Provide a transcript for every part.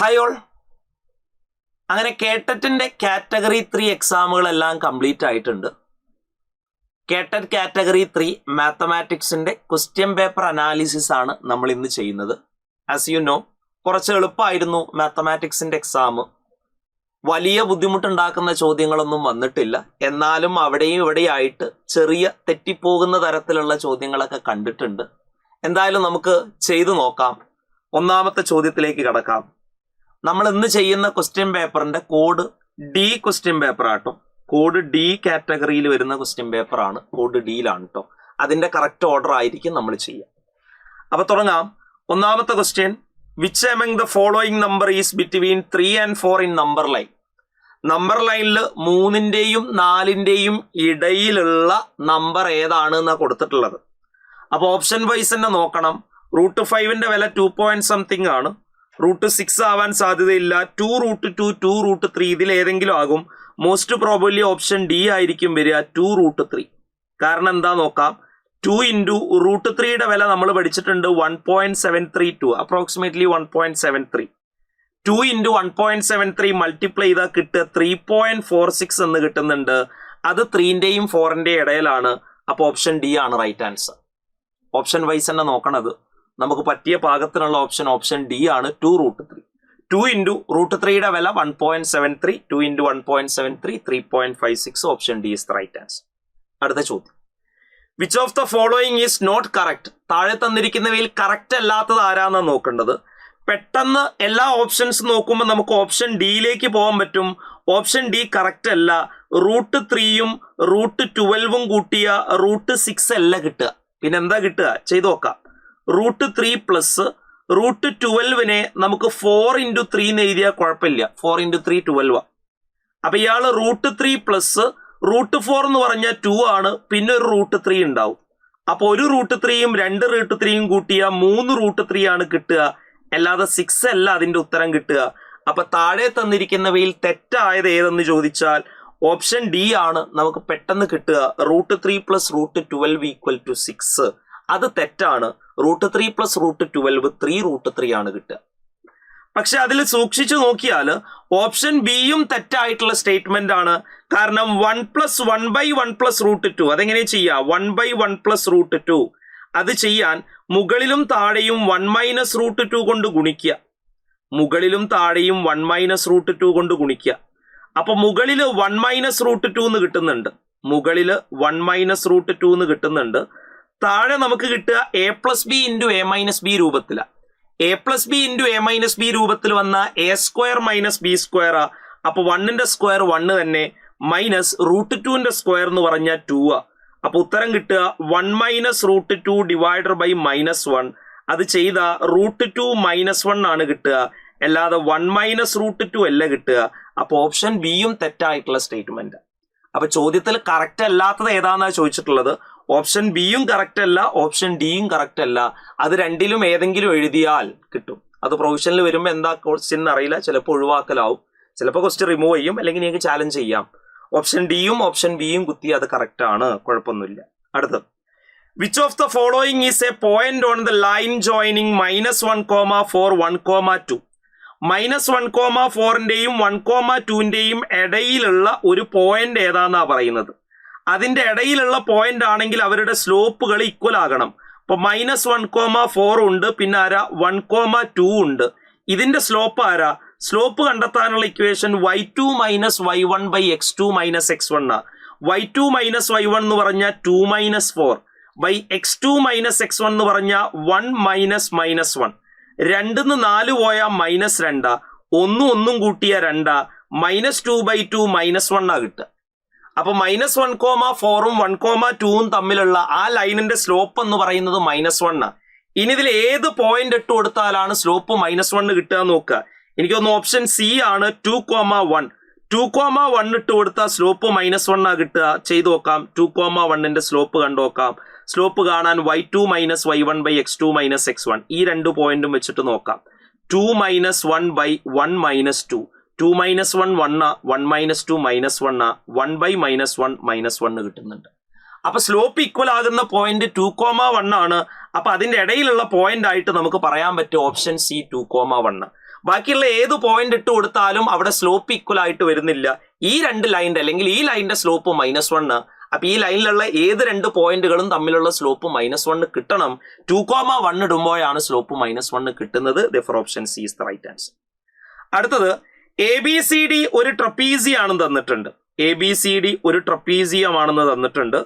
Hi all. അങ്ങനെ കേട്ടറ്റിൻ്റെ category 3 എക്സാമുകളെല്ലാം complete ആയിട്ടുണ്ട്. കേട്ടറ്റ് category 3 മാത്തമാറ്റിക്സിൻ്റെ question paper analysis ആണ് നമ്മൾ ഇന്ന് ചെയ്യുന്നത്. ആസ് യു നോ, കുറച്ച് എളുപ്പമായിരുന്നു മാത്തമാറ്റിക്സിൻ്റെ എക്സാം. വലിയ ബുദ്ധിമുട്ടുണ്ടാക്കുന്ന ചോദ്യങ്ങളൊന്നും വന്നിട്ടില്ല. എന്നാലും അവിടെയും ഇവിടെയായിട്ട് ചെറിയ തെറ്റിപ്പോകുന്ന തരത്തിലുള്ള ചോദ്യങ്ങളൊക്കെ കണ്ടിട്ടുണ്ട്. എന്തായാലും നമുക്ക് ചെയ്തു നോക്കാം. ഒന്നാമത്തെ ചോദ്യത്തിലേക്ക് കടക്കാം. നമ്മൾ ഇന്ന് ചെയ്യുന്ന ക്വസ്റ്റ്യൻ പേപ്പറിന്റെ കോഡ് ഡി ക്വസ്റ്റ്യൻ പേപ്പർ ആട്ടോ. കോഡ് ഡി കാറ്റഗറിയിൽ വരുന്ന ക്വസ്റ്റ്യൻ പേപ്പർ ആണ്. കോഡ് ഡിയിലാണ് കേട്ടോ. അതിന്റെ കറക്റ്റ് ഓർഡർ ആയിരിക്കും നമ്മൾ ചെയ്യുക. അപ്പൊ തുടങ്ങാം. ഒന്നാമത്തെ question, which among the following number is between 3 and 4 in number line. Number ലൈനിൽ 3ന്റെയും 4ന്റെയും ഇടയിലുള്ള നമ്പർ ഏതാണ് എന്നാണ് കൊടുത്തിട്ടുള്ളത്. അപ്പോൾ ഓപ്ഷൻ വൈസ് തന്നെ നോക്കണം. √5ന്റെ വില 2 സംതിങ് ആണ്. √6 ആവാൻ സാധ്യതയില്ല. 2√2, 2√3 ഇതിൽ ഏതെങ്കിലും ആകും. മോസ്റ്റ് പ്രോബബ്ലി ഓപ്ഷൻ ഡി ആയിരിക്കും വരിക, 2√3. കാരണം എന്താ നോക്കാം. 2 × √3യുടെ വില നമ്മൾ പഠിച്ചിട്ടുണ്ട് 1.732, അപ്രോക്സിമേറ്റ്ലി 1.73. 2 × 1.73 മൾട്ടിപ്ലൈ ചെയ്താൽ കിട്ടുക 3.46 എന്ന് കിട്ടുന്നുണ്ട്. അത് 3ന്റെയും 4ന്റെയും ഇടയിലാണ്. അപ്പോൾ ഓപ്ഷൻ ഡി ആണ് റൈറ്റ് ആൻസർ. ഓപ്ഷൻ വൈസ് തന്നെ നോക്കണത്. നമുക്ക് പറ്റിയ പാകത്തിനുള്ള ഓപ്ഷൻ ഡി ആണ്, 2√3. 2 × √3യുടെ വില 1.73, 2 × 1.73 3.56. Option D is the right answer. അടുത്ത ചോദ്യം, which of the following is not correct. താഴെ തന്നിരിക്കുന്നവയിൽ കറക്റ്റ് അല്ലാത്തത് ആരാന്നാണ് നോക്കേണ്ടത്. പെട്ടെന്ന് എല്ലാ ഓപ്ഷൻസ് നോക്കുമ്പോൾ നമുക്ക് ഓപ്ഷൻ ഡിയിലേക്ക് പോകാൻ പറ്റും. ഓപ്ഷൻ ഡി കറക്റ്റ് അല്ല. √3യും √12ഉം കൂട്ടിയ √6 അല്ല കിട്ടുക. പിന്നെ എന്താ കിട്ടുക ചെയ്ത് നോക്കാം. √3 പ്ലസ് √12നെ നമുക്ക് 4 × 3 എന്ന് എഴുതിയാൽ കുഴപ്പമില്ല. 4 × 3 12. അപ്പൊ ഇയാള് √3 പ്ലസ് √4 എന്ന് പറഞ്ഞാൽ 2 ആണ്. പിന്നെ ഒരു √3 ഉണ്ടാവും. അപ്പൊ ഒരു √3യും 2 √3യും കൂട്ടിയ 3 √3 ആണ് കിട്ടുക. അല്ലാതെ 6 അല്ല അതിന്റെ ഉത്തരം കിട്ടുക. അപ്പൊ താഴെ തന്നിരിക്കുന്നവയിൽ തെറ്റായത് ഏതെന്ന് ചോദിച്ചാൽ ഓപ്ഷൻ ഡി ആണ് നമുക്ക് പെട്ടെന്ന് കിട്ടുക. √3 പ്ലസ് √12 = 6. അത് തെറ്റാണ്. √3 പ്ലസ് √12 3√3 ആണ് കിട്ടുക. പക്ഷെ അതിൽ സൂക്ഷിച്ചു നോക്കിയാൽ ഓപ്ഷൻ ബിയും തെറ്റായിട്ടുള്ള സ്റ്റേറ്റ്മെന്റ് ആണ്. കാരണം 1 + 1/1 + √2 അതെങ്ങനെ ചെയ്യാം. 1/1 + √2 അത് ചെയ്യാൻ മുകളിലും താഴെയും 1 - √2 കൊണ്ട് ഗുണിക്കുക. മുകളിലും താഴെയും 1 - √2 കൊണ്ട് ഗുണിക്കുക. അപ്പൊ മുകളിൽ 1 - √2 എന്ന് കിട്ടുന്നുണ്ട്. മുകളിൽ 1 - √2 എന്ന് കിട്ടുന്നുണ്ട്. താഴെ നമുക്ക് കിട്ടുക a + b × a - b രൂപത്തിലാണ്. a + b × a - b രൂപത്തിൽ വന്ന a² - b². അപ്പൊ 1ന്റെ സ്ക്വയർ 1 തന്നെ, മൈനസ് √2ന്റെ സ്ക്വയർ എന്ന് പറഞ്ഞാൽ 2. അപ്പൊ ഉത്തരം കിട്ടുക 1 - √2 / -1. അത് ചെയ്ത √2 - 1 ആണ് കിട്ടുക. അല്ലാതെ 1 - √2 അല്ല കിട്ടുക. അപ്പൊ ഓപ്ഷൻ ബിയും തെറ്റായിട്ടുള്ള സ്റ്റേറ്റ്മെന്റ്. അപ്പൊ ചോദ്യത്തിൽ കറക്റ്റ് അല്ലാത്തത് ഏതാണെന്നാണ് ചോദിച്ചിട്ടുള്ളത്. ഓപ്ഷൻ ബിയും കറക്റ്റ് അല്ല, ഓപ്ഷൻ ഡിയും കറക്റ്റ് അല്ല. അത് രണ്ടിലും ഏതെങ്കിലും എഴുതിയാൽ കിട്ടും. അത് പ്രൊവിഷനിൽ വരുമ്പോൾ എന്താ ക്വസ്റ്റ്യൻ അറിയില്ല. ചിലപ്പോൾ ഒഴിവാക്കലാവും, ചിലപ്പോൾ ക്വസ്റ്റ്യൻ റിമൂവ് ചെയ്യും, അല്ലെങ്കിൽ നിങ്ങൾക്ക് ചാലഞ്ച് ചെയ്യാം. ഓപ്ഷൻ ഡിയും ഓപ്ഷൻ ബിയും കുത്തി അത് കറക്റ്റ് ആണ്, കുഴപ്പമൊന്നുമില്ല. അടുത്തത്, which of the following is A point on the line joining -1,4 1,2. -1,4ന്റെയും 1,2ന്റെയും ഇടയിലുള്ള ഒരു പോയിന്റ് ഏതാന്നാ പറയുന്നത്. അതിന്റെ ഇടയിലുള്ള പോയിന്റ് ആണെങ്കിൽ അവരുടെ സ്ലോപ്പുകൾ ഈക്വൽ ആകണം. അപ്പൊ -1,4 ഉണ്ട്, പിന്നെ ആരാ 1,2 ഉണ്ട്. ഇതിന്റെ സ്ലോപ്പ് ആരാ? സ്ലോപ്പ് കണ്ടെത്താനുള്ള ഇക്വേഷൻ y2 - y1/x2 - x1 ആ. y2 - y1 എന്ന് പറഞ്ഞാൽ 2 - 4 x2 - x1 എന്ന് പറഞ്ഞാൽ 1 - -1. 2ന്ന് 4 പോയാൽ -2. 1 കൂട്ടിയ 2. -2/2 -1 ആ കിട്ടുക. അപ്പൊ -1,4ഉം 1,2ഉം തമ്മിലുള്ള ആ ലൈനിന്റെ സ്ലോപ്പ് എന്ന് പറയുന്നത് -1 ആണ്. ഇനി ഇതിൽ ഏത് പോയിന്റ് ഇട്ട് കൊടുത്താലാണ് സ്ലോപ്പ് -1 കിട്ടുക നോക്കുക. എനിക്കൊന്ന് ഓപ്ഷൻ സി ആണ്, 2,1. 2,1 ഇട്ട് കൊടുത്താൽ സ്ലോപ്പ് -1 ആ കിട്ടുക. ചെയ്തു നോക്കാം. 2,1ന്റെ സ്ലോപ്പ് കണ്ടു നോക്കാം. സ്ലോപ്പ് കാണാൻ y2 - y1/x2 - x1 ഈ 2 പോയിന്റും വെച്ചിട്ട് നോക്കാം. 2 - 1/1 - 2. 2 - 1 1, 1 - 2 -1, 1/-1 -1 കിട്ടുന്നുണ്ട്. അപ്പൊ സ്ലോപ്പ് ഈക്വൽ ആകുന്ന പോയിന്റ് 2,1 ആണ്. അപ്പൊ അതിന്റെ ഇടയിലുള്ള പോയിന്റ് ആയിട്ട് നമുക്ക് പറയാൻ പറ്റും ഓപ്ഷൻ സി 2,1. ബാക്കിയുള്ള ഏത് പോയിന്റ് ഇട്ട് കൊടുത്താലും അവിടെ സ്ലോപ്പ് ഈക്വൽ ആയിട്ട് വരുന്നില്ല. ഈ രണ്ട് ലൈനിന്റെ അല്ലെങ്കിൽ ഈ ലൈനിന്റെ സ്ലോപ്പ് -1. അപ്പൊ ഈ ലൈനിലുള്ള ഏത് രണ്ട് പോയിന്റുകളും തമ്മിലുള്ള സ്ലോപ്പ് -1 കിട്ടണം. 2,1 ഇടുമ്പോഴാണ് സ്ലോപ്പ് -1 കിട്ടുന്നത്. Therefore option C is the right answer. അടുത്തത് ABCD ഒരു ട്രപ്പീസിയാണെന്ന് തന്നിട്ടുണ്ട്. ABCD ഒരു ട്രപ്പീസിയമാണെന്ന് തന്നിട്ടുണ്ട്.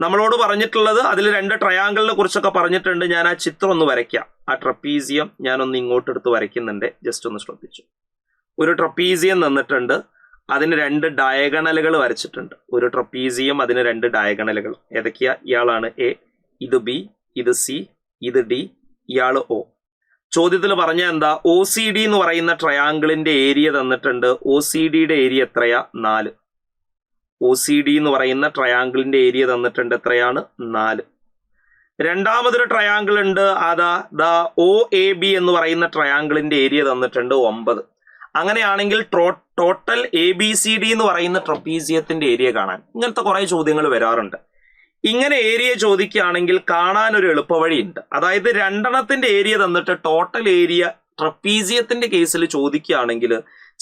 നമ്മളോട് പറഞ്ഞിട്ടുള്ളത് അതിൽ രണ്ട് ട്രയാങ്കിളിനെ കുറിച്ചൊക്കെ പറഞ്ഞിട്ടുണ്ട്. ഞാൻ ആ ചിത്രം ഒന്ന് വരയ്ക്കാം. ആ ട്രപ്പീസിയം ഞാനൊന്ന് ഇങ്ങോട്ട് എടുത്ത് വരയ്ക്കുന്നുണ്ട്. ജസ്റ്റ് ഒന്ന് ശ്രദ്ധിച്ചു. ഒരു ട്രപ്പീസിയം തന്നിട്ടുണ്ട്. അതിന് രണ്ട് ഡയഗണലുകൾ വരച്ചിട്ടുണ്ട്. ഒരു ട്രപ്പീസിയം, അതിന് രണ്ട് ഡയഗണലുകൾ. ഏതൊക്കെയാ? ഇയാളാണ് A, ഇത് B, ഇത് C, ഇത് D, ഇയാള് O. ചോദ്യത്തിൽ പറഞ്ഞ എന്താ? OCD എന്ന് പറയുന്ന ട്രയാങ്കിളിന്റെ ഏരിയ തന്നിട്ടുണ്ട്. OCDയുടെ ഏരിയ എത്രയാ? 4. OCD എന്ന് പറയുന്ന ട്രയാങ്കിളിന്റെ ഏരിയ തന്നിട്ടുണ്ട്. എത്രയാണ്? 4. രണ്ടാമതൊരു ട്രയാങ്കിൾ ഉണ്ട്. അതാ OAB എന്ന് പറയുന്ന ട്രയാങ്കിളിന്റെ ഏരിയ തന്നിട്ടുണ്ട് 9. അങ്ങനെയാണെങ്കിൽ ടോട്ടൽ ABCD എന്ന് പറയുന്ന ട്രപ്പീസിയത്തിന്റെ ഏരിയ കാണാൻ ഇങ്ങനത്തെ കുറെ ചോദ്യങ്ങൾ വരാറുണ്ട്. ഇങ്ങനെ ഏരിയ ചോദിക്കുകയാണെങ്കിൽ കാണാൻ ഒരു എളുപ്പവഴിയുണ്ട്. അതായത് രണ്ടെണ്ണത്തിന്റെ ഏരിയ തന്നിട്ട് ടോട്ടൽ ഏരിയ ട്രപ്പീസിയത്തിന്റെ കേസിൽ ചോദിക്കുകയാണെങ്കിൽ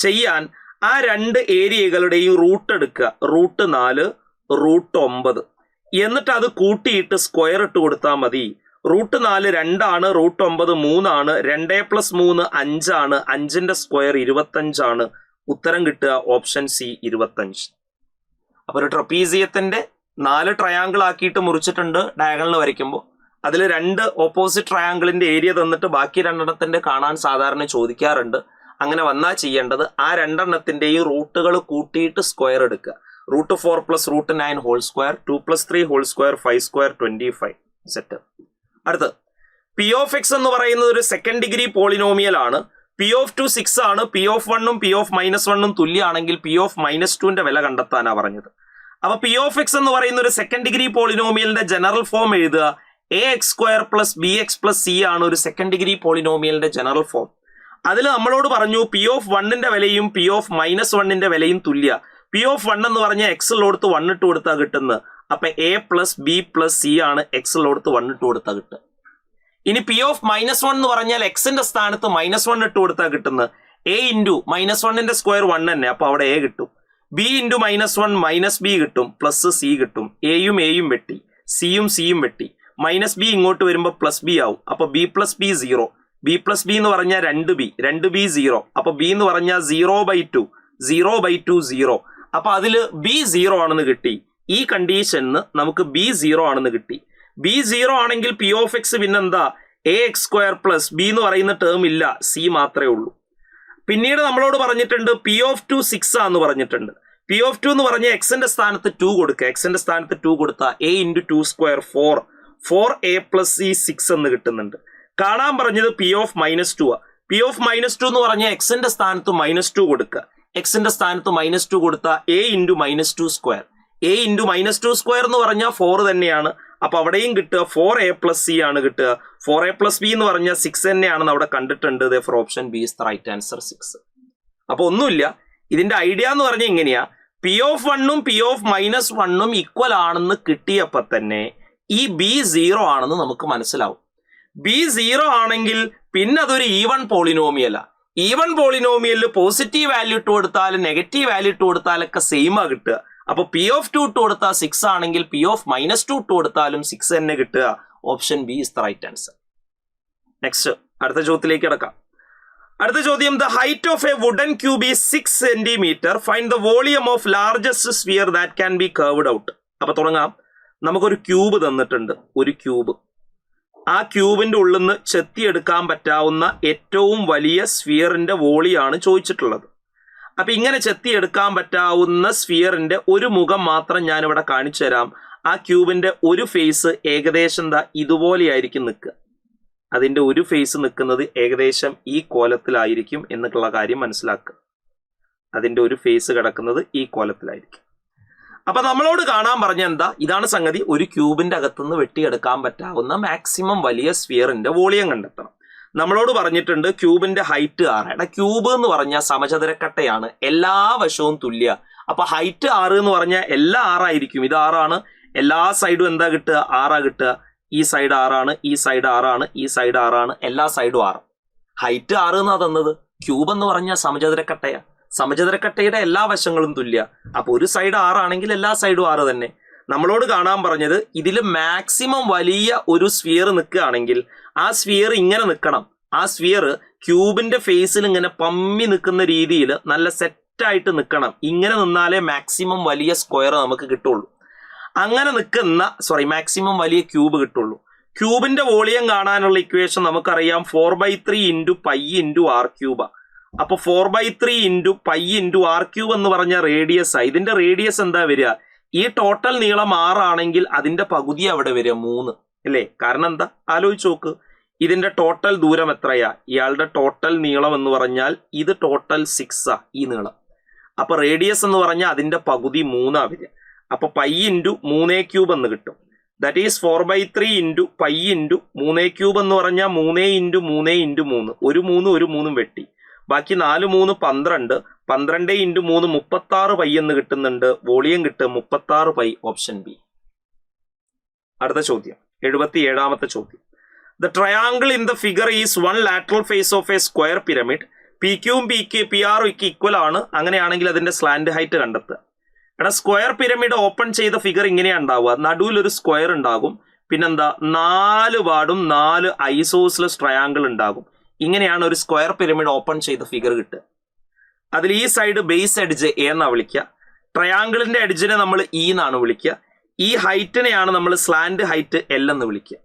ചെയ്യാൻ ആ രണ്ട് ഏരിയകളുടെയും റൂട്ട് എടുക്കുക. Root 4, root 9. എന്നിട്ട് അത് കൂട്ടിയിട്ട് സ്ക്വയർ ഇട്ട് കൊടുത്താൽ മതി. റൂട്ട് 4 2 ആണ്, റൂട്ട് 9 3 ആണ്. 2 + 3 5 ആണ്. 5ന്റെ സ്ക്വയർ 25 ആണ്. ഉത്തരം കിട്ടുക ഓപ്ഷൻ സി 25. അപ്പൊ ഒരു ട്രപ്പീസിയത്തിന്റെ 4 ട്രയാങ്കിൾ ആക്കിയിട്ട് മുറിച്ചിട്ടുണ്ട് ഡയഗണൽ വരയ്ക്കുമ്പോൾ. അതിൽ രണ്ട് ഓപ്പോസിറ്റ് ട്രയാങ്കിളിന്റെ ഏരിയ തന്നിട്ട് ബാക്കി രണ്ടെണ്ണത്തിന്റെ കാണാൻ സാധാരണ ചോദിക്കാറുണ്ട്. അങ്ങനെ വന്നാൽ ചെയ്യേണ്ടത് ആ രണ്ടെണ്ണത്തിന്റെയും റൂട്ടുകൾ കൂട്ടിയിട്ട് സ്ക്വയർ എടുക്കുക. Root 4 + root 9 whole square, 2 + 3 whole square, 5 square 25. Set. അടുത്ത് P(x) എന്ന് പറയുന്നത് ഒരു സെക്കൻഡ് ഡിഗ്രി പോളിനോമിയൽ ആണ്. P(2) 6 ആണ്. P(1) ഉം P(-1) ഉം തുല്യമാണെങ്കിൽ P(-2)ന്റെ വില കണ്ടെത്താനാണ് പറഞ്ഞത്. അപ്പൊ P(x) എന്ന് പറയുന്ന ഒരു സെക്കൻഡ് ഡിഗ്രി പോളിനോമിയലിന്റെ ജനറൽ ഫോം എഴുതുക. ax² + bx + c ആണ് ഒരു സെക്കൻഡ് ഡിഗ്രി പോളിനോമിയലിന്റെ ജനറൽ ഫോം. അതിൽ നമ്മളോട് പറഞ്ഞു P(1)ന്റെ വിലയും P(-1)ന്റെ വിലയും തുല്യ. P(1) എന്ന് പറഞ്ഞാൽ x ഉള്ളോടത്ത് 1 ഇട്ട് കൊടുത്താൽ കിട്ടുന്നത്. അപ്പൊ a + b + c ആണ് x ഉള്ളോടത്ത് 1 ഇട്ട് കൊടുത്താൽ കിട്ടുക. ഇനി P(-1) എന്ന് പറഞ്ഞാൽ x-ന്റെ സ്ഥാനത്ത് -1 ഇട്ട് കൊടുത്താൽ കിട്ടുന്നത്. a × -1ന്റെ സ്ക്വയർ 1 തന്നെ. അപ്പൊ അവിടെ a കിട്ടും. b × -1 -b കിട്ടും. പ്ലസ് c കിട്ടും. എയും എയും വെട്ടി, സിയും സിയും വെട്ടി. -b ഇങ്ങോട്ട് വരുമ്പോൾ +b ആവും. അപ്പൊ b + b 0. b + b എന്ന് പറഞ്ഞാൽ 2b. 2b 0. അപ്പൊ b എന്ന് പറഞ്ഞാൽ 0/2. 0/2 0. അപ്പൊ അതില് b 0 ആണെന്ന് കിട്ടി. ഈ കണ്ടീഷന് നമുക്ക് b 0 ആണെന്ന് കിട്ടി. b 0 ആണെങ്കിൽ P(x) പിന്നെന്താ? ax² + b എന്ന് പറയുന്ന ടേം ഇല്ല, c മാത്രമേ ഉള്ളൂ. പിന്നീട് നമ്മളോട് പറഞ്ഞിട്ടുണ്ട് P(2) 6 ആന്ന് പറഞ്ഞിട്ടുണ്ട്. P(2) എന്ന് പറഞ്ഞാൽ x-ന്റെ സ്ഥാനത്ത് 2 കൊടുക്കുക. x-ന്റെ സ്ഥാനത്ത് 2 കൊടുത്താൽ a × 2² 4. 4a + c 6 എന്ന് കിട്ടുന്നുണ്ട്. കാണാൻ പറഞ്ഞത് P(-2) ആ. P(-2) എന്ന് പറഞ്ഞാൽ x-ന്റെ സ്ഥാനത്ത് -2 കൊടുക്കുക. x-ന്റെ സ്ഥാനത്ത് -2 കൊടുത്താൽ a × -2². a × -2² എന്ന് പറഞ്ഞാൽ 4 തന്നെയാണ്. അപ്പൊ അവിടെയും കിട്ടുക 4a + c ആണ് കിട്ടുക. 4a + b എന്ന് പറഞ്ഞാൽ 6 തന്നെയാണെന്ന് അവിടെ കണ്ടിട്ടുണ്ട്. Therefore option B is the right answer 6. അപ്പൊ ഒന്നുമില്ല, ഇതിന്റെ ഐഡിയ എന്ന് പറഞ്ഞാൽ എങ്ങനെയാ? P(1) ഉം P(-1) ഉം ഈക്വൽ ആണെന്ന് കിട്ടിയപ്പോ തന്നെ ഈ b 0 ആണെന്ന് നമുക്ക് മനസ്സിലാവും. b 0 ആണെങ്കിൽ പിന്നെ അതൊരു ഈവൺ പോളിനോമിയലാ. ഈവൺ പോളിനോമിയലിൽ പോസിറ്റീവ് വാല്യൂ ഇട്ട് കൊടുത്താലും നെഗറ്റീവ് വാല്യൂ ഇട്ട് കൊടുത്താലൊക്കെ സെയിമാ കിട്ടുക. അപ്പൊ P(2) ഇട്ട് കൊടുത്താൽ 6 ആണെങ്കിൽ P(-2) ഇട്ട് കൊടുത്താലും 6 തന്നെ കിട്ടുക. Option B is the right answer. Next അടുത്ത ചോദ്യത്തിലേക്ക് കിടക്കാം. അടുത്ത ചോദ്യം, the height of a wooden cube is 6 cm. Find the volume of largest sphere that can be carved out. അപ്പൊ തുടങ്ങാം. നമുക്കൊരു ക്യൂബ് തന്നിട്ടുണ്ട്. ഒരു ക്യൂബ്. ആ ക്യൂബിന്റെ ഉള്ളിൽ നിന്ന് ചെത്തിയെടുക്കാൻ പറ്റാവുന്ന ഏറ്റവും വലിയ സ്ഫിയറിന്റെ വോളിയാണ് ചോദിച്ചിട്ടുള്ളത്. അപ്പൊ ഇങ്ങനെ ചെത്തിയെടുക്കാൻ പറ്റാവുന്ന സ്ഫിയറിന്റെ ഒരു മുഖം മാത്രം ഞാനിവിടെ കാണിച്ചു തരാം. ആ ക്യൂബിന്റെ ഒരു ഫേസ് ഏകദേശം ഇതുപോലെയായിരിക്കും നിൽക്കുക. അതിന്റെ ഒരു ഫേസ് നിൽക്കുന്നത് ഏകദേശം ഈ കോലത്തിലായിരിക്കും എന്നുള്ള കാര്യം മനസ്സിലാക്കുക. അതിന്റെ ഒരു ഫേസ് കിടക്കുന്നത് ഈ കോലത്തിലായിരിക്കും. അപ്പൊ നമ്മളോട് കാണാൻ പറഞ്ഞ എന്താ? ഇതാണ് സംഗതി. ഒരു ക്യൂബിന്റെ അകത്തുനിന്ന് വെട്ടിയെടുക്കാൻ പറ്റാവുന്ന മാക്സിമം വലിയ സ്ഫിയറിന്റെ വോളിയം കണ്ടെത്തണം. നമ്മളോട് പറഞ്ഞിട്ടുണ്ട് ക്യൂബിന്റെ ഹൈറ്റ് 6. എടാ, ക്യൂബ് എന്ന് പറഞ്ഞാൽ സമചതുരക്കട്ടയാണ്, എല്ലാ വശവും തുല്യ. അപ്പൊ ഹൈറ്റ് 6 എന്ന് പറഞ്ഞാൽ എല്ലാ 6 ആയിരിക്കും. ഇത് 6 ആണ്. എല്ലാ സൈഡും എന്താ കിട്ടുക? 6 കിട്ടുക. ഈ സൈഡ് 6 ആണ്, ഈ സൈഡ് 6 ആണ്, ഈ സൈഡ് 6 ആണ്, എല്ലാ സൈഡും 6. ഹൈറ്റ് 6 എന്നാ തന്നത്. ക്യൂബ് എന്ന് പറഞ്ഞാൽ സമചതുരക്കട്ടയാ. സമചതുരക്കട്ടയുടെ എല്ലാ വശങ്ങളും തുല്യ. അപ്പോൾ ഒരു സൈഡ് 6 ആണെങ്കിൽ എല്ലാ സൈഡും 6 തന്നെ. നമ്മളോട് കാണാൻ പറഞ്ഞത് ഇതിൽ മാക്സിമം വലിയ ഒരു സ്ഫിയർ നിൽക്കുകയാണെങ്കിൽ ആ സ്ഫിയർ ഇങ്ങനെ നിൽക്കണം. ആ സ്ഫിയർ ക്യൂബിന്റെ ഫേസിൽ ഇങ്ങനെ പമ്മി നിൽക്കുന്ന രീതിയിൽ നല്ല സെറ്റായിട്ട് നിൽക്കണം. ഇങ്ങനെ നിന്നാലേ മാക്സിമം വലിയ സ്ക്വയർ നമുക്ക് കിട്ടുള്ളൂ. അങ്ങനെ നിൽക്കുന്ന മാക്സിമം വലിയ ക്യൂബ് കിട്ടുള്ളൂ. ക്യൂബിന്റെ വോളിയം കാണാനുള്ള ഇക്വേഷൻ നമുക്കറിയാം 4/3 ഇൻറ്റു പൈ ഇൻറ്റു ആർ ക്യൂബാ. അപ്പൊ 4/3 into pi into R cube എന്ന് പറഞ്ഞ റേഡിയസ് ആ. ഇതിന്റെ റേഡിയസ് എന്താ വരിക? ഈ ടോട്ടൽ നീളം 6 ആണെങ്കിൽ അതിന്റെ പകുതി അവിടെ വരിക 3 അല്ലേ? കാരണം എന്താ? ആലോചിച്ച് നോക്ക്. ഇതിന്റെ ടോട്ടൽ ദൂരം എത്രയാ? ഇയാളുടെ ടോട്ടൽ നീളം എന്ന് പറഞ്ഞാൽ ഇത് ടോട്ടൽ 6 ഈ നീളം. അപ്പൊ റേഡിയസ് എന്ന് പറഞ്ഞാൽ അതിന്റെ പകുതി 3 വരിക. അപ്പൊ പൈ ഇൻറ്റു 3 ക്യൂബ് എന്ന് കിട്ടും. That is 4/3 into pi into 3 cube എന്ന് പറഞ്ഞാൽ 3 ഇൻറ്റു 3 ഇൻറ്റു 3. ഒരു 3 വെട്ടി. ബാക്കി 4 3 12. 12 ഇൻറ്റു 3 36 പൈ എന്ന് കിട്ടുന്നുണ്ട്. വോളിയം കിട്ടും 36 പൈ. Option B. അടുത്ത ചോദ്യം 77ാമത്തെ ചോദ്യം. The triangle in the figure is one lateral face of a square pyramid. P ക്യൂവും പി ആറും ഈക്വൽ ആണ്. അങ്ങനെയാണെങ്കിൽ അതിന്റെ സ്ലാൻഡ് ഹൈറ്റ് കണ്ടെത്തുക. എടാ, സ്ക്വയർ പിരമിഡ് ഓപ്പൺ ചെയ്ത ഫിഗർ ഇങ്ങനെയാണ് ഉണ്ടാവുക. നടുവിൽ ഒരു സ്ക്വയർ ഉണ്ടാകും. പിന്നെന്താ, 4 പാടും 4 ഐസോസിലസ് ട്രയാങ്കിൾ ഉണ്ടാകും. ഇങ്ങനെയാണ് ഒരു സ്ക്വയർ പിരമിഡ് ഓപ്പൺ ചെയ്ത ഫിഗർ കിട്ടുക. അതിൽ ഈ സൈഡ് ബേസ് എഡ്ജ് എ എന്നാണ് വിളിക്കുക. ട്രയാങ്കിളിന്റെ എഡ്ജിനെ നമ്മൾ ഇ എന്നാണ് വിളിക്കുക. ഈ ഹൈറ്റിനെയാണ് നമ്മൾ സ്ലാൻഡ് ഹൈറ്റ് എൽ എന്ന് വിളിക്കുക.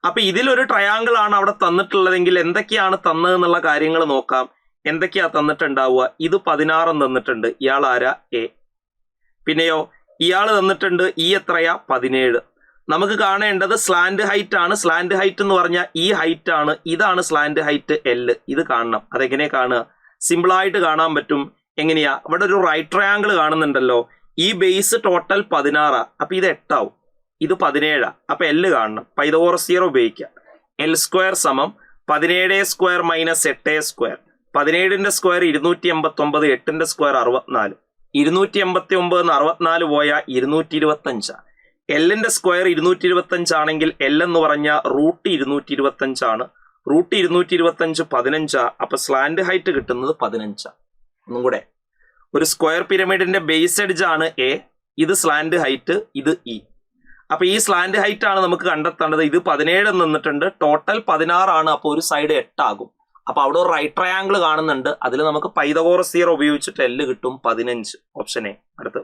അപ്പൊ ഇതിലൊരു ട്രയാങ്കിൾ ആണ് അവിടെ തന്നിട്ടുള്ളതെങ്കിൽ എന്തൊക്കെയാണ് തന്നതെന്നുള്ള കാര്യങ്ങൾ നോക്കാം. എന്തൊക്കെയാ തന്നിട്ടുണ്ടാവുക? ഇത് 16 തന്നിട്ടുണ്ട്. ഇയാൾ ആരാ? എ. പിന്നെയോ ഇയാൾ തന്നിട്ടുണ്ട് ഈ എത്രയാ? 17. നമുക്ക് കാണേണ്ടത് സ്ലാൻഡ് ഹൈറ്റ് ആണ്. സ്ലാൻഡ് ഹൈറ്റ് എന്ന് പറഞ്ഞാൽ ഈ ഹൈറ്റ് ആണ്. ഇതാണ് സ്ലാൻഡ് ഹൈറ്റ് എൽ. ഇത് കാണണം. അതെങ്ങനെ കാണുക? സിമ്പിളായിട്ട് കാണാൻ പറ്റും. എങ്ങനെയാ? ഇവിടെ ഒരു റൈറ്റ് ട്രയാങ്കിൾ കാണുന്നുണ്ടല്ലോ. ഈ ബേസ് ടോട്ടൽ 16. അപ്പൊ ഇത് 8 ആവും. ഇത് 17. അപ്പൊ എൽ കാണണം. പൈതഗോറസ് തിയറം ഉപയോഗിക്കുക. എൽ സ്ക്വയർ സമം 17 സ്ക്വയർ മൈനസ് 8 സ്ക്വയർ. 17ന്റെ സ്ക്വയർ 289. 8ന്റെ സ്ക്വയർ 64. 289 64 പോയാൽ 225. എല്ലിന്റെ സ്ക്വയർ 225 ആണെങ്കിൽ എൽ എന്ന് പറഞ്ഞാൽ റൂട്ട് 225 ആണ്. റൂട്ട് 225 15. അപ്പൊ സ്ലാൻഡ് ഹൈറ്റ് കിട്ടുന്നത് 15. ഒന്നും കൂടെ, ഒരു സ്ക്വയർ പിരമിഡിന്റെ ബേസ് എഡ്ജ് ആണ് എ. ഇത് സ്ലാൻഡ് ഹൈറ്റ്, ഇത് ഇ. അപ്പൊ ഈ സ്ലാൻഡ് ഹൈറ്റ് ആണ് നമുക്ക് കണ്ടെത്തേണ്ടത്. ഇത് 17 നിന്നിട്ടുണ്ട്. ടോട്ടൽ 16 ആണ്. അപ്പൊ ഒരു സൈഡ് 8 ആകും. അപ്പൊ അവിടെ ഒരു റൈറ്റ് ട്രയാങ്കിൾ കാണുന്നുണ്ട്. അതിൽ നമുക്ക് പൈതഗോറസ് തിയറം ഉപയോഗിച്ചിട്ട് എൽ കിട്ടും 15. Option A. അടുത്ത്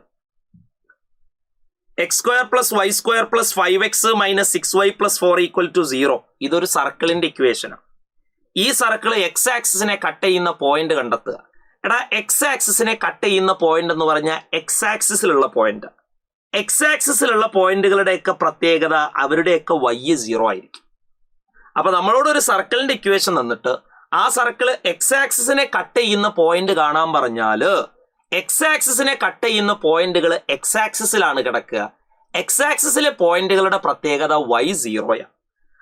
X square plus Y square plus 5x minus 6y plus 4 equal to 0. ഇതൊരു സർക്കിളിന്റെ ഇക്വേഷനാണ്. ഈ സർക്കിൾ എക്സ് ആക്സിസിനെ കട്ട് ചെയ്യുന്ന പോയിന്റ് കണ്ടെത്തുക. എടാ, എക്സ് ആക്സിസിനെ കട്ട് ചെയ്യുന്ന പോയിന്റ് എന്ന് പറഞ്ഞാൽ എക്സ് ആക്സിസിലുള്ള പോയിന്റ്. എക്സ് ആക്സിസിലുള്ള പോയിന്റുകളുടെയൊക്കെ പ്രത്യേകത അവരുടെയൊക്കെ y 0 ആയിരിക്കും. അപ്പൊ നമ്മളോട് ഒരു സർക്കിളിന്റെ ഇക്വേഷൻ തന്നിട്ട് ആ സർക്കിൾ എക്സ് ആക്സിസിനെ കട്ട് ചെയ്യുന്ന പോയിന്റ് കാണാൻ പറഞ്ഞാല് എക്സ് ആക്സിസിനെ കട്ട് ചെയ്യുന്ന പോയിന്റുകൾ എക്സ് ആക്സിസിലാണ് കിടക്കുക. എക്സ് ആക്സിസിലെ പോയിന്റുകളുടെ പ്രത്യേകത y 0.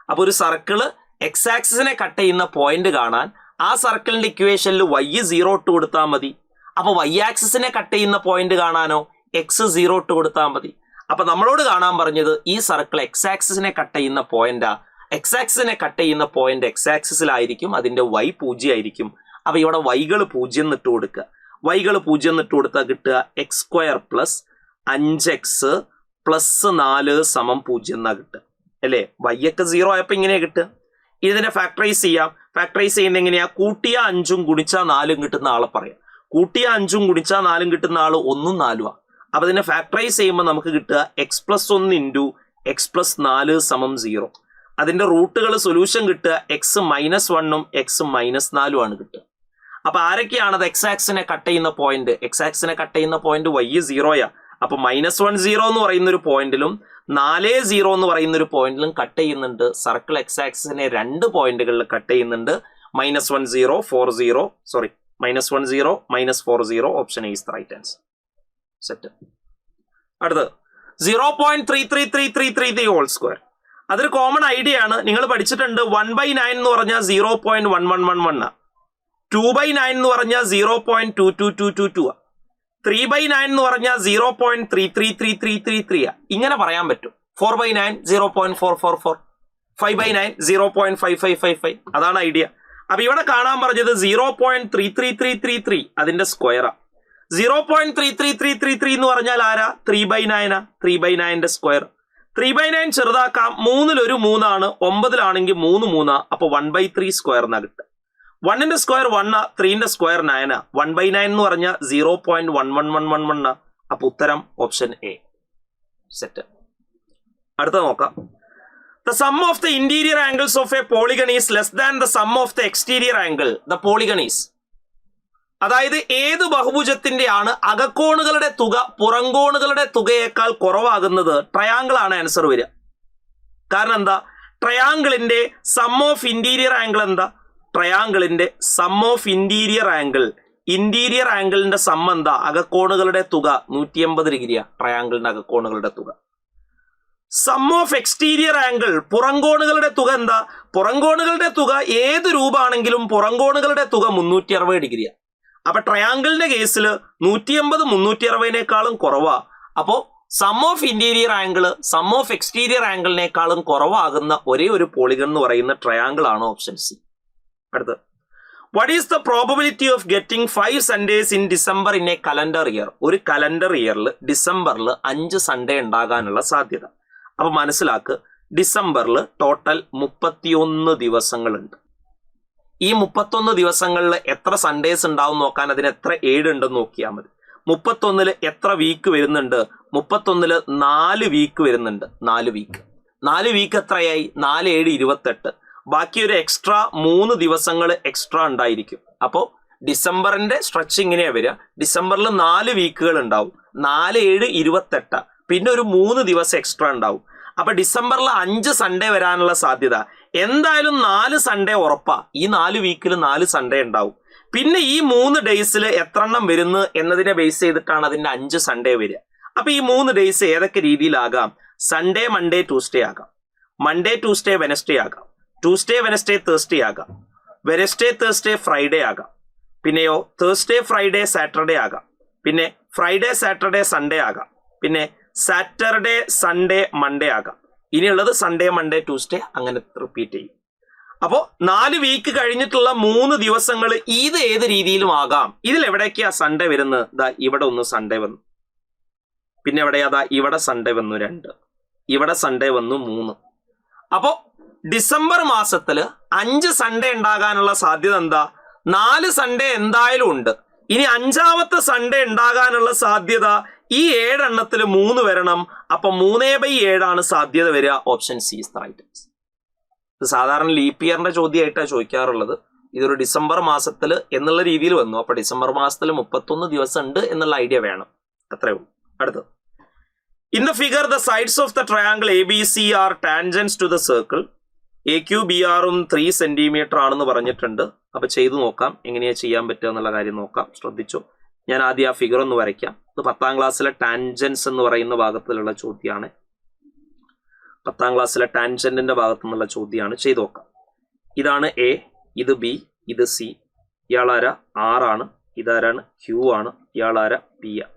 അപ്പൊ ഒരു സർക്കിള് എക്സ് ആക്സിസിനെ കട്ട് ചെയ്യുന്ന പോയിന്റ് കാണാൻ ആ സർക്കിളിന്റെ ഇക്വേഷനിൽ y 0 ഇട്ട് കൊടുത്താൽ മതി. അപ്പൊ y ആക്സിസിനെ കട്ട് ചെയ്യുന്ന പോയിന്റ് കാണാനോ x 0 ഇട്ട് കൊടുത്താൽ മതി. അപ്പൊ നമ്മളോട് കാണാൻ പറഞ്ഞത് ഈ സർക്കിൾ എക്സ് ആക്സിസിനെ കട്ട് ചെയ്യുന്ന പോയിന്റാ. എക്സ് ആക്സിസിനെ കട്ട് ചെയ്യുന്ന പോയിന്റ് എക്സ് ആക്സിസിലായിരിക്കും. അതിന്റെ y 0 ആയിരിക്കും. അപ്പൊ ഇവിടെ വൈകൾ 0 ഇട്ട് കൊടുക്കുക. വൈകൾ 0 ഇട്ട് കൊടുത്താൽ കിട്ടുക X square plus 5x plus 4 സമം 0 എന്നാ കിട്ടുക അല്ലേ? y ഒക്കെ 0 ആയപ്പോ ഇങ്ങനെയാ കിട്ടുക. ഇതിനെ ഫാക്ടറൈസ് ചെയ്യാം. ഫാക്ടറൈസ് ചെയ്യുന്ന എങ്ങനെയാ? കൂട്ടിയ 5ഉം ഗുണിച്ചാൽ 4ഉം കിട്ടുന്ന ആളെ പറയാം. കൂട്ടിയ 5ഉം ഗുണിച്ചാൽ 4ഉം കിട്ടുന്ന ആള് 1ഉം 4ഉം. അപ്പൊ ഇതിനെ ഫാക്ടറൈസ് ചെയ്യുമ്പോൾ നമുക്ക് കിട്ടുക x plus 1 into x plus 4 സമം 0. അതിന്റെ റൂട്ടുകൾ സൊല്യൂഷൻ കിട്ടുക x മൈനസ് 1ഉം x മൈനസ് 4ഉം ആണ് കിട്ടുക. അപ്പൊ ആരൊക്കെയാണത് എക്സ് ആക്സിനെ കട്ട് ചെയ്യുന്ന പോയിന്റ്? എക്സ് ആക്സിനെ കട്ട് ചെയ്യുന്ന പോയിന്റ് y 0. അപ്പൊ -1 0 എന്ന് പറയുന്ന ഒരു പോയിന്റിലും 4 0 എന്ന് പറയുന്ന ഒരു പോയിന്റിലും കട്ട് ചെയ്യുന്നുണ്ട്. സർക്കിൾ എക്സ് ആക്സിനെ 2 പോയിന്റുകളിൽ കട്ട് ചെയ്യുന്നുണ്ട്. -1 0 4 0 sorry -1 0 -4 0. Option A is the right answer. Set. അടുത്ത് 0.33333 ഹോൾ സ്ക്വയർ. അതൊരു കോമൺ ഐഡിയ ആണ്. നിങ്ങൾ പഠിച്ചിട്ടുണ്ട് 1/9 എന്ന് പറഞ്ഞാൽ 0.1111. 2/9 എന്ന് പറഞ്ഞാൽ 0.22222. 3/9 എന്ന് പറഞ്ഞാൽ 0.333333. ഇങ്ങനെ പറയാൻ പറ്റും. 4/9 0.444. 5/9 0.5555. അതാണ് ഐഡിയ. അപ്പൊ ഇവിടെ കാണാൻ പറഞ്ഞത് 0.33333 അതിന്റെ സ്ക്വയറാ. 0.33333 എന്ന് പറഞ്ഞാൽ ആരാ? 3/9 3/9 സ്ക്വയർ. 3/9 ചെറുതാക്കാം. 3 3 9 3 അപ്പൊ 1/3 സ്ക്വയർ എന്നാ കിട്ടുക. 1ന്റെ സ്ക്വയർ 1, 3ന്റെ സ്ക്വയർ 9. 1/9 എന്ന് പറഞ്ഞാൽ 0.1111. അപ്പൊ ഉത്തരം ഓപ്ഷൻ എ. സെറ്റ്. അടുത്ത നോക്കാം. The sum of the interior angles of a polygon is less than the sum of the exterior angle. The polygon is. അതായത് ഏത് ബഹുഭുജത്തിന്റെയാണ് അകക്കോണുകളുടെ തുക പുറംകോണുകളുടെ തുകയേക്കാൾ കുറവാകുന്നത്? ട്രയാങ്കിൾ ആണ് ആൻസർ വരിക. കാരണം എന്താ? ട്രയാങ്കിളിന്റെ സം ഓഫ് ഇന്റീരിയർ ആംഗിൾ എന്താ? ട്രയാങ്കിളിന്റെ sum of interior angle, interior ആംഗിളിന്റെ സം എന്താ? അകക്കോണുകളുടെ തുക 180 ഡിഗ്രിയാ ട്രയാങ്കിളിന്റെ അകക്കോണുകളുടെ തുക. സം ഓഫ് എക്സ്റ്റീരിയർ ആംഗിൾ, പുറംകോണുകളുടെ തുക എന്താ? പുറംകോണുകളുടെ തുക ഏത് രൂപമാണെങ്കിലും പുറംകോണുകളുടെ തുക 360 ഡിഗ്രിയാ. അപ്പൊ ട്രയാങ്കിളിന്റെ കേസിൽ 180 360നേക്കാളും കുറവാ. അപ്പോ sum of interior angle sum of exterior ആംഗിളിനേക്കാളും കുറവാകുന്ന ഒരേ ഒരു പോളിഗൺ എന്ന് പറയുന്ന ട്രയാങ്കിൾ ആണ് ഓപ്ഷൻ സി. അടുത്ത്, what is the probability of getting 5 Sundays in December in a calendar year? ഒരു കലണ്ടർ ഇയറിൽ ഡിസംബറിൽ 5 സൺഡേ ഉണ്ടാകാനുള്ള സാധ്യത. അപ്പൊ മനസ്സിലാക്ക്, ഡിസംബറിൽ ടോട്ടൽ 31 ദിവസങ്ങളുണ്ട്. ഈ 31 ദിവസങ്ങളിൽ എത്ര സൺഡേസ് ഉണ്ടാവും നോക്കാൻ അതിന് എത്ര ഏഴ് ഉണ്ടെന്ന് നോക്കിയാൽ മതി. 31 എത്ര വീക്ക് വരുന്നുണ്ട്? 31 4 വീക്ക് വരുന്നുണ്ട്. 4 വീക്ക് എത്രയായി? 4 7 28. ബാക്കി ഒരു എക്സ്ട്രാ 3 ദിവസങ്ങൾ എക്സ്ട്രാ ഉണ്ടായിരിക്കും. അപ്പോൾ ഡിസംബറിന്റെ സ്ട്രെച്ച് ഇങ്ങനെയാ വരിക. ഡിസംബറിൽ 4 വീക്കുകൾ ഉണ്ടാവും. 4 7 28. പിന്നെ ഒരു 3 ദിവസം എക്സ്ട്രാ ഉണ്ടാവും. അപ്പൊ ഡിസംബറിൽ 5 സൺഡേ വരാനുള്ള സാധ്യത എന്തായാലും 4 സൺഡേ ഉറപ്പാ. ഈ 4 വീക്കിൽ 4 സൺഡേ ഉണ്ടാവും. പിന്നെ ഈ 3 ഡേയ്സിൽ എത്ര എണ്ണം വരുന്നു എന്നതിനെ ബേസ് ചെയ്തിട്ടാണ് അതിന്റെ 5 സൺഡേ വരിക. അപ്പൊ ഈ 3 ഡേയ്സ് ഏതൊക്കെ രീതിയിലാകാം? സൺഡേ മൺഡേ ട്യൂസ്ഡേ ആകാം, മൺഡേ ട്യൂസ്ഡേ വെനസ്ഡേ ആകാം, ട്യൂസ്ഡേ വെനസ്ഡേ തേഴ്സ്ഡേ ആകാം, വെനസ്ഡേ തേഴ്സ്ഡേ ഫ്രൈഡേ ആകാം, പിന്നെയോ തേഴ്സ്ഡേ ഫ്രൈഡേ സാറ്റർഡേ ആകാം, പിന്നെ ഫ്രൈഡേ സാറ്റർഡേ സൺഡേ ആകാം, പിന്നെ സാറ്റർഡേ സൺഡേ മൺഡേ ആകാം. ഇനിയുള്ളത് സൺഡേ മൺഡേ ട്യൂസ്ഡേ, അങ്ങനെ റിപ്പീറ്റ് ചെയ്യും. അപ്പോൾ 4 വീക്ക് കഴിഞ്ഞിട്ടുള്ള 3 ദിവസങ്ങൾ ഇത് ഏത് രീതിയിലും ആകാം. ഇതിൽ എവിടേക്കാ സൺഡേ വരുന്നത്? ദാ ഇവിടെ ഒന്ന് സൺഡേ വന്നു, പിന്നെ എവിടെയാ? ദാ ഇവിടെ സൺഡേ വന്നു 2, ഇവിടെ സൺഡേ വന്നു 3. അപ്പോ ഡിസംബർ മാസത്തിൽ 5 സൺഡേ ഉണ്ടാകാനുള്ള സാധ്യത എന്താ? 4 സൺഡേ എന്തായാലും ഉണ്ട്. ഇനി 5ാമത്തെ സൺഡേ ഉണ്ടാകാനുള്ള സാധ്യത ഈ 7 എണ്ണത്തിൽ 3 വരണം. അപ്പൊ 3/7 സാധ്യത വരിക. Option C is the right answer. ഇത് സാധാരണ ലീപ്പ് ഇയറിന്റെ ചോദ്യമായിട്ടാണ് ചോദിക്കാറുള്ളത്. ഇതൊരു ഡിസംബർ മാസത്തിൽ എന്നുള്ള രീതിയിൽ വന്നു. അപ്പൊ ഡിസംബർ മാസത്തിൽ 31 ദിവസം ഉണ്ട് എന്നുള്ള ഐഡിയ വേണം. അത്രേ ഉള്ളൂ. അടുത്തത്, in the figure the sides of the triangle ABC are tangents to the circle. AQBRും 3 സെന്റിമീറ്റർ ആണെന്ന് പറഞ്ഞിട്ടുണ്ട്. അപ്പൊ ചെയ്തു നോക്കാം, എങ്ങനെയാ ചെയ്യാൻ പറ്റുക എന്നുള്ള കാര്യം നോക്കാം. ശ്രദ്ധിച്ചു, ഞാൻ ആദ്യം ആ ഫിഗർ ഒന്ന് വരയ്ക്കാം. ഇത് 10ാം ക്ലാസ്സിലെ ടാൻജൻസ് എന്ന് പറയുന്ന ഭാഗത്തിലുള്ള ചോദ്യമാണ്. 10ാം ക്ലാസ്സിലെ ടാൻജന്റിന്റെ ഭാഗത്തു നിന്നുള്ള ചോദ്യമാണ്. ചെയ്തു നോക്കാം. ഇതാണ് A, ഇത് B, ഇത് C. ഇയാളാര R ആണ്, ഇതാരാണ്? Q ആണ്, ഇയാളാര P ആണ്.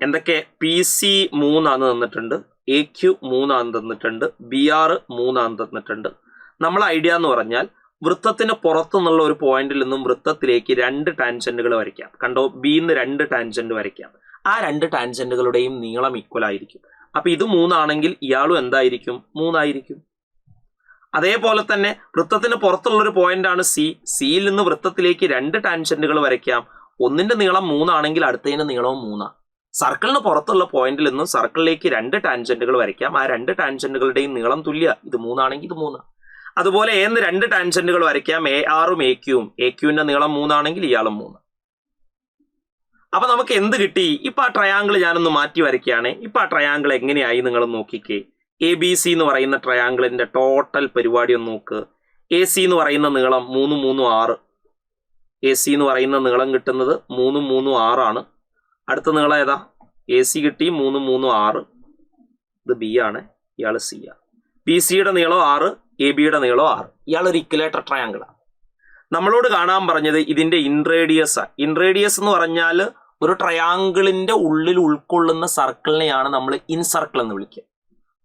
എന്തൊക്കെ? PC 3 ആണ് തന്നിട്ടുണ്ട്, AQ 3 ആണ് തന്നിട്ടുണ്ട്, BR 3 ആണ് തന്നിട്ടുണ്ട്. നമ്മൾ ഐഡിയ എന്ന് പറഞ്ഞാൽ വൃത്തത്തിന് പുറത്തുനിന്നുള്ള ഒരു പോയിന്റിൽ നിന്നും വൃത്തത്തിലേക്ക് 2 ടാൻജന്റുകൾ വരയ്ക്കാം. കണ്ടോ? Bന്ന് 2 ടാൻജന്റ് വരയ്ക്കാം. ആ 2 ടാൻജന്റുകളുടെയും നീളം ഈക്വൽ ആയിരിക്കും. അപ്പൊ ഇത് 3 ആണെങ്കിൽ ഇയാളും എന്തായിരിക്കും? 3 ആയിരിക്കും. അതേപോലെ തന്നെ വൃത്തത്തിന് പുറത്തുള്ള ഒരു പോയിന്റ് ആണ് C. സിയിൽ നിന്ന് വൃത്തത്തിലേക്ക് 2 ടാൻജന്റുകൾ വരയ്ക്കാം. ഒന്നിന്റെ നീളം 3 ആണെങ്കിൽ അടുത്തതിന്റെ നീളവും 3. സർക്കിളിന് പുറത്തുള്ള പോയിന്റിൽ നിന്നും സർക്കിളിലേക്ക് 2 ടാൻജന്റുകൾ വരയ്ക്കാം. ആ 2 ടാൻജന്റുകളുടെയും നീളം തുല്യ. ഇത് 3 ആണെങ്കിൽ ഇത് 3. അതുപോലെ എന്ന് 2 ടാൻജന്റുകൾ വരയ്ക്കാം, ARും AQും. AQന്റെ നീളം 3 ആണെങ്കിൽ ഇയാളും 3. അപ്പൊ നമുക്ക് എന്ത് കിട്ടി? ഇപ്പൊ ആ ട്രയാങ്കിൾ ഞാനൊന്ന് മാറ്റി വരയ്ക്കുകയാണെ. ഇപ്പൊ ആ ട്രയാങ്കിൾ എങ്ങനെയായി നിങ്ങൾ നോക്കിക്കേ. ABC എന്ന് പറയുന്ന ട്രയാങ്കിളിന്റെ ടോട്ടൽ പരിപാടി ഒന്ന് നോക്ക്. AC എന്ന് പറയുന്ന നീളം 3 3 6. AC എന്ന് പറയുന്ന നീളം കിട്ടുന്നത് 3 3 6 ആണ്. അടുത്ത നീളം ഏതാ? AC കിട്ടി 3 3 6. ഇത് B ആണ്, ഇയാള് C ആണ്. BCയുടെ നീളം 6, ABയുടെ നീളം 6. ഇയാളൊരു ഇക്വലേറ്റർ ട്രയാങ്കിളാണ്. നമ്മളോട് കാണാൻ പറഞ്ഞത് ഇതിന്റെ ഇൻറേഡിയസ്. ഇൻറേഡിയസ് എന്ന് പറഞ്ഞാൽ ഒരു ട്രയാങ്കിളിന്റെ ഉള്ളിൽ ഉൾക്കൊള്ളുന്ന സർക്കിളിനെയാണ് നമ്മൾ ഇൻസർക്കിൾ എന്ന് വിളിക്കുക.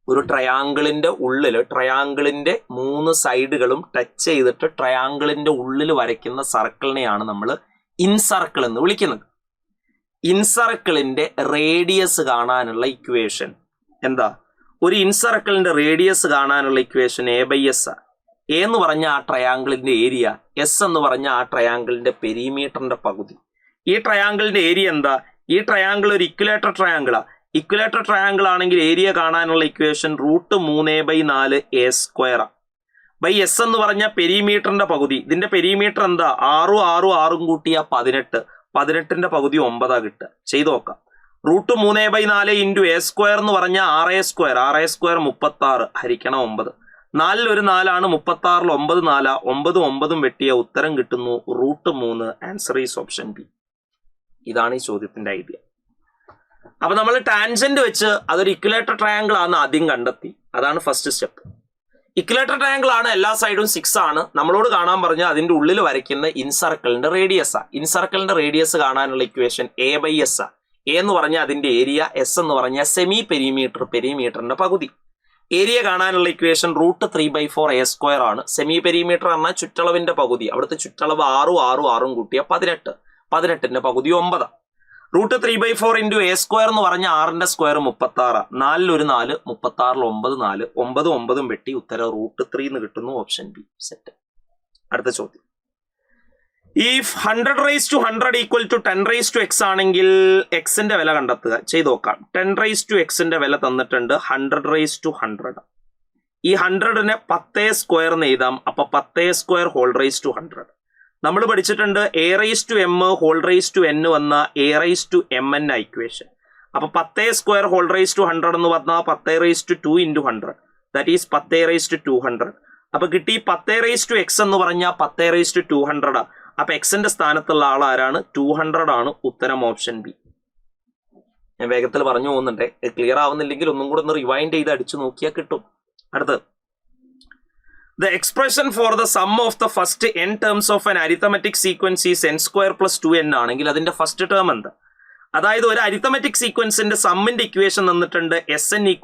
ഒരു ട്രയാങ്കിളിന്റെ ഉള്ളിൽ ട്രയാങ്കിളിന്റെ 3 സൈഡുകളും ടച്ച് ചെയ്തിട്ട് ട്രയാങ്കിളിന്റെ ഉള്ളിൽ വരയ്ക്കുന്ന സർക്കിളിനെയാണ് നമ്മൾ ഇൻസർക്കിൾ എന്ന് വിളിക്കുന്നത്. ഇൻസർക്കിളിന്റെ റേഡിയസ് കാണാനുള്ള ഇക്വേഷൻ എന്താ? ഒരു ഇൻസർക്കിളിന്റെ റേഡിയസ് കാണാനുള്ള ഇക്വേഷൻ a/s. എ എന്ന് പറഞ്ഞ ആ ട്രയാങ്കിളിന്റെ ഏരിയ, എസ് എന്ന് പറഞ്ഞ ആ ട്രയാങ്കിളിന്റെ പെരിമീറ്ററിന്റെ പകുതി. ഈ ട്രയാങ്കിളിന്റെ ഏരിയ എന്താ? ഈ ട്രയാങ്കിൾ ഒരു ഇക്വലേറ്റർ ട്രയാങ്കിളാ. ഇക്വലേറ്റർ ട്രയാങ്കിൾ ആണെങ്കിൽ ഏരിയ കാണാനുള്ള ഇക്വേഷൻ √3/4 a². ബൈ എസ് എന്ന് പറഞ്ഞ പെരിമീറ്ററിന്റെ പകുതി. ഇതിന്റെ പെരിമീറ്റർ എന്താ? 6 കൂട്ടിയ 18. 18ന്റെ പകുതി 9 കിട്ടുക. ചെയ്തു നോക്കാം. √3/4 × a² എന്ന് പറഞ്ഞാൽ 6a². 6a² 36 ഹരിക്കണം 9. 4 ഒരു 4 36 9 4. 9 വെട്ടിയ ഉത്തരം കിട്ടുന്നു √3. Answer is option B. ഇതാണ് ഈ ചോദ്യത്തിന്റെ ഐഡിയ. അപ്പൊ നമ്മൾ ടാൻജന്റ് വെച്ച് അതൊരു ഇക്വലേറ്റർ ട്രയാങ്കിൾ ആണെന്ന് ആദ്യം കണ്ടെത്തി. അതാണ് ഫസ്റ്റ് സ്റ്റെപ്പ്. ഇക്വലേറ്റർ ട്രയാങ്കിൾ ആണ്, എല്ലാ സൈഡും 6 ആണ്. നമ്മളോട് കാണാൻ പറഞ്ഞാൽ അതിന്റെ ഉള്ളിൽ വരയ്ക്കുന്ന ഇൻസർക്കിളിന്റെ റേഡിയസ്. ഇൻസർക്കിളിന്റെ റേഡിയസ് കാണാനുള്ള ഇക്വേഷൻ a/s. എ എന്ന് പറഞ്ഞാൽ അതിന്റെ ഏരിയ, എസ് എന്ന് പറഞ്ഞാൽ സെമി പെരിമീറ്റർ, പെരിമീറ്ററിന്റെ പകുതി. ഏരിയ കാണാനുള്ള ഇക്വേഷൻ √3/4 a² ആണ്. സെമി പെരിമീറ്റർ പറഞ്ഞാൽ ചുറ്റളവിന്റെ പകുതി. അവിടുത്തെ ചുറ്റളവ് 6 കൂട്ടിയ 18. 18ന്റെ പകുതി 9. √3/4 × a² എന്ന് പറഞ്ഞ 6ന്റെ സ്ക്വയർ 36. 4 ഒരു 4 36 9 4. 9 വെട്ടി ഉത്തരം √3 എന്ന് കിട്ടുന്നു. Option B set. അടുത്ത ചോദ്യം. If 100⁻100 = 10⁻x ആണെങ്കിൽ എക്സിന്റെ വില കണ്ടെത്തുക. ചെയ്ത് നോക്കാം. 10⁻x വില തന്നിട്ടുണ്ട് 100⁻100. ഈ 100നെ 10² എന്ന് എഴുതാം. അപ്പൊ 10² നമ്മൾ പഠിച്ചിട്ടുണ്ട് a⁻m⁴n വന്ന a⁻mn ഇക്വേഷൻ. അപ്പൊ 10² എന്ന് പറഞ്ഞാൽ 10⁻2 × 100, ദാറ്റ് ഈസ് 10⁻200. അപ്പൊ കിട്ടി 10⁻x എന്ന് പറഞ്ഞാൽ 10⁻200. അപ്പൊ എക്സിന്റെ സ്ഥാനത്തുള്ള ആൾ ആരാണ്? 200 ആണ്. ഉത്തരം ഓപ്ഷൻ ബി. ഞാൻ വേഗത്തിൽ പറഞ്ഞു പോകുന്നുണ്ടേ, ക്ലിയർ ആവുന്നില്ലെങ്കിൽ ഒന്നും കൂടെ ഒന്ന് റിവൈൻഡ് ചെയ്ത് അടിച്ചു നോക്കിയാൽ കിട്ടും. അടുത്ത്, the expression for the sum of the first n terms of an arithmetic sequence is n² + 2n ആണെങ്കിൽ അതിന്റെ ഫസ്റ്റ് ടേം എന്താ? അതായത് ഒരു അരിത്തമെറ്റിക് സീക്വൻസിന്റെ സമ്മിന്റെ ഇക്വേഷൻ തന്നിട്ടുണ്ട് Sn =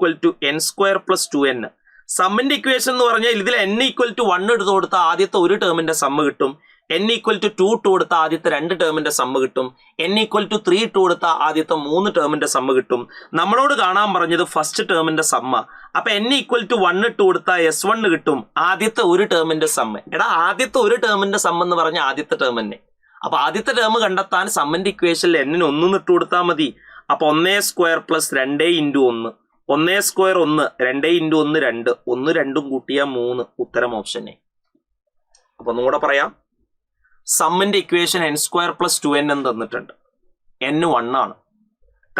n² + 2n. സമ്മിന്റെ ഇക്വേഷൻ എന്ന് പറഞ്ഞാൽ ഇതിൽ n = 1 എടുത്തു കൊടുത്താൽ ആദ്യത്തെ ഒരു ടേമിന്റെ സമ്മ് കിട്ടും. n = 2 ഇട്ട് കൊടുത്താൽ ആദ്യത്തെ 2 ടേമിന്റെ സമ്മ് കിട്ടും. n = 3 ഇട്ട് കൊടുത്താൽ ആദ്യത്തെ 3 ടേമിന്റെ സമ്മ് കിട്ടും. നമ്മളോട് കാണാൻ പറഞ്ഞത് ഫസ്റ്റ് ടേമിന്റെ സമ്മ. അപ്പൊ n = 1 ഇട്ട് കൊടുത്താൽ S1 കിട്ടും. ആദ്യത്തെ ഒരു ടേമിന്റെ സമ്മ്. ആദ്യത്തെ ഒരു ടേമിന്റെ സമ്മ് എന്ന് പറഞ്ഞാൽ ആദ്യത്തെ ടേം തന്നെ. അപ്പൊ ആദ്യത്തെ ടേം കണ്ടെത്താൻ സമ്മിന്റെ ഇക്വേഷനിൽ n 1 ഇട്ട് കൊടുത്താൽ മതി. അപ്പൊ 1² + 2 × 1. 1² 1, 2 × 1 2. 1 2 കൂട്ടിയ 3. ഉത്തരം ഓപ്ഷൻ എ. അപ്പൊ ഒന്നും കൂടെ പറയാം. സമ്മിന്റെ ഇക്വേഷൻ n² + 2n എന്ന് തന്നിട്ടുണ്ട്. n 1 ആണ്.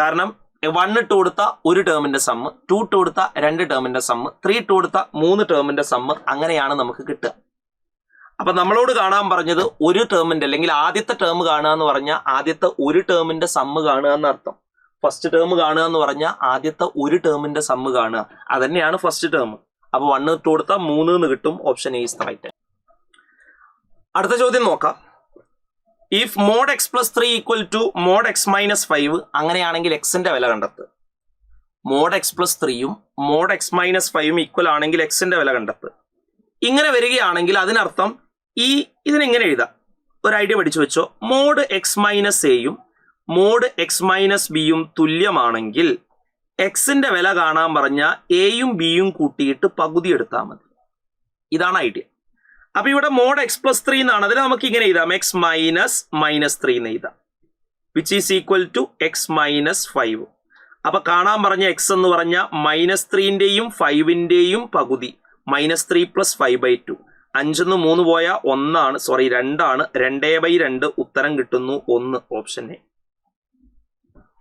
കാരണം 1 ഇട്ട് കൊടുത്ത ഒരു ടേമിന്റെ സമ്മ്, 2 ഇട്ട് കൊടുത്ത 2 ടേമിന്റെ സമ്മ്, 3 ഇട്ട് കൊടുത്ത 3 ടേമിന്റെ സമ്മ്. അങ്ങനെയാണ് നമുക്ക് കിട്ടുക. അപ്പൊ നമ്മളോട് കാണാൻ പറഞ്ഞത് ഒരു ടേമിന്റെ അല്ലെങ്കിൽ ആദ്യത്തെ ടേം കാണുക എന്ന് പറഞ്ഞാൽ ആദ്യത്തെ ഒരു ടേമിന്റെ സമ്മ് കാണുക എന്നർത്ഥം. ഫസ്റ്റ് ടേം കാണുക എന്ന് പറഞ്ഞാൽ ആദ്യത്തെ ഒരു ടേമിന്റെ സമ്മ് കാണുക. അതന്നെയാണ് ഫസ്റ്റ് ടേം. അപ്പൊ 1 ഇട്ട് കൊടുത്താൽ 3 എന്ന് കിട്ടും. Option A is the right. അടുത്ത ചോദ്യം നോക്കാം. If mod x + 3 = mod x - 5 അങ്ങനെയാണെങ്കിൽ എക്സിന്റെ വില കണ്ടെത്തുക. mod x + 3 mod x - 5 equal ആണെങ്കിൽ എക്സിന്റെ വില കണ്ടെത്തുക. ഇങ്ങനെ വരികയാണെങ്കിൽ അതിനർത്ഥം ഇതിനെങ്ങനെ എഴുതാം? ഒരു ഐഡിയ പഠിച്ചു വെച്ചോ. mod x - a mod x - b തുല്യമാണെങ്കിൽ എക്സിന്റെ വില കാണാൻ പറഞ്ഞാൽ എയും ബിയും കൂട്ടിയിട്ട് പകുതി എടുത്താൽ മതി. ഇതാണ് ഐഡിയ. അപ്പൊ ഇവിടെ mod x + 3 എന്നാണ്. അതിൽ നമുക്ക് ഇങ്ങനെ എഴുതാം, x - -3 എന്ന് എഴുതാം, which is equal to x - 5. അപ്പൊ കാണാൻ പറഞ്ഞ എക്സ് എന്ന് പറഞ്ഞ -3ന്റെയും 5ന്റെയും പകുതി. -3 + 5/2. 5 3 പോയ 1 ആണ്, സോറി 2 ആണ്. 2/2. ഉത്തരം കിട്ടുന്നു 1. Option A.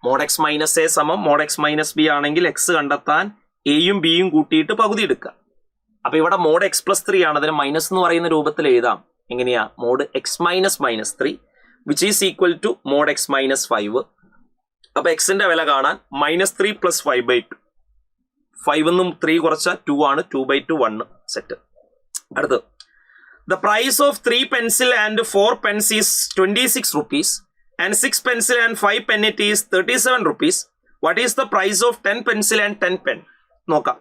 mod x - a = mod x - b ആണെങ്കിൽ എക്സ് കണ്ടെത്താൻ എയും ബിയും കൂട്ടിയിട്ട് പകുതി എടുക്കുക. അപ്പൊ ഇവിടെ mod x + 3 ആണ്. അതിന് മൈനസ് എന്ന് പറയുന്ന രൂപത്തിൽ എഴുതാം. എങ്ങനെയാ? mod x - -3 which is equal to mod x - 5. അപ്പൊ എക്സിന്റെ വില കാണാൻ -3 + 5/2. 5 ന്നും 3 കുറച്ച 2 ആണ്. 2/2 1. സെറ്റ്. അടുത്ത്, the price of 3 pencil and 4 pens is 26 rupees and 6 pencil and 5 pen it is 37 rupees. What is the price of 10 pencil and 10 pen? നോക്കാം.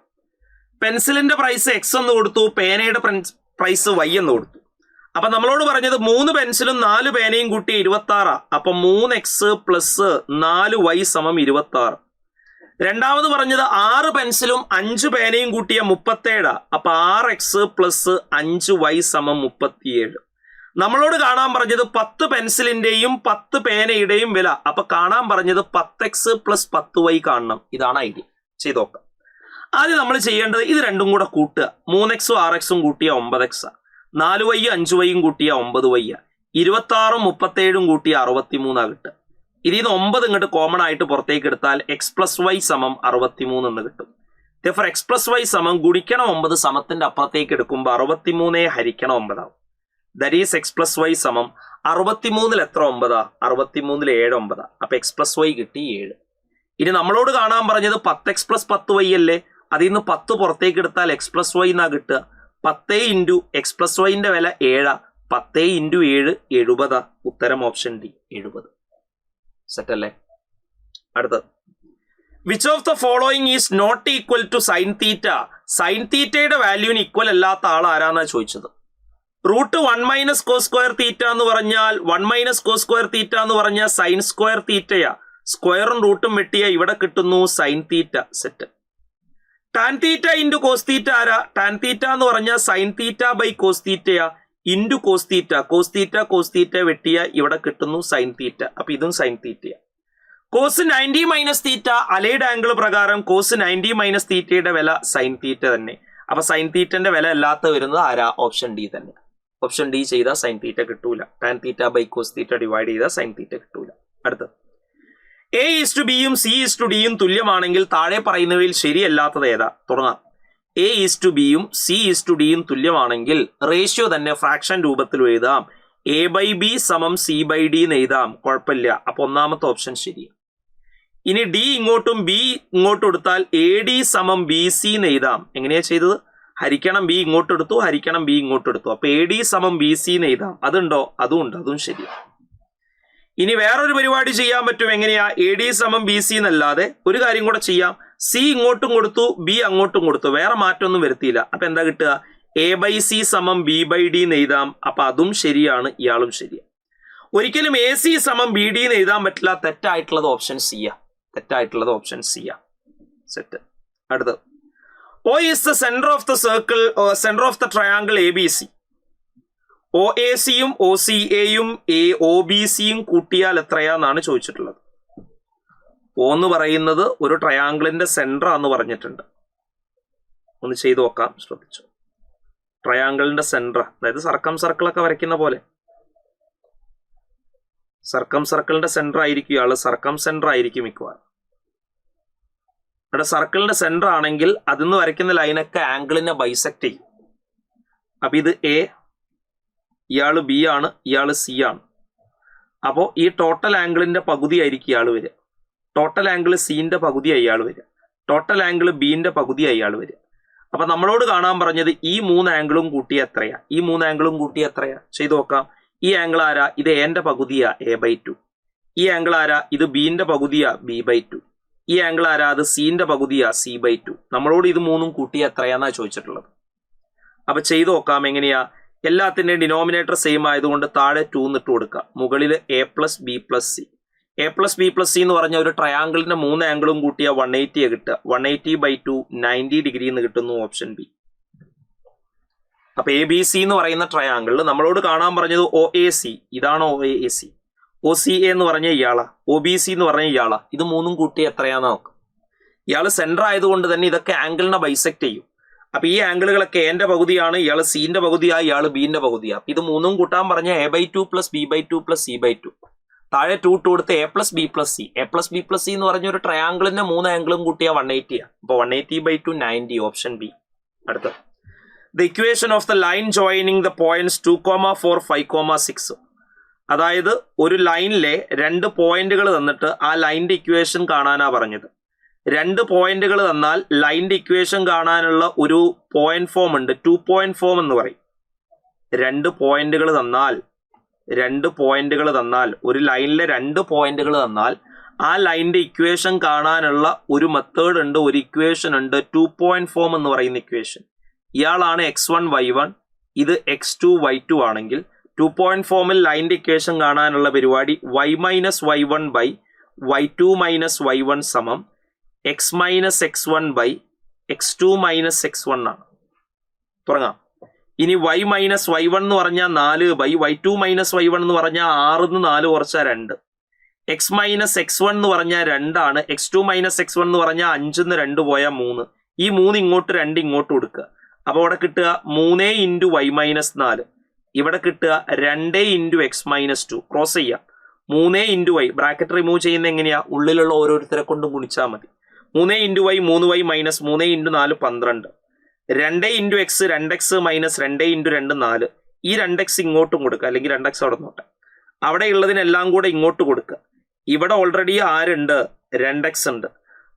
പെൻസിലിന്റെ price X എന്ന് കൊടുത്തു, പേനയുടെ പ്രൈസ് വൈ എന്ന് കൊടുത്തു. അപ്പൊ നമ്മളോട് പറഞ്ഞത് 3 പെൻസിലും 4 പേനയും കൂട്ടി 26. അപ്പൊ 3x പ്ലസ് 4y സമം 26. രണ്ടാമത് പറഞ്ഞത് 6 പെൻസിലും 5 പേനയും കൂട്ടിയ 37. അപ്പൊ 6x പ്ലസ് 5y സമം 37. നമ്മളോട് കാണാൻ പറഞ്ഞത് 10 പെൻസിലിന്റെയും 10 പേനയുടെയും വില. അപ്പൊ കാണാൻ പറഞ്ഞത് 10x പ്ലസ് 10y കാണണം. ഇതാണ് ഐഡിയ. ചെയ്ത് നോക്കാം. ആദ്യം നമ്മൾ ചെയ്യേണ്ടത് ഇത് രണ്ടും കൂടെ കൂട്ടുക. 3x 6x കൂട്ടിയ 9x, 4y 5y കൂട്ടിയ 9y, 26 37 കൂട്ടിയ 63 കിട്ടുക. ഇതിൽ നിന്ന് 9 ഇങ്ങോട്ട് കോമൺ ആയിട്ട് പുറത്തേക്ക് എടുത്താൽ എക്സ് പ്ലസ് വൈ സമം 63 എന്ന് കിട്ടും. ഫോർ എക്സ് പ്ലസ് വൈ സമം ഗുണിക്കണം 9 സമത്തിന്റെ അപ്പുറത്തേക്ക് എടുക്കുമ്പോൾ 63 ഹരിക്കണം 9 ആവും. That is X plus Y സമം 63 എത്ര 9? 63 7 9. അപ്പൊ എക്സ് പ്ലസ് വൈ കിട്ടി 7. ഇനി നമ്മളോട് കാണാൻ പറഞ്ഞത് 10x പ്ലസ് 10y അല്ലേ? അതിൽ നിന്ന് 10 പുറത്തേക്ക് എടുത്താൽ എക്സ് പ്ലസ് വൈ എന്നാ കിട്ടുക. 10 ഇൻറ്റു എക്സ് പ്ലസ് വൈന്റെ വില 7. 10 ഇൻറ്റു 7 70. ഉത്തരം ഓപ്ഷൻ ഡി 70. സെറ്റ് അല്ലേ? അടുത്തത്, which of the following is not equal to sine theta? Sine തീറ്റയുടെ വാല്യൂവിന് ഈക്വൽ അല്ലാത്ത ആൾ ആരാന്നാ ചോദിച്ചത്. Root 1 minus cos square theta എന്ന് പറഞ്ഞാൽ 1 മൈനസ് കോ സ്ക്വയർ തീറ്റ എന്ന് പറഞ്ഞാൽ സൈൻ സ്ക്വയർ തീറ്റയാ. സ്ക്വയറും റൂട്ടും വെട്ടിയ ഇവിടെ കിട്ടുന്നു sine theta. Set. Tan theta into cos theta ആരാ? ടാൻ തീറ്റ എന്ന് പറഞ്ഞാൽ സൈൻ തീറ്റ ബൈ കോസ് തീറ്റയാ. Into cos theta, cos theta cos theta വെട്ടിയ ഇവിടെ കിട്ടുന്നു സൈൻ തീറ്റ. അപ്പൊ ഇതും സൈൻ തീറ്റയാ. Cos 90 minus theta, allied angle പ്രകാരം കോസ് 90 മൈനസ് തീറ്റയുടെ വില സൈൻ തീറ്റ തന്നെ. അപ്പൊ സൈൻ തീറ്റന്റെ വില അല്ലാത്ത വരുന്നത് ആരാ? ഓപ്ഷൻ ഡി തന്നെ. ഓപ്ഷൻ ഡി ചെയ്താൽ സൈൻ തീറ്റ കിട്ടൂല. Tan theta by cos theta divide ചെയ്താൽ സൈൻ തീറ്റ കിട്ടൂല. അടുത്തത്, എ ഈസ് ടു ബിയും സി ഈസ് ടു ഡിയും തുല്യമാണെങ്കിൽ താഴെ പറയുന്നവയിൽ ശരിയല്ലാത്തത് ഏതാ? തുടങ്ങാം. എ ഈസ് ടു ബിയും സി ഈസ് ടു ഡിയും തുല്യമാണെങ്കിൽ റേഷ്യോ തന്നെ ഫ്രാക്ഷൻ രൂപത്തിൽ എഴുതാം. എ ബൈ ബി സമം സി ബൈ ഡി എന്ന് എഴുതാം. കുഴപ്പമില്ല. അപ്പൊ ഒന്നാമത്തെ ഓപ്ഷൻ ശരിയാണ്. ഇനി ഡി ഇങ്ങോട്ടും ബി ഇങ്ങോട്ടും എടുത്താൽ എ ഡി സമം ബി സി എന്ന് എഴുതാം. എങ്ങനെയാ ചെയ്തത്? ഹരിക്കണം ബി ഇങ്ങോട്ട് എടുത്തു, ഹരിക്കണം ബി ഇങ്ങോട്ട് എടുത്തു. അപ്പൊ എ ഡി സമം ബി സി എന്ന് എഴുതാം. അതുണ്ടോ? അതും ഉണ്ട്. അതും ശരിയാണ്. ഇനി വേറൊരു പരിപാടി ചെയ്യാൻ പറ്റും. എങ്ങനെയാ? എ ഡി സമം ബി സി എന്നല്ലാതെ ഒരു കാര്യം കൂടെ ചെയ്യാം. സി ഇങ്ങോട്ടും കൊടുത്തു, ബി അങ്ങോട്ടും കൊടുത്തു. വേറെ മാറ്റമൊന്നും വരുത്തിയില്ല. അപ്പൊ എന്താ കിട്ടുക? എ ബൈ സി സമം ബി ബൈ ഡി എന്ന് എഴുതാം. അപ്പൊ അതും ശരിയാണ്, ഇയാളും ശരിയാണ്. ഒരിക്കലും എ സി സമം ബി ഡി എന്ന് എഴുതാൻ പറ്റില്ല. തെറ്റായിട്ടുള്ളത് ഓപ്ഷൻ സിയാ. തെറ്റായിട്ടുള്ളത് ഓപ്ഷൻ സിയാ. സെറ്റ്. അടുത്തത്, O is the center of the circle, center of the triangle ABC. OACയും OCAയും OBCയും കൂട്ടിയാൽ എത്രയാന്നാണ് ചോദിച്ചിട്ടുള്ളത്. O എന്ന് പറയുന്നത് ഒരു ട്രയാങ്കിളിന്റെ സെന്റർ ആന്ന് പറഞ്ഞിട്ടുണ്ട്. ഒന്ന് ചെയ്തു നോക്കാം, ശ്രദ്ധിച്ചു. ട്രയാങ്കിളിന്റെ സെന്റർ, അതായത് സർക്കം സർക്കിളൊക്കെ വരയ്ക്കുന്ന പോലെ സർക്കം സർക്കിളിന്റെ സെന്റർ ആയിരിക്കും ഇയാള്. സർക്കം സെന്റർ ആയിരിക്കും മിക്കവാറും. ഇവിടെ സർക്കിളിന്റെ സെന്റർ ആണെങ്കിൽ അതിന്ന് വരയ്ക്കുന്ന ലൈനൊക്കെ ആംഗിളിനെ ബൈസെക്ട് ചെയ്യും. അപ്പൊ ഇത് എ, ഇയാള് ബി ആണ്, ഇയാള് സി ആണ്. അപ്പോൾ ഈ ടോട്ടൽ ആംഗിളിന്റെ പകുതി ആയിരിക്കും ഇയാൾ വരിക. ടോട്ടൽ ആംഗിൾ സിന്റെ പകുതിയായി ഇയാൾ വരിക. ടോട്ടൽ ആംഗിൾ ബിന്റെ പകുതിയായി ഇയാൾ വരിക. അപ്പൊ നമ്മളോട് കാണാൻ പറഞ്ഞത് ഈ 3 ആംഗിളും കൂട്ടിയ എത്രയാ? ഈ 3 ആംഗിളും കൂട്ടിയ എത്രയാ? ചെയ്തു നോക്കാം. ഈ ആംഗിൾ ആരാ? ഇത് എന്റെ പകുതിയാ, A/2. ഈ ആംഗിൾ ആരാ? ഇത് ബിന്റെ പകുതിയാ, B/2. ഈ ആംഗിൾ ആരാ? അത് സിന്റെ പകുതിയാ, C/2. നമ്മളോട് ഇത് 3ഉം കൂട്ടിയ എത്രയാന്നാ ചോദിച്ചിട്ടുള്ളത്. അപ്പൊ ചെയ്തു നോക്കാം. എങ്ങനെയാ? എല്ലാത്തിന്റെയും ഡിനോമിനേറ്റർ സെയിം ആയതുകൊണ്ട് താഴെ 2 എന്നിട്ട് കൊടുക്കുക. മുകളിൽ A plus B plus C. A plus B plus C എന്ന് പറഞ്ഞ ഒരു ട്രയാങ്കിളിന്റെ 3 ആംഗിളും കൂട്ടിയ 180 കിട്ടുക. 180/2 90 ഡിഗ്രി എന്ന് കിട്ടുന്നു. Option B. അപ്പൊ ABC എന്ന് പറയുന്ന ട്രയാങ്കിളിൽ നമ്മളോട് കാണാൻ പറഞ്ഞത് OAC. ഇതാണ് OAC. OCA എന്ന് പറഞ്ഞ ഇയാളാ. OBC എന്ന് പറഞ്ഞ ഇയാളാ. ഇത് 3ഉം കൂട്ടി എത്രയാന്ന് നോക്കാം. ഇയാള് സെന്റർ ആയതുകൊണ്ട് തന്നെ ഇതൊക്കെ ആംഗിളിനെ ബൈസെക്ട് ചെയ്യും. അപ്പൊ ഈ ആംഗിളുകളൊക്കെ എന്റെ പകുതിയാണ്, ഇയാള് സിന്റെ പകുതിയാ, ഇയാള് ബിന്റെ പകുതിയാ. ഇത് 3ഉം കൂട്ടാൻ പറഞ്ഞ A/2 plus B/2 plus C/2. താഴെ 2 കൊടുത്ത് A plus B plus C. A plus B plus C എന്ന് പറഞ്ഞ ഒരു ട്രയാങ്കിളിന്റെ 3 ആംഗിളും കൂട്ടിയ 180 ആ. അപ്പൊ 180/2 90. Option B. അടുത്ത, the equation of the line joining the points 2,4 5,6. അതായത് ഒരു ലൈനിലെ 2 പോയിന്റുകൾ തന്നിട്ട് ആ ലൈനിന്റെ ഇക്വേഷൻ കാണാനാ പറഞ്ഞത്. 2 പോയിന്റുകൾ തന്നാൽ ലൈനിന്റെ ഇക്വേഷൻ കാണാനുള്ള ഒരു പോയിന്റ് ഫോം ഉണ്ട്. 2 പോയിന്റ് ഫോം എന്ന് പറയും. 2 പോയിന്റുകൾ തന്നാൽ ഒരു ലൈനിലെ 2 പോയിന്റുകൾ തന്നാൽ ആ ലൈനിന്റെ ഇക്വേഷൻ കാണാനുള്ള ഒരു മെത്തേഡ് ഉണ്ട്, ഒരു ഇക്വേഷൻ ഉണ്ട്, 2 പോയിന്റ് ഫോം എന്ന് പറയുന്ന ഇക്വേഷൻ. ഇയാളാണ് x1 y1, ഇത് x2 y2 ആണെങ്കിൽ 2 പോയിന്റ് ഫോമിൽ ലൈനിന്റെ ഇക്വേഷൻ കാണാനുള്ള പരിപാടി y minus y1 by y2 minus y1 സമം x minus x1 by x2 minus x1 ആണ്. തുടങ്ങാം. ഇനി y മൈനസ് y1 എന്ന് പറഞ്ഞാൽ 4 ബൈ y2 മൈനസ് y1 എന്ന് പറഞ്ഞാൽ 6 4 കുറച്ചാൽ 2. എക്സ് മൈനസ് x1 എന്ന് പറഞ്ഞാൽ 2 ആണ്. x2 മൈനസ് x1 എന്ന് പറഞ്ഞാൽ 5 2 പോയാൽ 3. ഈ 3 ഇങ്ങോട്ട് 2 ഇങ്ങോട്ട് കൊടുക്കുക. അപ്പോൾ അവിടെ കിട്ടുക 3 ഇൻറ്റു y മൈനസ് 4. ഇവിടെ കിട്ടുക 2 ഇൻറ്റു x മൈനസ് 2. ക്രോസ് ചെയ്യാം. 3 ഇൻറ്റു y, ബ്രാക്കറ്റ് റിമൂവ് ചെയ്യുന്ന എങ്ങനെയാ? ഉള്ളിലുള്ള ഓരോരുത്തരെ കൊണ്ടും ഗുണിച്ചാൽ മതി. 3 into y 3y minus 3 into 4 12. 2 into X 2x minus 2 into 2 4. ഈ 2x ഇങ്ങോട്ടും കൊടുക്കുക, അല്ലെങ്കിൽ 2x അവിടെ നോട്ടെ. അവിടെ ഉള്ളതിനെല്ലാം കൂടെ ഇങ്ങോട്ട് കൊടുക്കുക. ഇവിടെ ഓൾറെഡി ആരുണ്ട്? 2x ഉണ്ട്.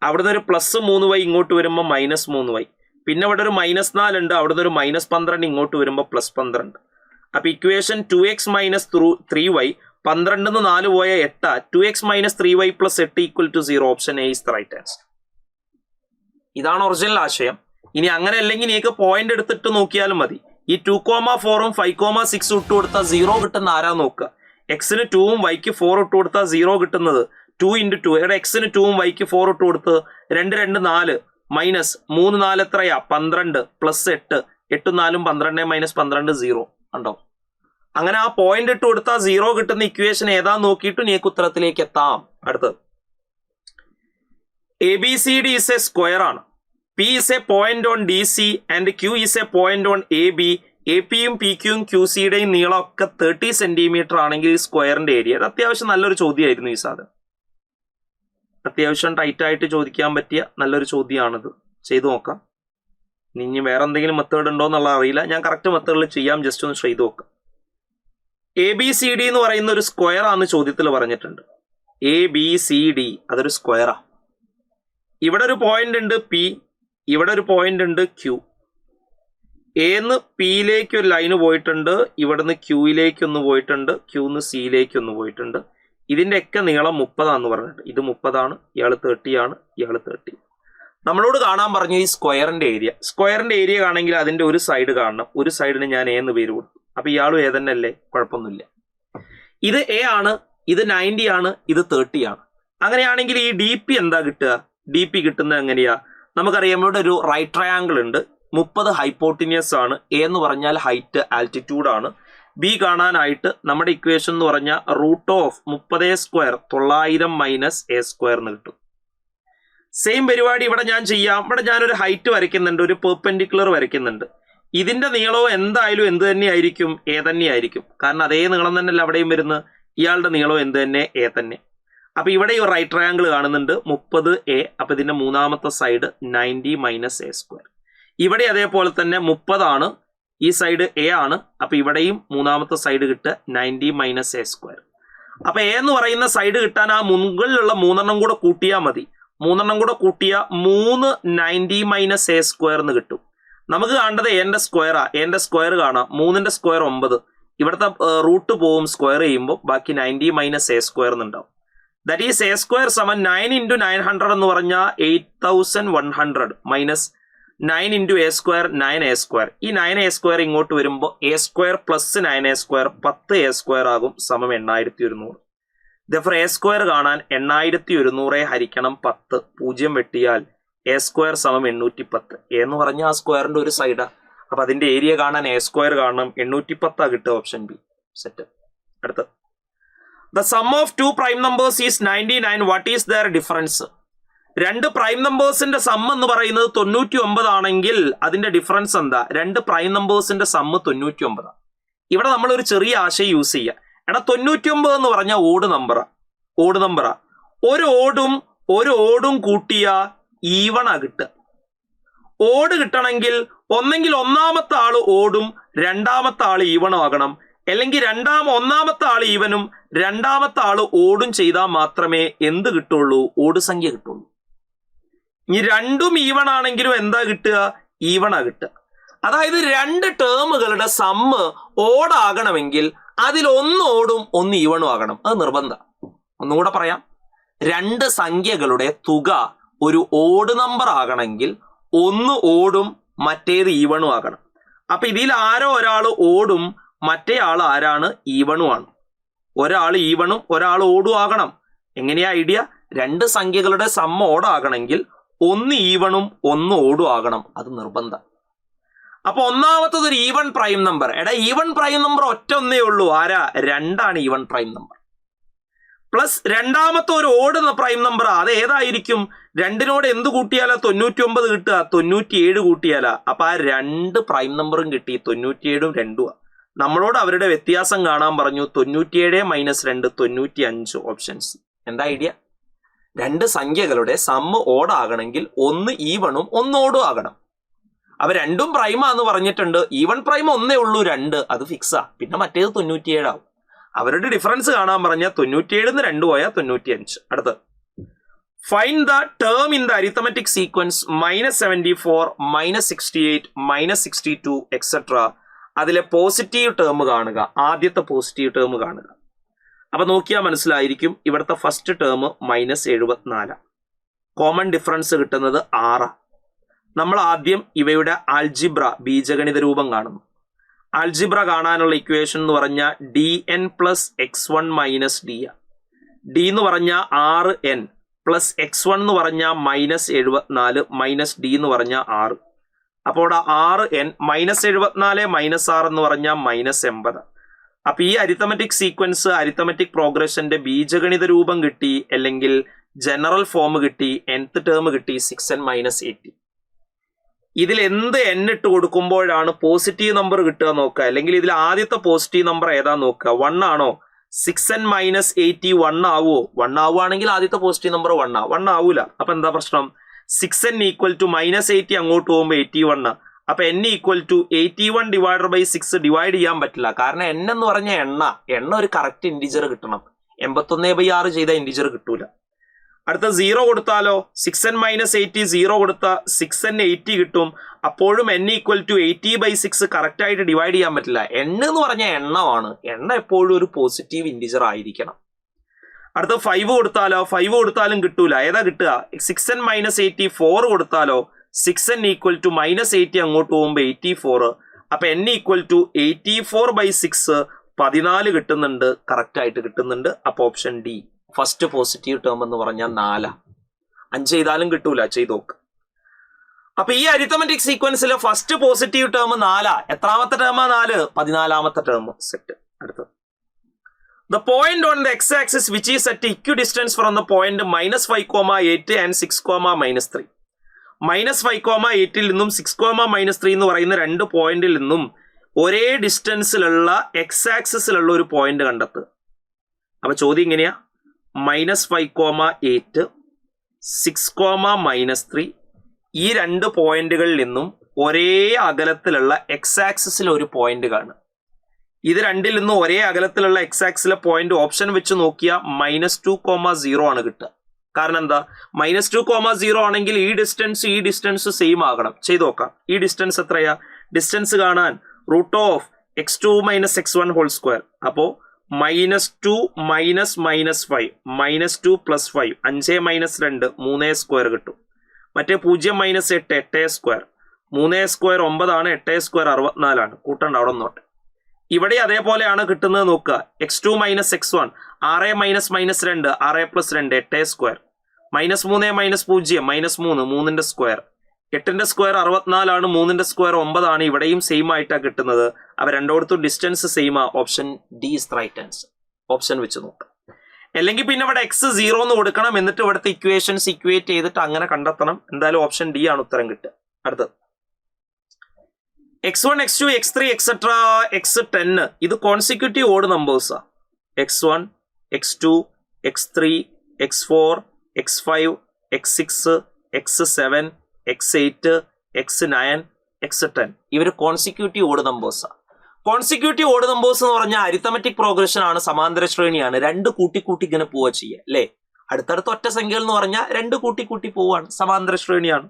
അവിടുന്ന് ഒരു പ്ലസ് 3y ഇങ്ങോട്ട് വരുമ്പോൾ മൈനസ് 3y. പിന്നെ ഇവിടെ ഒരു മൈനസ് 4 ഉണ്ട്. അവിടുന്ന് ഒരു മൈനസ് 12 ഇങ്ങോട്ട് വരുമ്പോൾ പ്ലസ് 12. അപ്പൊ ഇക്വേഷൻ 2x മൈനസ് 3y, 12 4 പോയ 8. 2x minus 3y plus 8 equal to 0. Option A is the right answer. ഇതാണ് ഒറിജിനൽ ആശയം. ഇനി അങ്ങനെ അല്ലെങ്കിൽ നിങ്ങൾക്ക് പോയിന്റ് എടുത്തിട്ട് നോക്കിയാലും മതി. ഈ 2,4ഉം 5,6 ഇട്ട് കൊടുത്താൽ 0 കിട്ടുന്ന ആരാ നോക്കുക. എക്സിന് 2ഉം വൈക്ക് 4 ഇട്ട് കൊടുത്താൽ 0 കിട്ടുന്നത് 2 ഇൻറ്റു 2. ഇവിടെ എക്സിന് 2ഉം വൈക്ക് 4 ഇട്ട് കൊടുത്ത് 2 2 4 മൈനസ് 3 4 എത്രയാ? 12 പ്ലസ് 8. 8 4 12 മൈനസ് 12 0 ഉണ്ടോ? അങ്ങനെ ആ പോയിന്റ് ഇട്ട് കൊടുത്താൽ 0 കിട്ടുന്ന ഇക്വേഷൻ ഏതാന്ന് നോക്കിയിട്ട് നിങ്ങൾക്ക് ഉത്തരത്തിലേക്ക് എത്താം. അടുത്തത് ABCD ഇസ് എ സ്ക്വയർ ആണ്. P is A point on DC and Q is A point on AB. APയും PQയും QCയുടെയും നീളമൊക്കെ 30 centimetre ആണെങ്കിൽ സ്ക്വയറിന്റെ ഏരിയ. അത് അത്യാവശ്യം നല്ലൊരു ചോദ്യമായിരുന്നു ഈ സാധനം. അത്യാവശ്യം ടൈറ്റ് ആയിട്ട് ചോദിക്കാൻ പറ്റിയ നല്ലൊരു ചോദ്യമാണിത്. ചെയ്തു നോക്കാം. ഇനി വേറെ എന്തെങ്കിലും മെത്തേഡ് ഉണ്ടോ എന്നുള്ള അറിയില്ല. ഞാൻ കറക്റ്റ് മെത്തേഡിൽ ചെയ്യാം. ജസ്റ്റ് ഒന്ന് ചെയ്തു നോക്കാം. ABCD എന്ന് പറയുന്ന ഒരു സ്ക്വയർ ആണെന്ന് ചോദ്യത്തിൽ പറഞ്ഞിട്ടുണ്ട്. ABCD അതൊരു സ്ക്വയറാ. ഇവിടെ ഒരു പോയിന്റ് ഉണ്ട് P, ഇവിടെ ഒരു പോയിന്റ് ഉണ്ട് Q. എന്ന് പിയിലേക്ക് ഒരു ലൈന് പോയിട്ടുണ്ട്, ഇവിടുന്ന് ക്യൂയിലേക്ക് ഒന്ന് പോയിട്ടുണ്ട്, ക്യൂന്ന് സിയിലേക്ക് ഒന്ന് പോയിട്ടുണ്ട്. ഇതിന്റെ ഒക്കെ നീളം 30 പറഞ്ഞിട്ട് ഇത് 30, ഇയാൾ 30 ആണ്, ഇയാൾ 30. നമ്മളോട് കാണാൻ പറഞ്ഞു ഈ സ്ക്വയറിന്റെ ഏരിയ. സ്ക്വയറിന്റെ ഏരിയ ആണെങ്കിൽ അതിന്റെ ഒരു സൈഡ് കാണണം. ഒരു സൈഡിന് ഞാൻ A എന്ന് പേര് കൊടുത്തു. അപ്പൊ ഇയാളും A തന്നെ അല്ലേ? കുഴപ്പമൊന്നുമില്ല. ഇത് A ആണ്, ഇത് 90 ആണ്, ഇത് 30 ആണ്. അങ്ങനെയാണെങ്കിൽ ഈ DP എന്താ കിട്ടുക? DP കിട്ടുന്നത് എങ്ങനെയാ? നമുക്കറിയാം ഇവിടെ ഒരു റൈറ്റ് ട്രയാങ്കിൾ ഉണ്ട്. 30 ഹൈപ്പോട്ടിനിയസ് ആണ്. A എന്ന് പറഞ്ഞാൽ ഹൈറ്റ്, ആൾട്ടിറ്റ്യൂഡ് ആണ്. B കാണാനായിട്ട് നമ്മുടെ ഇക്വേഷൻ എന്ന് പറഞ്ഞാൽ root of 30 square 900 minus A square എന്ന് കിട്ടും. സെയിം പരിപാടി ഇവിടെ ഞാൻ ചെയ്യാം. ഇവിടെ ഞാനൊരു ഹൈറ്റ് വരയ്ക്കുന്നുണ്ട്, ഒരു പെർപെൻഡിക്കുലർ വരയ്ക്കുന്നുണ്ട്. ഇതിന്റെ നീളവും എന്തായാലും എന്ത് തന്നെയായിരിക്കും? A തന്നെയായിരിക്കും. കാരണം അതേ നീളം തന്നെയല്ല അവിടെയും വരുന്നത്. ഇയാളുടെ നീളവും എന്ത് തന്നെ? A തന്നെ. അപ്പൊ ഇവിടെ ഈ റൈറ്റ് ട്രയാങ്കിൾ കാണുന്നുണ്ട് 30A. അപ്പൊ ഇതിന്റെ മൂന്നാമത്തെ സൈഡ് 90 മൈനസ് A സ്ക്വയർ. ഇവിടെ അതേപോലെ തന്നെ 30 ആണ്, ഈ സൈഡ് A ആണ്. അപ്പൊ ഇവിടെയും മൂന്നാമത്തെ സൈഡ് കിട്ടുക 90 മൈനസ് A സ്ക്വയർ. അപ്പൊ A എന്ന് പറയുന്ന സൈഡ് കിട്ടാൻ ആ മുകളിലുള്ള 3 കൂടെ കൂട്ടിയാൽ മതി. 3 കൂടെ കൂട്ടിയാൽ 3 90 മൈനസ് A സ്ക്വയർ എന്ന് കിട്ടും. നമുക്ക് കാണേണ്ടത് എന്റെ സ്ക്വയറാ. എന്റെ സ്ക്വയർ കാണാം. 3ന്റെ സ്ക്വയർ 9. ഇവിടുത്തെ റൂട്ട് പോവും സ്ക്വയർ ചെയ്യുമ്പോൾ, ബാക്കി 90 മൈനസ് A സ്ക്വയർ എന്നുണ്ടാവും. ദാറ്റ് ഈസ് A സ്ക്വയർ സമൻ 9 ഇൻറ്റു 900 എന്ന് പറഞ്ഞാൽ 8100 minus 9 into A square 9A square. ഈ 9A സ്ക്വയർ ഇങ്ങോട്ട് വരുമ്പോൾ A square plus 9A square 10A square ആകും, സമം 8100. ദെഫർ A സ്ക്വയർ കാണാൻ 8100 ഹരിക്കണം 10, 0 വെട്ടിയാൽ A സ്ക്വയർ സമം 810. A എന്ന് പറഞ്ഞാൽ ആ സ്ക്വയറിന്റെ ഒരു സൈഡാ. അപ്പൊ അതിന്റെ ഏരിയ കാണാൻ A സ്ക്വയർ കാണണം. 810 കിട്ടുക. Option B set. അടുത്ത the sum of 2 prime numbers is 99. What is their difference? 2 prime നമ്പേഴ്സിന്റെ സം എന്ന് പറയുന്നത് 99 ആണെങ്കിൽ അതിന്റെ ഡിഫറൻസ് എന്താ? 2 പ്രൈം നമ്പേഴ്സിന്റെ സമ്മ് 99. ഇവിടെ നമ്മൾ ഒരു ചെറിയ ആശയം യൂസ് ചെയ്യുക. എടാ 99 എന്ന് പറഞ്ഞാൽ ഓഡ് നമ്പറാ. ഒരു ഓടും കൂട്ടിയ ഈവണാ കിട്ടുക. ഓട് കിട്ടണമെങ്കിൽ ഒന്നെങ്കിൽ ഒന്നാമത്തെ ആള് ഓടും രണ്ടാമത്തെ ആള് ഈവണും ആകണം, അല്ലെങ്കിൽ ഒന്നാമത്തെ ആള് ഈവനും രണ്ടാമത്തെ ആള് ഓടും ചെയ്താൽ മാത്രമേ എന്ത് കിട്ടുള്ളൂ? ഓട് സംഖ്യ കിട്ടുള്ളൂ. ഇനി രണ്ടും ഈവൺ ആണെങ്കിലും എന്താ കിട്ടുക? ഈവണാ കിട്ടുക. അതായത് 2 ടേമുകളുടെ സമ്മ് ഓടാകണമെങ്കിൽ അതിൽ ഒന്ന് ഓടും ഒന്ന് ഈവണും ആകണം. അത് നിർബന്ധം. ഒന്നുകൂടെ പറയാം. രണ്ട് സംഖ്യകളുടെ തുക ഒരു ഓഡ് നമ്പർ ആകണമെങ്കിൽ ഒന്ന് ഓടും മറ്റേത് ഈവണും ആകണം. അപ്പൊ ഇതിൽ ആരോ ഒരാൾ ഓടും, മറ്റേ ആൾ ആരാണ്? ഈവണുമാണ്. ഒരാൾ ഈവണും ഒരാൾ ഓടും ആകണം. എങ്ങനെയാ ഐഡിയ? രണ്ട് സംഖ്യകളുടെ സം ഓടാകണമെങ്കിൽ ഒന്ന് ഈവണും ഒന്ന് ഓടും ആകണം. അത് നിർബന്ധം. അപ്പൊ ഒന്നാമത്തത് ഒരു even prime number. Even prime number ഒറ്റ ഒന്നേ ഉള്ളൂ. ആരാ? രണ്ടാണ് ഈവൺ പ്രൈം നമ്പർ. പ്ലസ് രണ്ടാമത്തെ ഒരു ഓട് പ്രൈം നമ്പർ. അത് ഏതായിരിക്കും? രണ്ടിനോട് എന്ത് കൂട്ടിയാലാ 99 കിട്ടുക? 97 കൂട്ടിയാലാ. അപ്പൊ ആ രണ്ട് പ്രൈം നമ്പറും കിട്ടി. 97ഉം 2ഉം. നമ്മളോട് അവരുടെ വ്യത്യാസം കാണാൻ പറഞ്ഞു. 97 - 2 95. Option C. എന്താ ഐഡിയ? രണ്ട് സംഖ്യകളുടെ സമ്മ് ഓടാകണമെങ്കിൽ ഒന്ന് ഈവണും ഒന്ന് ഓടും ആകണം. അപ്പൊ രണ്ടും പ്രൈമാന്ന് പറഞ്ഞിട്ടുണ്ട്. ഈവൺ പ്രൈം ഒന്നേ ഉള്ളൂ 2. അത് ഫിക്സാ. പിന്നെ മറ്റേത് 97 ആവും. അവരുടെ ഡിഫറൻസ് കാണാൻ പറഞ്ഞ 97 2 പോയാൽ 95. അടുത്ത് find the term in the arithmetic sequence -74, -68, -62 etcetera. അതിലെ പോസിറ്റീവ് ടേം കാണുക. ആദ്യത്തെ പോസിറ്റീവ് ടേം കാണുക. അപ്പൊ നോക്കിയാൽ മനസ്സിലായിരിക്കും. ഇവിടുത്തെ ഫസ്റ്റ് ടേം -74. കോമൺ ഡിഫറൻസ് കിട്ടുന്നത് 6. നമ്മൾ ആദ്യം ഇവയുടെ ആൽജിബ്ര ബീജഗണിത രൂപം കാണുന്നു. ആൽജിബ്ര കാണാനുള്ള ഇക്വേഷൻ എന്ന് പറഞ്ഞാൽ dn + x1 - d. d എന്ന് പറഞ്ഞാൽ 6n പ്ലസ് x1 എന്ന് പറഞ്ഞാൽ -74 മൈനസ് d എന്ന് പറഞ്ഞാൽ 6. അപ്പോൾ ഇവിടെ 6n -74 - 6 എന്ന് പറഞ്ഞാൽ -80. അപ്പൊ ഈ അരിത്തമെറ്റിക് സീക്വൻസ് അരിത്തമെറ്റിക് പ്രോഗ്രഷന്റെ ബീജഗണിത രൂപം കിട്ടി, അല്ലെങ്കിൽ ജനറൽ ഫോം കിട്ടി, nth ടേം കിട്ടി 6n - 80. ഇതിൽ എന്ത് n ഇട്ട് കൊടുക്കുമ്പോഴാണ് പോസിറ്റീവ് നമ്പർ കിട്ടുക നോക്കുക. അല്ലെങ്കിൽ ഇതിൽ ആദ്യത്തെ പോസിറ്റീവ് നമ്പർ ഏതാ നോക്കുക. 1 ആണോ? 6n - 80 1 ആവുമോ? 1 ആവുകയാണെങ്കിൽ ആദ്യത്തെ പോസിറ്റീവ് നമ്പർ 1 ആവൂല. അപ്പൊ എന്താ പ്രശ്നം? 6n = -80 അങ്ങോട്ട് പോകുമ്പോൾ 81. അപ്പൊ n = 81 / 6 ഡിവൈഡ് ചെയ്യാൻ പറ്റില്ല. കാരണം n എന്ന് പറഞ്ഞ എണ്ണ ഒരു കറക്റ്റ് ഇൻഡിജർ കിട്ടണം. 81/6 ചെയ്ത ഇൻഡിജർ കിട്ടൂല. അടുത്ത 0 കൊടുത്താലോ? 6n - 80 0 കൊടുത്താൽ 6n 80 കിട്ടും. അപ്പോഴും n = 80/6 കറക്റ്റ് ആയിട്ട് ഡിവൈഡ് ചെയ്യാൻ പറ്റില്ല. n എന്ന് പറഞ്ഞ എണ്ണമാണ്. എണ്ണ എപ്പോഴും ഒരു പോസിറ്റീവ് ഇൻഡിജർ ആയിരിക്കണം. അടുത്ത 5 കൊടുത്താലോ? 5 കൊടുത്താലും കിട്ടൂല. ഏതാ കിട്ടുക? 6n - 80 4 കൊടുത്താലോ? 6n = -80 അങ്ങോട്ട് പോകുമ്പോൾ 84. അപ്പൊ n = 84/6 14 കിട്ടുന്നുണ്ട്. കറക്റ്റ് ആയിട്ട് കിട്ടുന്നുണ്ട്. അപ്പൊ option D first positive term എന്ന് പറഞ്ഞാൽ 4. 5 ചെയ്താലും കിട്ടൂല. ചെയ്ത് നോക്ക്. അപ്പൊ ഈ അരിത്തമെറ്റിക് സീക്വൻസിലെ ഫസ്റ്റ് പോസിറ്റീവ് ടേം 4. എത്രാമത്തെ ടേമാ? 4. 14ാമത്തെ ടേം. സെറ്റ്. അടുത്ത് the point on the X axis which is at equidistance from the point -5,8 and 6,-3. -5,8 നിന്നും 6,-3 എന്ന് പറയുന്ന രണ്ട് പോയിന്റിൽ നിന്നും ഒരേ ഡിസ്റ്റൻസിലുള്ള എക്സ് ആക്സിസിലുള്ള ഒരു പോയിന്റ് കണ്ടെത്തുക. അപ്പൊ ചോദ്യം ഇങ്ങനെയാ. -5,8 6,-3 ഈ രണ്ട് പോയിന്റുകളിൽ നിന്നും ഒരേ അകലത്തിലുള്ള എക്സ് ആക്സിസിൽ ഒരു പോയിന്റ് കാണുക. ഇത് രണ്ടിൽ നിന്നും ഒരേ അകലത്തിലുള്ള എക്സ് ആക്സിലെ പോയിന്റ് ഓപ്ഷൻ വെച്ച് നോക്കിയാൽ -2,0 ആണ് കിട്ടുക. കാരണം എന്താ? -2,0 ആണെങ്കിൽ ഈ ഡിസ്റ്റൻസ് സെയിം ആകണം. ചെയ്ത് നോക്കാം. ഈ ഡിസ്റ്റൻസ് എത്രയാ? ഡിസ്റ്റൻസ് കാണാൻ √(x2 - x1) (2). അപ്പോ -2 - -5 -2 + 5 5 - 2 3² കിട്ടും. മറ്റേ 0 - 8 8². 3² 9 ആണ്. 8² 64 കൂട്ടണ്ട. അവിടെ നോട്ടെ. ഇവിടെ അതേപോലെയാണ് കിട്ടുന്നത് നോക്കുക. x2 - x1 6 - -2 6 + 2 8². -3 - 0 -3 3ന്റെ സ്ക്വയർ. 8ന്റെ സ്ക്വയർ 64 ആണ്. 3ന്റെ സ്ക്വയർ 9 ആണ്. ഇവിടെയും സെയിം ആയിട്ടാണ് കിട്ടുന്നത്. അവ രണ്ടോടത്തും ഡിസ്റ്റൻസ് സെയിം ആ. Option D is right answer. Option വെച്ച് നോക്കാം. അല്ലെങ്കിൽ പിന്നെ ഇവിടെ x 0 എന്ന് കൊടുക്കണം. എന്നിട്ട് ഇവിടുത്തെ ഇക്വേഷൻസ് ഇക്വേറ്റ് ചെയ്തിട്ട് അങ്ങനെ കണ്ടെത്തണം. എന്തായാലും ഓപ്ഷൻ ഡി ആണ് ഉത്തരം കിട്ടുക. അടുത്തത് x1 x2 x3 etcetera x10 ഇത് consecutive odd നമ്പേഴ്സാ. x1 x2 x3 x4 x5 x6 x7 x8 x9 x10 ഇവര് കോൺസിക്യൂട്ടീവ് ഓഡ് നമ്പേഴ്സാ. കോൺസിക്യൂട്ടീവ് ഓഡ് നമ്പേഴ്സ് എന്ന് പറഞ്ഞാൽ അരിത്തമെറ്റിക് പ്രോഗ്രഷൻ ആണ്. സമാന്തര ശ്രേണിയാണ്. രണ്ട് കൂട്ടി ഇങ്ങനെ പോവുക ചെയ്യുക അല്ലേ. അടുത്തടുത്ത ഒറ്റ സംഖ്യകൾ എന്ന് പറഞ്ഞാൽ രണ്ട് കൂട്ടി പോവാണ്. സമാന്തര ശ്രേണിയാണ്.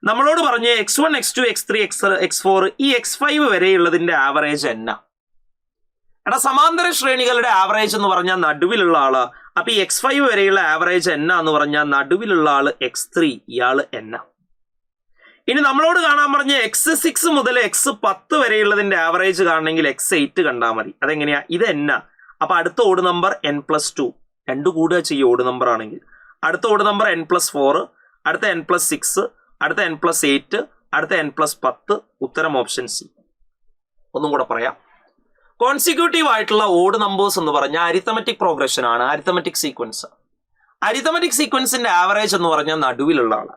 നമ്മളോട് പറഞ്ഞ് x1 x2 x3 x4 ഈ x5 വരെയുള്ളതിന്റെ ആവറേജ് എന്നാ? സമാന്തര ശ്രേണികളുടെ ആവറേജ് എന്ന് പറഞ്ഞാൽ നടുവിലുള്ള ആള്. അപ്പൊ ഈ x5 വരെയുള്ള ആവറേജ് n എന്ന് പറഞ്ഞാൽ നടുവിലുള്ള ആള് x3, ഇയാള് n. ഇനി നമ്മളോട് കാണാൻ പറഞ്ഞ x6 മുതൽ x10 വരെയുള്ളതിന്റെ ആവറേജ് കാണണമെങ്കിൽ x8 കണ്ടാൽ മതി. അതെങ്ങനെയാ? ഇത് n. അപ്പൊ അടുത്ത ഓഡ് നമ്പർ n+2, 2 കൂടുക ചെയ്യും ഓഡ് നമ്പർ ആണെങ്കിൽ. അടുത്ത ഓഡ് നമ്പർ n+4, അടുത്ത n+6, അടുത്ത n+8, അടുത്ത n+10. ഉത്തരം ഓപ്ഷൻ സി. ഒന്നും കൂടെ പറയാം. കോൺസിക്യൂട്ടീവ് ആയിട്ടുള്ള ഓഡ് നമ്പേഴ്സ് എന്ന് പറഞ്ഞാൽ അരിത്തമെറ്റിക് പ്രോഗ്രഷൻ ആണ്, അരിത്തമെറ്റിക് സീക്വൻസ്. അരിത്തമെറ്റിക് സീക്വൻസിന്റെ ആവറേജ് എന്ന് പറഞ്ഞാൽ നടുവിലുള്ള ആള്.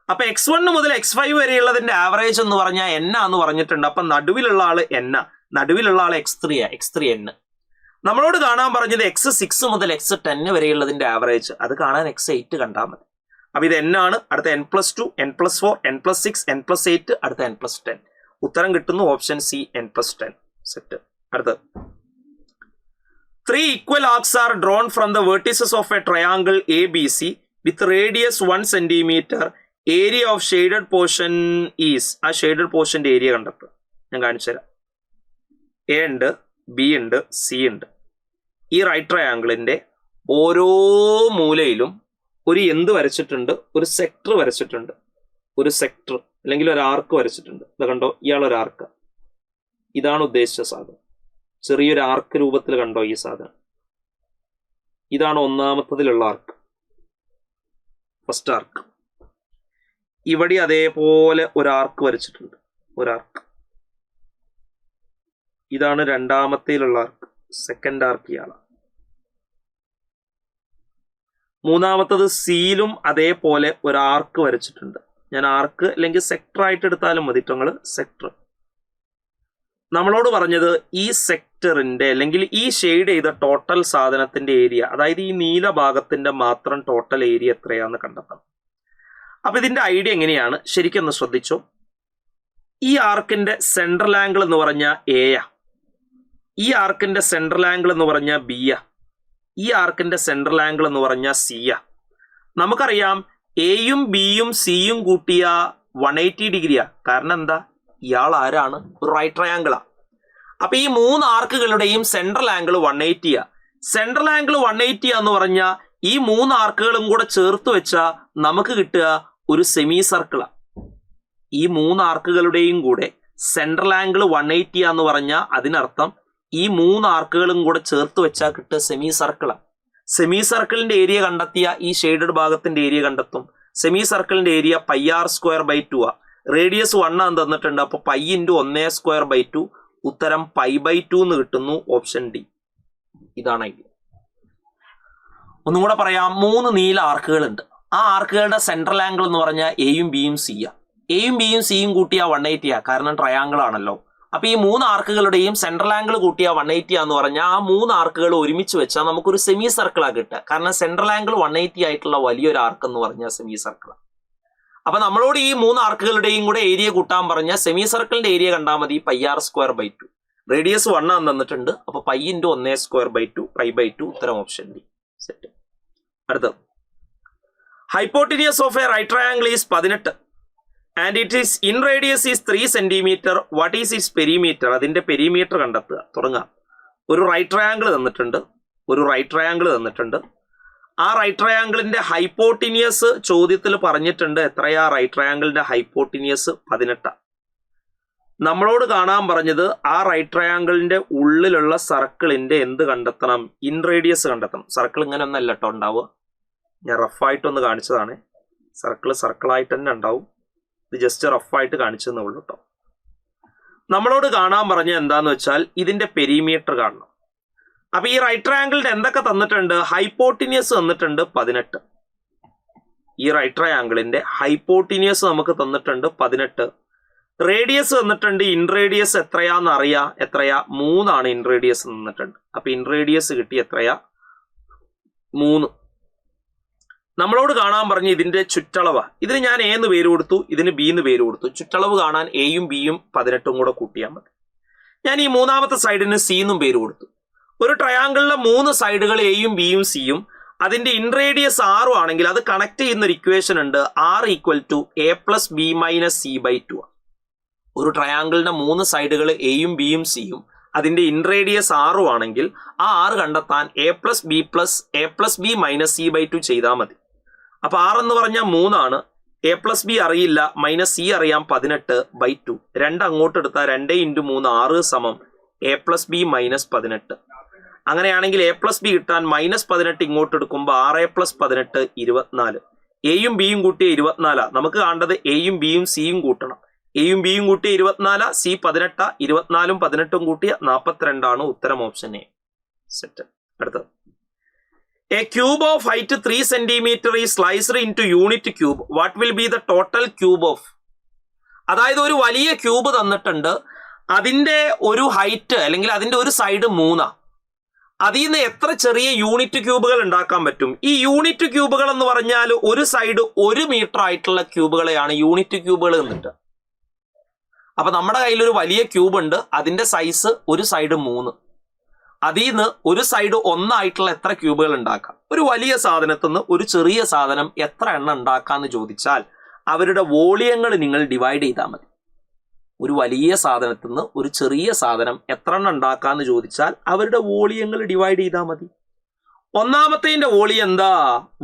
അപ്പൊ x1 മുതൽ x5 വരെയുള്ളതിന്റെ ആവറേജ് എന്ന് പറഞ്ഞാൽ n എന്ന് പറഞ്ഞിട്ടുണ്ട്. അപ്പൊ നടുവിലുള്ള ആള് n, നടുവിലുള്ള ആള് x3 n. നമ്മളോട് കാണാൻ പറഞ്ഞത് x6 മുതൽ x10 വരെയുള്ളതിന്റെ ആവറേജ്, അത് കാണാൻ x8 കണ്ടാൽ മതി. അപ്പൊ ഇത് n ആണ്. അടുത്ത n+2, n+4, n+6, n+8, അടുത്ത n+10. ഉത്തരം കിട്ടുന്നു ഓപ്ഷൻ സി, n+10. സെറ്റ്. അടുത്ത 3 equal arcs are drawn from the vertices of a triangle ABC with radius 1 centimeter. Area of shaded portion is. ആ ഷെയ്ഡഡ് പോർഷന്റെ ഏരിയ കണ്ടെത്തുക. ഞാൻ കാണിച്ചു തരാം. എ ഉണ്ട്, ബി ഉണ്ട്, സി ഉണ്ട്. ഈ റൈറ്റ് ട്രയാങ്കിളിന്റെ ഓരോ മൂലയിലും ഒരു എന്ത് വരച്ചിട്ടുണ്ട്? ഒരു സെക്ടർ വരച്ചിട്ടുണ്ട്. ഒരു സെക്ടർ അല്ലെങ്കിൽ ഒരു ആർക്ക് വരച്ചിട്ടുണ്ട്. ഇത് കണ്ടോ? ഇയാളൊരു ആർക്ക്. ഇതാണ് ഉദ്ദേശിച്ച സാധനം. ചെറിയൊരു ആർക്ക് രൂപത്തിൽ കണ്ടോ ഈ സാധനം? ഇതാണ് ഒന്നാമത്തതിലുള്ള ആർക്ക്, ഫസ്റ്റ് ആർക്ക്. ഇവിടെ അതേപോലെ ഒരു ആർക്ക് വരച്ചിട്ടുണ്ട്, ഒരാർക്ക്. ഇതാണ് രണ്ടാമത്തേലുള്ള ആർക്ക്, സെക്കൻഡ് ആർക്ക് ഇയാളാണ്. മൂന്നാമത്തത് സിയിലും അതേപോലെ ഒരു ആർക്ക് വരച്ചിട്ടുണ്ട്. ഞാൻ ആർക്ക് അല്ലെങ്കിൽ സെക്ടർ ആയിട്ട് എടുത്താലും മതി. നിങ്ങൾ സെക്ടർ. നമ്മളോട് പറഞ്ഞത് ഈ സെക്ടറിന്റെ അല്ലെങ്കിൽ ഈ ഷെയ്ഡ് ചെയ്ത ടോട്ടൽ സാധനത്തിന്റെ ഏരിയ, അതായത് ഈ നീല ഭാഗത്തിന്റെ മാത്രം ടോട്ടൽ ഏരിയ എത്രയാന്ന് കണ്ടെത്തണം. അപ്പൊ ഇതിന്റെ ഐഡിയ എങ്ങനെയാണ് ശരിക്കും ഒന്ന് ശ്രദ്ധിച്ചോ. ഈ ആർക്കിന്റെ സെൻട്രൽ ആംഗിൾ എന്ന് പറഞ്ഞാൽ എയാ, ഈ ആർക്കിന്റെ സെൻട്രൽ ആംഗിൾ എന്ന് പറഞ്ഞാൽ ബിയാ, ഈ ആർക്കിന്റെ സെൻട്രൽ ആംഗിൾ എന്ന് പറഞ്ഞാൽ സിയാ. നമുക്കറിയാം എയും ബിയും സിയും കൂട്ടിയ 180 ഡിഗ്രിയാ. കാരണം എന്താ? ഇയാൾ ആരാണ്? ഒരു റൈറ്റ് ട്രയാങ്കിളാ. അപ്പൊ ഈ 3 ആർക്കുകളുടെയും സെൻട്രൽ ആംഗിൾ 180. സെൻട്രൽ ആംഗിൾ 180 എന്ന് പറഞ്ഞാൽ ഈ 3 ആർക്കുകളും കൂടെ ചേർത്ത് വെച്ചാൽ നമുക്ക് കിട്ടുക ഒരു സെമി സർക്കിളാ. ഈ 3 ആർക്കുകളുടെയും കൂടെ സെൻട്രൽ ആംഗിൾ 180 എന്ന് പറഞ്ഞാൽ അതിനർത്ഥം ഈ 3 ആർക്കുകളും കൂടെ ചേർത്ത് വെച്ചാൽ കിട്ടുക സെമി സർക്കിളാ. സെമി സർക്കിളിന്റെ ഏരിയ കണ്ടെത്തിയ ഈ ഷെയ്ഡഡ് ഭാഗത്തിന്റെ ഏരിയ കണ്ടെത്തും. സെമി സർക്കിളിന്റെ ഏരിയ πr²/2 ആ. റേഡിയസ് 1 ആണ് തന്നിട്ടുണ്ട്. അപ്പൊ π × 1²/2. ഉത്തരം π/2 എന്ന് കിട്ടുന്നു. Option D. ഇതാണ് ഐഡിയ. ഒന്നും കൂടെ പറയാം. 3 നീല ആർക്കുകൾ ഉണ്ട്. ആ ആർക്കുകളുടെ സെൻട്രൽ ആംഗിൾ എന്ന് പറഞ്ഞാൽ എയും ബിയും സിയാ. എയും ബിയും സിയും കൂട്ടിയ 180 ആ. കാരണം ട്രയാങ്കിൾ ആണല്ലോ. അപ്പൊ ഈ 3 ആർക്കുകളുടെയും സെൻട്രൽ ആംഗിൾ കൂട്ടിയ 180 എന്ന് പറഞ്ഞാൽ ആ 3 ആർക്കുകൾ ഒരുമിച്ച് വെച്ചാൽ നമുക്കൊരു സെമി സർക്കിളാ കിട്ടുക. കാരണം സെൻട്രൽ ആംഗിൾ 180 ആയിട്ടുള്ള വലിയൊരു ആർക്ക് എന്ന് പറഞ്ഞാൽ സെമി സർക്കിളാണ്. അപ്പൊ നമ്മളോട് ഈ 3 ആർക്കുകളുടെയും കൂടെ ഏരിയ കൂട്ടാൻ പറഞ്ഞാൽ സെമി സർക്കിളിന്റെ ഏരിയ കണ്ടാൽ മതി πr²/2. റേഡിയസ് 1 ആണ് തന്നിട്ടുണ്ട്. അപ്പൊ π × 1²/2 π/2. ഉത്തരം ഓപ്ഷൻ ഡി. സെറ്റ്. അടുത്തത് hypotenuse of a right triangle is 18 and it is inradius is 3 centimetre. What is its perimeter? അതിന്റെ പെരിമീറ്റർ കണ്ടെത്തുക. തുടങ്ങാം. ഒരു റൈറ്റ് ട്രയാങ്കിൾ തന്നിട്ടുണ്ട്. ആ റൈറ്റ് ട്രയാങ്കിളിന്റെ ഹൈപ്പോട്ടിനിയസ് ചോദ്യത്തിൽ പറഞ്ഞിട്ടുണ്ട്. എത്രയാ റൈറ്റ് ട്രയാങ്കിളിന്റെ ഹൈപ്പോട്ടിനിയസ്? 18. നമ്മളോട് കാണാൻ പറഞ്ഞത് ആ റൈറ്റ് ട്രയാങ്കിളിന്റെ ഉള്ളിലുള്ള സർക്കിളിന്റെ എന്ത് കണ്ടെത്തണം? ഇൻ റേഡിയസ് കണ്ടെത്തണം. സർക്കിൾ ഇങ്ങനെ ഒന്നല്ല കേട്ടോ ഉണ്ടാവുക. ഞാൻ റഫായിട്ടൊന്ന് കാണിച്ചതാണ്. സർക്കിളായിട്ട് തന്നെ ഉണ്ടാവും. ഇത് ജസ്റ്റ് റഫായിട്ട് കാണിച്ചെന്നേ ഉള്ളൂ കേട്ടോ. നമ്മളോട് കാണാൻ പറഞ്ഞ എന്താന്ന് വെച്ചാൽ ഇതിന്റെ പെരിമീറ്റർ കാണണം. അപ്പൊ ഈ റൈറ്റ് ട്രയാങ്കിളിന്റെ എന്തൊക്കെ തന്നിട്ടുണ്ട്? ഹൈപ്പോട്ടിനിയസ് തന്നിട്ടുണ്ട് 18. ഈ റൈറ്റ് ട്രയാങ്കിളിന്റെ ഹൈപ്പോട്ടിനിയസ് നമുക്ക് തന്നിട്ടുണ്ട് 18. റേഡിയസ് തന്നിട്ടുണ്ട്. ഇൻ റേഡിയസ് എത്രയാന്ന് അറിയാം. എത്രയാ? 3 ആണ് ഇൻ റേഡിയസ് തന്നിട്ടുണ്ട്. അപ്പൊ ഇൻ റേഡിയസ് കിട്ടി എത്രയാ? 3. നമ്മളോട് കാണാൻ പറഞ്ഞ് ഇതിന്റെ ചുറ്റളവാ. ഇതിന് ഞാൻ എ എന്ന് പേര് കൊടുത്തു, ഇതിന് ബി എന്ന് പേര് കൊടുത്തു. ചുറ്റളവ് കാണാൻ എയും ബിയും 18 കൂടെ കൂട്ടിയാൽ മതി. ഞാൻ ഈ മൂന്നാമത്തെ സൈഡിന് സി എന്നും പേര് കൊടുത്തു. ഒരു ട്രയാങ്കിളിലെ 3 സൈഡുകൾ എയും ബിയും സിയും അതിന്റെ ഇൻ റേഡിയസ് 6 ആണെങ്കിൽ അത് കണക്ട് ചെയ്യുന്ന ഒരു ഇക്വേഷൻ ഉണ്ട്. R = a + b - c/2. ഒരു ട്രയാങ്കിളിന്റെ 3 സൈഡുകൾ എയും ബിയും സിയും അതിന്റെ ഇൻറേഡിയസ് 6 ആണെങ്കിൽ ആ 6 കണ്ടെത്താൻ a+b മൈനസ് c/2 ചെയ്താൽ മതി. അപ്പൊ 6 എന്ന് പറഞ്ഞാൽ 3 ആണ്. a+b അറിയില്ല, മൈനസ് c അറിയാം 18/2. 2 അങ്ങോട്ട് എടുത്താൽ 2 × 3 6 സമം a+b മൈനസ് 18. അങ്ങനെയാണെങ്കിൽ a+b കിട്ടാൻ മൈനസ് 18 ഇങ്ങോട്ട് എടുക്കുമ്പോൾ 6+18 24. എയും ബിയും കൂട്ടിയ 24. നമുക്ക് കാണേണ്ടത് എയും ബിയും സിയും കൂട്ടണം. എയും ബിയും കൂട്ടിയ 24, സി 18, 24ഉം 18ഉം കൂട്ടിയ 42 ആണ് ഉത്തരം ഓപ്ഷൻ എ. സെറ്റ്. അടുത്തത്, A cube of height 3 cm is sliced into unit cube. What will be the total cube of? അതായത് ഒരു വലിയ ക്യൂബ് തന്നിട്ടുണ്ട്, അതിന്റെ ഒരു ഹൈറ്റ് അല്ലെങ്കിൽ അതിന്റെ ഒരു സൈഡ് 3. അതിൽ നിന്ന് എത്ര ചെറിയ യൂണിറ്റ് ക്യൂബുകൾ ഉണ്ടാക്കാൻ പറ്റും? ഈ യൂണിറ്റ് ക്യൂബുകൾ എന്ന് പറഞ്ഞാൽ ഒരു സൈഡ് 1 മീറ്റർ ആയിട്ടുള്ള ക്യൂബുകളെയാണ് യൂണിറ്റ് ക്യൂബുകൾ എന്നിട്ട്. അപ്പൊ നമ്മുടെ കയ്യിൽ ഒരു വലിയ ക്യൂബ് ഉണ്ട്, അതിന്റെ സൈസ് ഒരു സൈഡ് 3. അതിൽ നിന്ന് ഒരു സൈഡ് 1 ആയിട്ടുള്ള എത്ര ക്യൂബുകൾ ഉണ്ടാക്കാം? ഒരു വലിയ സാധനത്തിൽ നിന്ന് ഒരു ചെറിയ സാധനം എത്ര എണ്ണം ഉണ്ടാക്കാന്ന് ചോദിച്ചാൽ അവരുടെ വോളിയങ്ങൾ നിങ്ങൾ ഡിവൈഡ് ചെയ്താൽ മതി. ഒരു വലിയ സാധനത്തിൽ നിന്ന് ഒരു ചെറിയ സാധനം എത്ര എണ്ണം ഉണ്ടാക്കാന്ന് ചോദിച്ചാൽ അവരുടെ വോളിയങ്ങൾ ഡിവൈഡ് ചെയ്താൽ മതി. ഒന്നാമത്തേന്റെ വോളിയം എന്താ?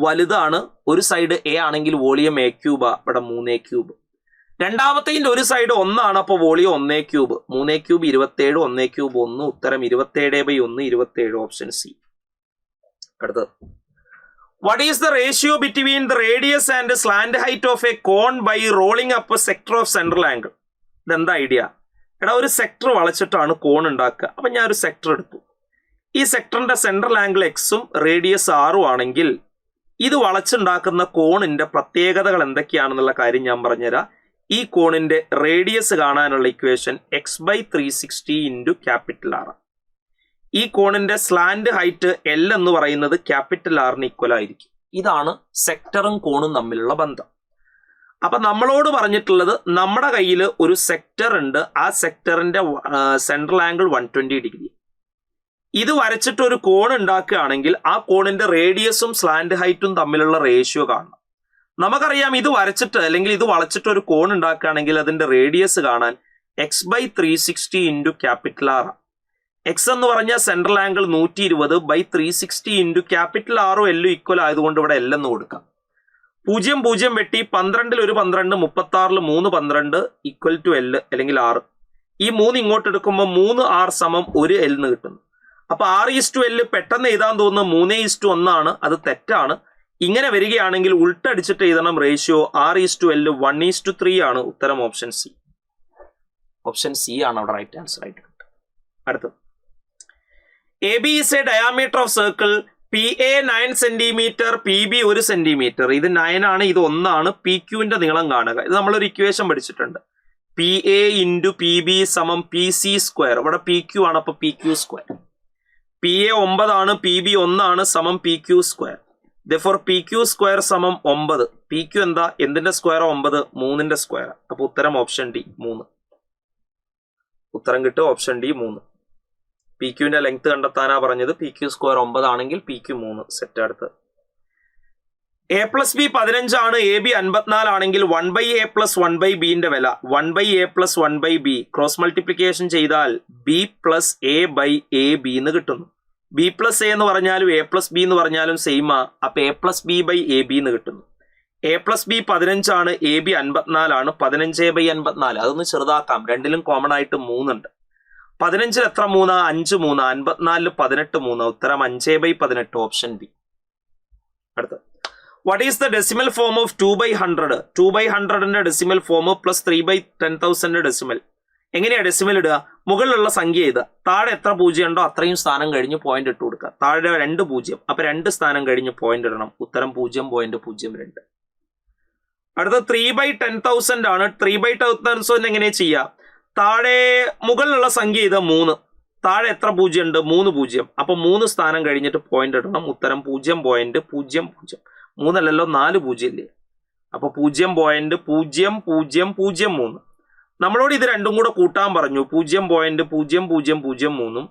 വലുതാണ്. ഒരു സൈഡ് എ ആണെങ്കിൽ വോളിയം a ക്യൂബാ, ഇവിടെ 3a ക്യൂബ്. രണ്ടാമത്തേന്റെ ഒരു സൈഡ് 1 ആണ്, അപ്പോൾ volume 1a cube. 3a cube 27, 1a cube 1. ഉത്തരം 27/1, 27 ഓപ്ഷൻ സി. അടുത്തത്, what is the ratio between the radius and slant height of a cone by rolling up a sector of central angle? ഇതെന്താ idea? എടാ, ഒരു sector വളച്ചിട്ടാണ് കോൺ ഉണ്ടാക്കുക. അപ്പൊ ഞാൻ ഒരു sector എടുത്തു. ഈ സെക്ടറിന്റെ സെൻട്രൽ ആംഗിൾ എക്സും റേഡിയസ് 6 ആണെങ്കിൽ ഇത് വളച്ചുണ്ടാക്കുന്ന കോണിന്റെ പ്രത്യേകതകൾ എന്തൊക്കെയാണെന്നുള്ള കാര്യം ഞാൻ പറഞ്ഞുതരാം. ഈ കോണിന്റെ റേഡിയസ് കാണാനുള്ള ഇക്വേഷൻ x/360 × ക്യാപിറ്റൽ R. ഈ കോണിന്റെ സ്ലാന്റ് ഹൈറ്റ് L എന്ന് പറയുന്നത് ക്യാപിറ്റൽ R-ന് ഈക്വൽ ആയിരിക്കും. ഇതാണ് സെക്ടറും കോണും തമ്മിലുള്ള ബന്ധം. അപ്പൊ നമ്മളോട് പറഞ്ഞിട്ടുള്ളത്, നമ്മുടെ കയ്യിൽ ഒരു സെക്ടർ ഉണ്ട്, ആ സെക്ടറിന്റെ സെൻട്രൽ ആംഗിൾ 120 ഡിഗ്രി. ഇത് വരച്ചിട്ട് ഒരു കോൺ ഉണ്ടാക്കുകയാണെങ്കിൽ ആ കോണിന്റെ റേഡിയസും സ്ലാന്റ് ഹൈറ്റും തമ്മിലുള്ള റേഷ്യോ കാണണം. നമുക്കറിയാം, ഇത് വരച്ചിട്ട് അല്ലെങ്കിൽ ഇത് വളച്ചിട്ട് ഒരു കോൺ ഉണ്ടാക്കുകയാണെങ്കിൽ അതിന്റെ റേഡിയസ് കാണാൻ x/360 × ക്യാപിറ്റൽ R. എക്സ് എന്ന് പറഞ്ഞാൽ സെൻട്രൽ ആംഗിൾ 120/360 × ക്യാപിറ്റൽ R-ഉം L-ഉം ഈക്വൽ ആയതുകൊണ്ട് ഇവിടെ L എന്ന് കൊടുക്കാം. 0 0 വെട്ടി 12 ഒരു 12, 36 3 12 ഈക്വൽ ടു L അല്ലെങ്കിൽ R. ഈ 3 ഇങ്ങോട്ട് എടുക്കുമ്പോൾ 3R സമം 1 L എന്ന് കിട്ടുന്നു. അപ്പൊ R/L പെട്ടെന്ന് എഴുതാൻ തോന്നുന്നത് 3:1 ആണ്. അത് തെറ്റാണ്. ഇങ്ങനെ വരികയാണെങ്കിൽ ഉൾട്ടടിച്ചിട്ട് എഴുതണം റേഷ്യോ. R/L 1:3 ആണ്. ഉത്തരം ഓപ്ഷൻ സി. ഓപ്ഷൻ സി ആണ് അവിടെ റൈറ്റ് ആൻസർ ആയിട്ട്. അടുത്തത്, AB is a diameter of circle. PA 9 cm, PB 1 cm. ഇത് 9 ആണ്, ഇത് 1 ആണ്. PQന്റെ നീളം കാണുക. ഇത് നമ്മളൊരു ഇക്വേഷൻ പഠിച്ചിട്ടുണ്ട്. PA × PB സമം PC². ഇവിടെ PQ ആണ്, അപ്പൊ PQ². PA 9 ആണ്, PB 1 ആണ്, സമം PQ². Therefore PQ² സമം 9. PQ എന്താ? എന്തിന്റെ സ്ക്വയർ? 9. 3ന്റെ സ്ക്വയർ. അപ്പൊ ഉത്തരം ഓപ്ഷൻ ഡി 3. ഉത്തരം കിട്ടും ഓപ്ഷൻ ഡി 3. PQന്റെ ലെങ്ത് കണ്ടെത്താനാ പറഞ്ഞത്. PQ² 9 ആണെങ്കിൽ PQ 3. സെറ്റ്. അടുത്ത്, a+b 15 ആണ്, AB 54 ആണെങ്കിൽ 1/a + 1/bന്റെ വില 1/a + 1/b ക്രോസ് മൾട്ടിപ്ലിക്കേഷൻ ചെയ്താൽ b + a/ab എന്ന് കിട്ടുന്നു. b + a എന്ന് പറഞ്ഞാലും a + b എന്ന് പറഞ്ഞാലും സെയിം ആ. അപ്പൊ a+b/ab എന്ന് കിട്ടുന്നു. a+b 15 ആണ്, AB 54 ആണ്. 15/54 അതൊന്ന് ചെറുതാക്കാം. രണ്ടിലും കോമൺ ആയിട്ട് 3 ഉണ്ട്. 15 എത്ര 3? 5 3. 54 18 3. ഉത്തരം 5/18 ഓപ്ഷൻ ബി. അടുത്ത, what is the decimal form of 2/100? 2/100ന്റെ ഡെസിമൽ ഫോം പ്ലസ് 3/10,000 ഡെസിമൽ. എങ്ങനെയാ ഡെസിമൽ ഇടുക? മുകളിലുള്ള സംഖ്യ ഇത്, താഴെ എത്ര 0 ഉണ്ടോ അത്രയും സ്ഥാനം കഴിഞ്ഞ് പോയിന്റ് ഇട്ട് കൊടുക്കുക. താഴെ 2 0, അപ്പൊ 2 സ്ഥാനം കഴിഞ്ഞ് പോയിന്റ് ഇടണം. ഉത്തരം 0.02. അടുത്ത 3/10,000 ആണ്. 3/10,000 എങ്ങനെ ചെയ്യാം? താഴെ മുകളിലുള്ള സംഖ്യ ഇത് 3, താഴെ എത്ര 0 ഉണ്ട്? 3 0. അപ്പൊ 3 സ്ഥാനം കഴിഞ്ഞിട്ട് പോയിന്റ് ഇടണം. ഉത്തരം 0.00. 3 അല്ലല്ലോ, 4 0 ഇല്ലേ? അപ്പൊ 0.0003. നമ്മളോട് ഇത് രണ്ടും കൂടെ കൂട്ടാൻ പറഞ്ഞു. 0.0003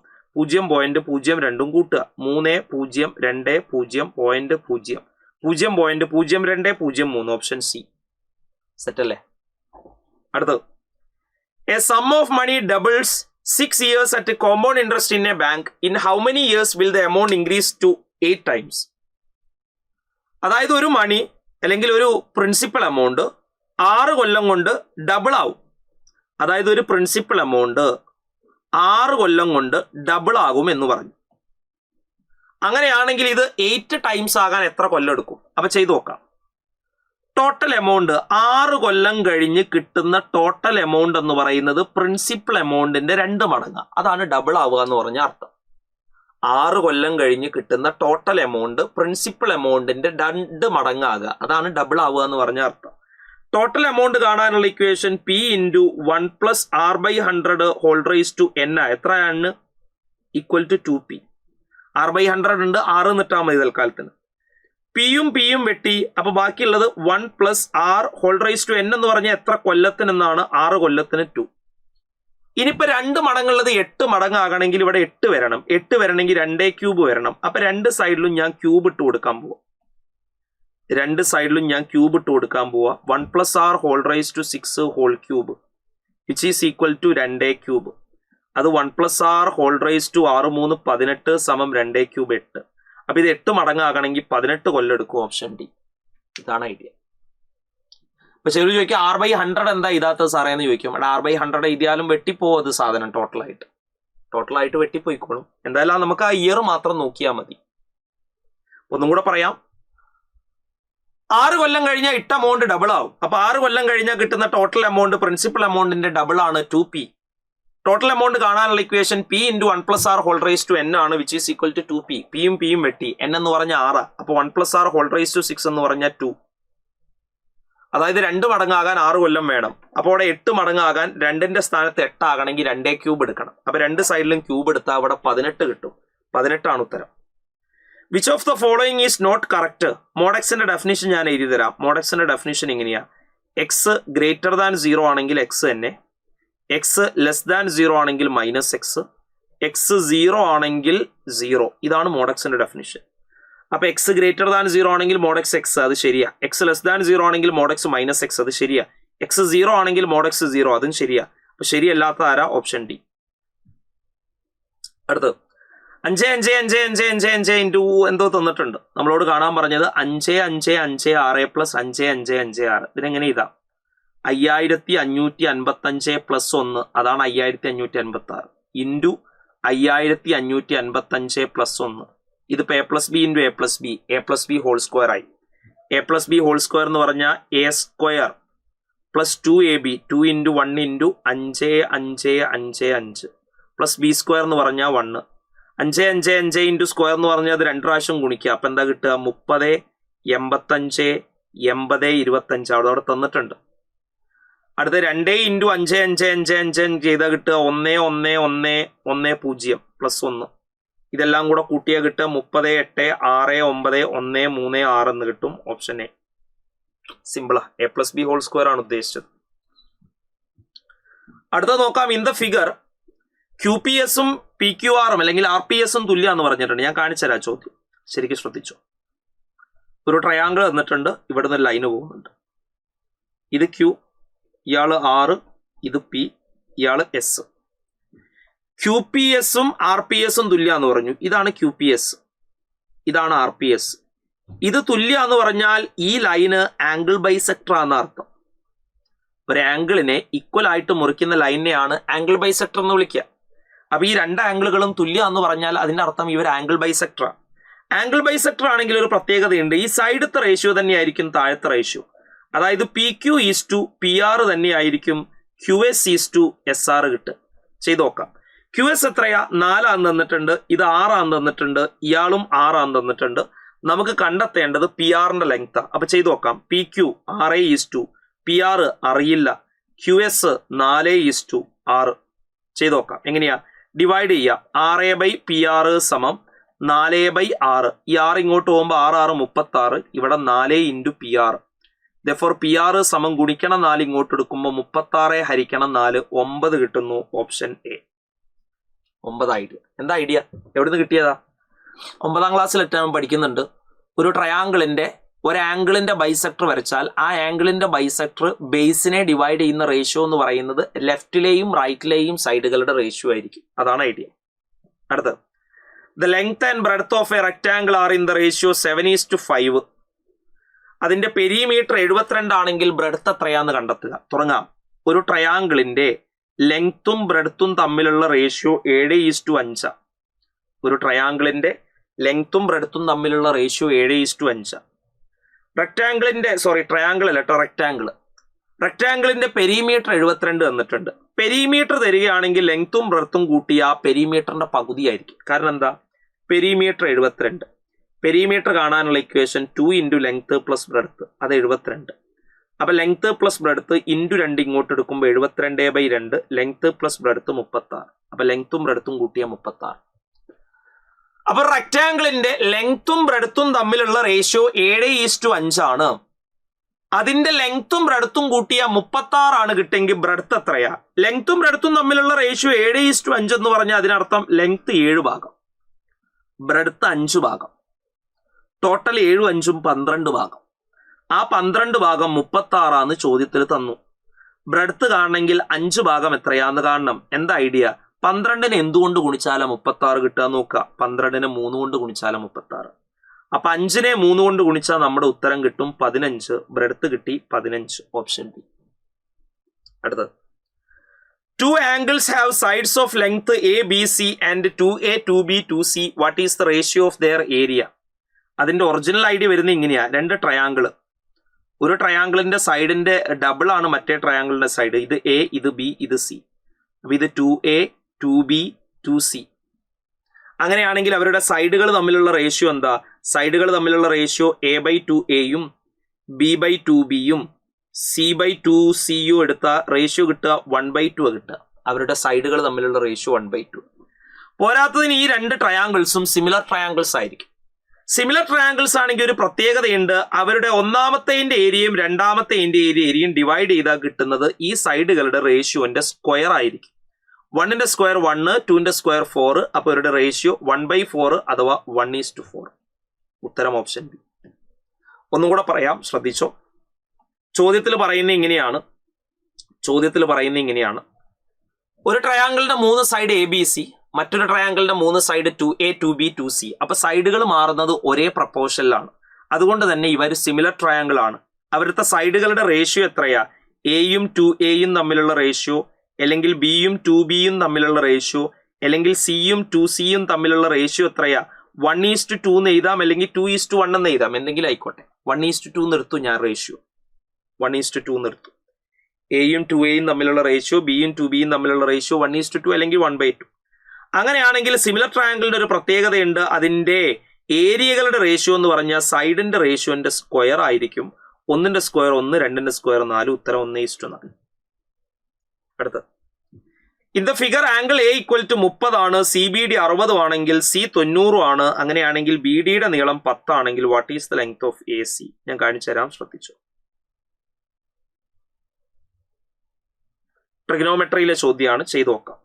0.02 കൂട്ടുക. 3 0 2 0.0 0.0203 ഓപ്ഷൻ സി. സെറ്റ് അല്ലേ? അടുത്തത്, a sum of money doubles 6 years at a compound interest in a bank, in how many years will the amount increase to 8 times? അതായത് ഒരു മണി അല്ലെങ്കിൽ ഒരു പ്രിൻസിപ്പൽ എമൗണ്ട് 6 കൊല്ലം കൊണ്ട് ഡബിൾ ആവും. അതായത് ഒരു പ്രിൻസിപ്പൽ എമൗണ്ട് 6 കൊല്ലം കൊണ്ട് ഡബിൾ ആകും എന്ന് പറഞ്ഞു. അങ്ങനെയാണെങ്കിൽ ഇത് 8 ടൈംസ് ആകാൻ എത്ര കൊല്ലം എടുക്കും? അപ്പൊ ചെയ്തു നോക്കാം. ടോട്ടൽ എമൗണ്ട് 6 കൊല്ലം കഴിഞ്ഞ് കിട്ടുന്ന ടോട്ടൽ എമൗണ്ട് എന്ന് പറയുന്നത് പ്രിൻസിപ്പൽ എമൗണ്ടിന്റെ 2 മടങ്ങ്. അതാണ് ഡബിൾ ആവുക എന്ന് പറഞ്ഞ അർത്ഥം. 6 കൊല്ലം കഴിഞ്ഞ് കിട്ടുന്ന ടോട്ടൽ എമൗണ്ട് പ്രിൻസിപ്പൽ എമൗണ്ടിന്റെ 2 മടങ്ങാകുക. അതാണ് ഡബിൾ ആവുക എന്ന് പറഞ്ഞ അർത്ഥം. ടോട്ടൽ എമൗണ്ട് കാണാനുള്ള equation P into 1 plus R/100 whole raise to N എത്രയാണ്? Equal to 2P. R/100 ഉണ്ട്, 6 നിട്ടാൽ മതി തൽക്കാലത്തിന്. പിയും വെട്ടി, അപ്പൊ ബാക്കിയുള്ളത് 1 plus R whole raise to N എന്ന് പറഞ്ഞാൽ എത്ര കൊല്ലത്തിനെന്നാണ്? 6 കൊല്ലത്തിന് 2. ഇനിയിപ്പോ 2 മടങ്ങുള്ളത് 8 മടങ്ങാകണമെങ്കിൽ ഇവിടെ 8 വരണം. 8 വരണമെങ്കിൽ 2 ക്യൂബ് വരണം. അപ്പൊ 2 സൈഡിലും ഞാൻ ക്യൂബ് ഇട്ട് കൊടുക്കാൻ പോവാ. 2 സൈഡിലും ഞാൻ ക്യൂബ് ഇട്ട് കൊടുക്കാൻ പോവാ. 1 plus R whole raise to 6 whole cube which is equal to 2 cube. അത് 1 plus R whole raise to 6 3 18 സമം 2 ക്യൂബ് 8. അപ്പൊ ഇത് 8 മടങ്ങാകണമെങ്കിൽ 18 കൊല്ലം എടുക്കും. Option D. ഇതാണ് ഐഡിയ. അപ്പൊ ചെറിയ ചോദിക്കും R/100 എന്താ ഇതാത്ത സാറേ എന്ന് ചോദിക്കും. അവിടെ R/100 എഴുതിയാലും വെട്ടിപ്പോവും അത് സാധനം ടോട്ടലായിട്ട് വെട്ടിപ്പോയിക്കോളും. എന്തായാലും നമുക്ക് ആ ഇയർ മാത്രം നോക്കിയാൽ മതി. ഒന്നും കൂടെ പറയാം. 6 കൊല്ലം കഴിഞ്ഞാൽ ഇട്ട എമൗണ്ട് ഡബിൾ ആവും. അപ്പൊ 6 കൊല്ലം കഴിഞ്ഞാൽ കിട്ടുന്ന ടോട്ടൽ എമൗണ്ട് പ്രിൻസിപ്പൽ എമൗണ്ടിന്റെ ഡബിൾ ആണ് 2P. ടോട്ടൽ എമൗണ്ട് കാണാനുള്ള equation P into 1 plus R whole raise to N ആണ് which is equal to 2P. പിയും വെട്ടി. N എന്ന് പറഞ്ഞാൽ 6. അപ്പൊ 1 plus R whole raise to 6 എന്ന് പറഞ്ഞാൽ 2. അതായത് 2 മടങ്ങാകാൻ 6 കൊല്ലം വേണം. അപ്പോൾ അവിടെ 8 മടങ്ങാകാൻ 2ന്റെ സ്ഥാനത്ത് 8 ആകണമെങ്കിൽ 2 ക്യൂബ് എടുക്കണം. അപ്പൊ 2 സൈഡിലും ക്യൂബ് എടുത്താൽ അവിടെ 18 കിട്ടും. 18 ആണ് ഉത്തരം. Which of the following is not correct? മോഡെക്സിന്റെ ഡെഫിനിഷൻ ഞാൻ എഴുതി തരാം. മോഡെക്സിന്റെ ഡെഫിനിഷൻ ഇങ്ങനെയാ. എക്സ് ഗ്രേറ്റർ ദാൻ 0 ആണെങ്കിൽ എക്സ് തന്നെ, എക്സ് ലെസ് ദാൻ 0 ആണെങ്കിൽ മൈനസ് എക്സ്, എക്സ് 0 ആണെങ്കിൽ 0. ഇതാണ് മോഡെക്സിന്റെ ഡെഫിനിഷൻ. അപ്പൊ എക്സ് ഗ്രേറ്റർ ദാൻ 0 ആണെങ്കിൽ മോഡെക്സ് എക്സ്, അത് ശരിയാ. എക്സ് ലെസ് ദാൻ 0 ആണെങ്കിൽ മോഡെക്സ് മൈനസ് എക്സ്, അത് ശരിയാ. എക്സ് 0 ആണെങ്കിൽ മോഡെക്സ് 0, അതും ശരിയാ. അപ്പൊ ശരിയല്ലാത്ത ആരാ? Option D. അടുത്തത് 5 5 5 5 5 5 ഇൻറ്റു എന്തോ തന്നിട്ടുണ്ട്. നമ്മളോട് കാണാൻ പറഞ്ഞത് 5 5 5 6 പ്ലസ് 5 5 5 6. ഇതിനെങ്ങനെ ഇതാ 5555 പ്ലസ് 1, അതാണ് 5556 ഇൻറ്റു 5555 പ്ലസ് 1. ഇതിപ്പോ A plus B into A plus B whole square ആയി. A plus B whole square എന്ന് പറഞ്ഞാൽ A square plus 2ab 2 into 1 into 5 5 5 5 plus B square എന്ന് പറഞ്ഞാൽ 1. 5 5 5 ഇൻറ്റു സ്ക്വയർ എന്ന് പറഞ്ഞാൽ അത് 2 പ്രാവശ്യം ഗുണിക്കുക. അപ്പൊ എന്താ കിട്ടുക? 30 85 80 25 അവിടെ തന്നിട്ടുണ്ട്. അടുത്ത 2 ഇൻറ്റു 5 5 5 5 ചെയ്താൽ കിട്ടുക 1 1 1 1 0 പ്ലസ് 1. ഇതെല്ലാം കൂടെ കൂട്ടിയാൽ കിട്ടുക 30 8 6 9 1 3 6 എന്ന് കിട്ടും. Option A. സിമ്പിളാ. A plus B whole square ആണ് ഉദ്ദേശിച്ചത്. അടുത്ത നോക്കാം. ഇൻ ദ ഫിഗർ QPS-ഉം PQR-ഉം അല്ലെങ്കിൽ RPS-ഉം തുല്യാന്ന് പറഞ്ഞിട്ടുണ്ട്. ഞാൻ കാണിച്ചുതരാം ചോദ്യം, ശരിക്കും ശ്രദ്ധിച്ചു. ഒരു ട്രയാങ്കിൾ തന്നിട്ടുണ്ട്. ഇവിടുന്ന് ലൈന് പോകുന്നുണ്ട്. ഇത് Q, ഇയാള് R, ഇത് P, ഇയാള് S. QPS-ഉം RPS-ഉം തുല്യാന്ന് പറഞ്ഞു. ഇതാണ് QPS, ഇതാണ് RPS. ഇത് തുല്യാന്ന് പറഞ്ഞാൽ ഈ ലൈന് ആംഗിൾ ബൈസെക്ടർ ആണെന്ന് അർത്ഥം. ഒരു ആംഗിളിനെ ഈക്വൽ ആയിട്ട് മുറിക്കുന്ന ലൈനെയാണ് ആംഗിൾ ബൈസെക്ടർ എന്ന് വിളിക്കുക. അപ്പൊ ഈ 2 ആംഗിളുകളും തുല്യ എന്ന് പറഞ്ഞാൽ അതിന്റെ അർത്ഥം ഇവർ ആംഗിൾ ബൈസെക്ടർ. ആംഗിൾ ബൈസെക്ടർ ആണെങ്കിൽ ഒരു പ്രത്യേകതയുണ്ട്. ഈ സൈഡത്തെ റേഷ്യോ തന്നെയായിരിക്കും താഴത്തെ റേഷ്യോ. അതായത് PQ ഈസ് ടു PR തന്നെയായിരിക്കും QS ഈസ് ടു SR കിട്ടുക. ചെയ്ത് നോക്കാം. QS എത്രയാ? 4 ആന്ന് തന്നിട്ടുണ്ട്. ഇത് 6 ആന്ന് തന്നിട്ടുണ്ട്. ഇയാളും 6 ആന്ന് തന്നിട്ടുണ്ട്. നമുക്ക് കണ്ടെത്തേണ്ടത് PR-ന്റെ ലെങ്താ. അപ്പൊ ചെയ്ത് നോക്കാം. PQ 6 ഈസ് ടു PR അറിയില്ല. QS 4 is to 6. ചെയ്ത് നോക്കാം. എങ്ങനെയാ? ഡിവൈഡ് ചെയ്യാം. 6/PR സമം 4/6. ഈ 6 ഇങ്ങോട്ട് പോകുമ്പോൾ 6 6 36. ഇവിടെ 4 ഇൻറ്റു PR. ദെഫോർ PR സമം ഗുണിക്കണം 4 ഇങ്ങോട്ട് എടുക്കുമ്പോൾ 36 ഹരിക്കണം 4 9 കിട്ടുന്നു. Option A. 9 ഐഡിയ. എന്താ ഐഡിയ? എവിടുന്ന് കിട്ടിയതാ? 9ാം ക്ലാസ്സിൽ എത്താൻ പഠിക്കുന്നുണ്ട്. ഒരു ട്രയാങ്കിളിന്റെ ഒരു ആംഗിളിന്റെ ബൈസെക്ടർ വരച്ചാൽ ആ ആംഗിളിന്റെ ബൈസെക്ടർ ബേസിനെ ഡിവൈഡ് ചെയ്യുന്ന റേഷ്യോ എന്ന് പറയുന്നത് ലെഫ്റ്റിലെയും റൈറ്റിലെയും സൈഡുകളുടെ റേഷ്യോ ആയിരിക്കും. അതാണ് ഐഡിയ. അടുത്തത്, the length and breadth of A rectangle are in the ratio 7:5. അതിന്റെ പെരിമീറ്റർ 72 ആണെങ്കിൽ ബ്രെഡ്ത്ത് എത്രയാന്ന് കണ്ടെത്തുക. തുടങ്ങാം. ഒരു ട്രയാങ്കിളിന്റെ ലെങ്ത്തും ബ്രെഡ്ത്തും തമ്മിലുള്ള റേഷ്യോ 7:5. ഒരു ട്രയാങ്കിളിന്റെ ലെങ്ത്തും ബ്രെഡ്ത്തും തമ്മിലുള്ള റേഷ്യോ 7:5. ട്രയാങ്കിൾ അല്ല കേട്ടോ, റെക്ടാങ്കിളിന്റെ പെരിമീറ്റർ 72 തന്നിട്ടുണ്ട്. പെരിമീറ്റർ തരികയാണെങ്കിൽ ലെങ്ത്തും ബ്രെഡ്ത്തും കൂട്ടിയ ആ പെരിമീറ്ററിന്റെ പകുതിയായിരിക്കും. കാരണം എന്താ, പെരിമീറ്റർ 72. പെരിമീറ്റർ കാണാനുള്ള ഇക്വേഷൻ 2 × ലെങ്ത് പ്ലസ് ബ്രെഡ്ത്ത്, അത് 72. അപ്പൊ ലെങ്ത് പ്ലസ് ബ്രെഡ്ത്ത് ഇൻറ്റു 2 ഇങ്ങോട്ട് എടുക്കുമ്പോൾ 72/2, ലെങ്ത് പ്ലസ് ബ്രെഡ്ത്ത് 36. അപ്പൊ ലെങ്ത്തും ബ്രെഡ്ത്തും കൂട്ടിയ 36. അപ്പൊ റെക്ടാങ്കിളിന്റെ ലെങ്ത്തും ബ്രെഡ്ത്തും തമ്മിലുള്ള റേഷ്യോ 7:5 ആണ്. അതിന്റെ ലെങ്ത്തും ബ്രെഡ്ത്തും കൂട്ടിയ 36 ആണ് കിട്ടിയെങ്കിൽ ബ്രെഡ്ത്ത് എത്രയാ? ലെങ്ത്തും ബ്രെഡ്ത്തും തമ്മിലുള്ള റേഷ്യോ 7:5 എന്ന് പറഞ്ഞാൽ അതിനർത്ഥം ലെങ്ത്ത് 7 ഭാഗം, ബ്രെഡ്ത്ത് 5 ഭാഗം, ടോട്ടൽ 7 5 12 ഭാഗം. ആ 12 ഭാഗം 36 ആന്ന് ചോദ്യത്തിൽ തന്നു. ബ്രെഡ്ത്ത് കാണണമെങ്കിൽ 5 ഭാഗം എത്രയാന്ന് കാണണം. എന്താ ഐഡിയ? 12നെ എന്തുകൊണ്ട് ഗുണിച്ചാലും 36 കിട്ടുക നോക്കുക. 12നെ 3 കൊണ്ട് ഗുണിച്ചാലും 36. അപ്പൊ 5നെ 3 കൊണ്ട് ഗുണിച്ചാൽ നമ്മുടെ ഉത്തരം കിട്ടും 15. ബ്രെഡ്ത്ത് കിട്ടി 15, ഓപ്ഷൻ ബി. അടുത്തത്, 2 angles have sides of length ABC and 2A, 2B, 2C. What is the ratio of their area? അതിന്റെ ഒറിജിനൽ ഐഡിയ വരുന്നത് ഇങ്ങനെയാ. 2 ട്രയാങ്കിൾ, ഒരു ട്രയാങ്കിളിന്റെ സൈഡിന്റെ ഡബിൾ ആണ് മറ്റേ ട്രയാങ്കിളിന്റെ സൈഡ്. ഇത് എ, ഇത് ബി, ഇത് സി. അപ്പൊ ഇത് 2A, 2B, 2C. അങ്ങനെയാണെങ്കിൽ അവരുടെ സൈഡുകൾ തമ്മിലുള്ള റേഷ്യോ എന്താ? സൈഡുകൾ തമ്മിലുള്ള റേഷ്യോ A/2Aയും B/2Bയും C/2Cയും എടുത്ത റേഷ്യോ കിട്ടുക 1/2 കിട്ടുക. അവരുടെ സൈഡുകൾ തമ്മിലുള്ള റേഷ്യോ 1/2. പോരാത്തതിന് ഈ 2 ട്രയാങ്കിൾസും സിമിലർ ട്രയാങ്കിൾസ് ആയിരിക്കും. സിമിലർ ട്രയാങ്കിൾസ് ആണെങ്കിൽ ഒരു പ്രത്യേകതയുണ്ട്. അവരുടെ ഒന്നാമത്തേന്റെ ഏരിയയും രണ്ടാമത്തേന്റെ ഏരിയയും ഡിവൈഡ് ചെയ്താൽ കിട്ടുന്നത് ഈ സൈഡുകളുടെ റേഷ്യോന്റെ സ്ക്വയർ ആയിരിക്കും. 1ന്റെ സ്ക്വയർ 1, 2ന്റെ സ്ക്വയർ 4. അപ്പോൾ ഇവരുടെ റേഷ്യോ 1/4 അഥവാ 1:4. ഉത്തരം ഓപ്ഷൻ ബി. ഒന്നും കൂടെ പറയാം, ശ്രദ്ധിച്ചോ. ചോദ്യത്തിൽ പറയുന്നത് ഇങ്ങനെയാണ്. ഒരു ട്രയാങ്കിളിന്റെ 3 സൈഡ് ABC, മറ്റൊരു ട്രയാങ്കിളിന്റെ 3 സൈഡ് 2A, 2B, 2C. അപ്പൊ സൈഡുകൾ മാറുന്നത് ഒരേ പ്രപ്പോർഷനിലാണ്. അതുകൊണ്ട് തന്നെ ഇവർ സിമിലർ ട്രയാങ്കിൾ ആണ്. അവരുടെ സൈഡുകളുടെ റേഷ്യോ എത്രയാ? എയും 2Aയും തമ്മിലുള്ള റേഷ്യോ, അല്ലെങ്കിൽ ബിയും 2Bയും തമ്മിലുള്ള റേഷ്യോ, അല്ലെങ്കിൽ സിയും 2Cയും തമ്മിലുള്ള റേഷ്യോ എത്രയാ? 1:2 എന്ന് എഴുതാം, അല്ലെങ്കിൽ 2:1 എന്ന് എഴുതാം, എന്തെങ്കിലും ആയിക്കോട്ടെ. 1:2 നിർത്തും ഞാൻ റേഷ്യോ, 1:2 നിർത്തും. എയും 2Aയും തമ്മിലുള്ള റേഷ്യോ, ബിയും 2Bയും തമ്മിലുള്ള റേഷ്യോ 1:2 അല്ലെങ്കിൽ 1/2. അങ്ങനെയാണെങ്കിൽ സിമിലർ ട്രയാങ്കിളിന്റെ ഒരു പ്രത്യേകതയുണ്ട്. അതിന്റെ ഏരിയകളുടെ റേഷ്യോ എന്ന് പറഞ്ഞാൽ സൈഡിന്റെ റേഷ്യോന്റെ സ്ക്വയർ ആയിരിക്കും. 1ന്റെ സ്ക്വയർ 1, 2ന്റെ സ്ക്വയർ 4. ഉത്തരം 1:4. അടുത്തത്, in the figure angle A = 30 ആണ്, CBD 60 ആണെങ്കിൽ C 90 ആണ്. അങ്ങനെയാണെങ്കിൽ BDയുടെ നീളം 10 ആണെങ്കിൽ what is the length of AC? ഞാൻ കാണിച്ചു തരാം, ശ്രദ്ധിച്ചു. ട്രിഗണോമെട്രിയിലെ ചോദ്യമാണ്, ചെയ്തു നോക്കാം.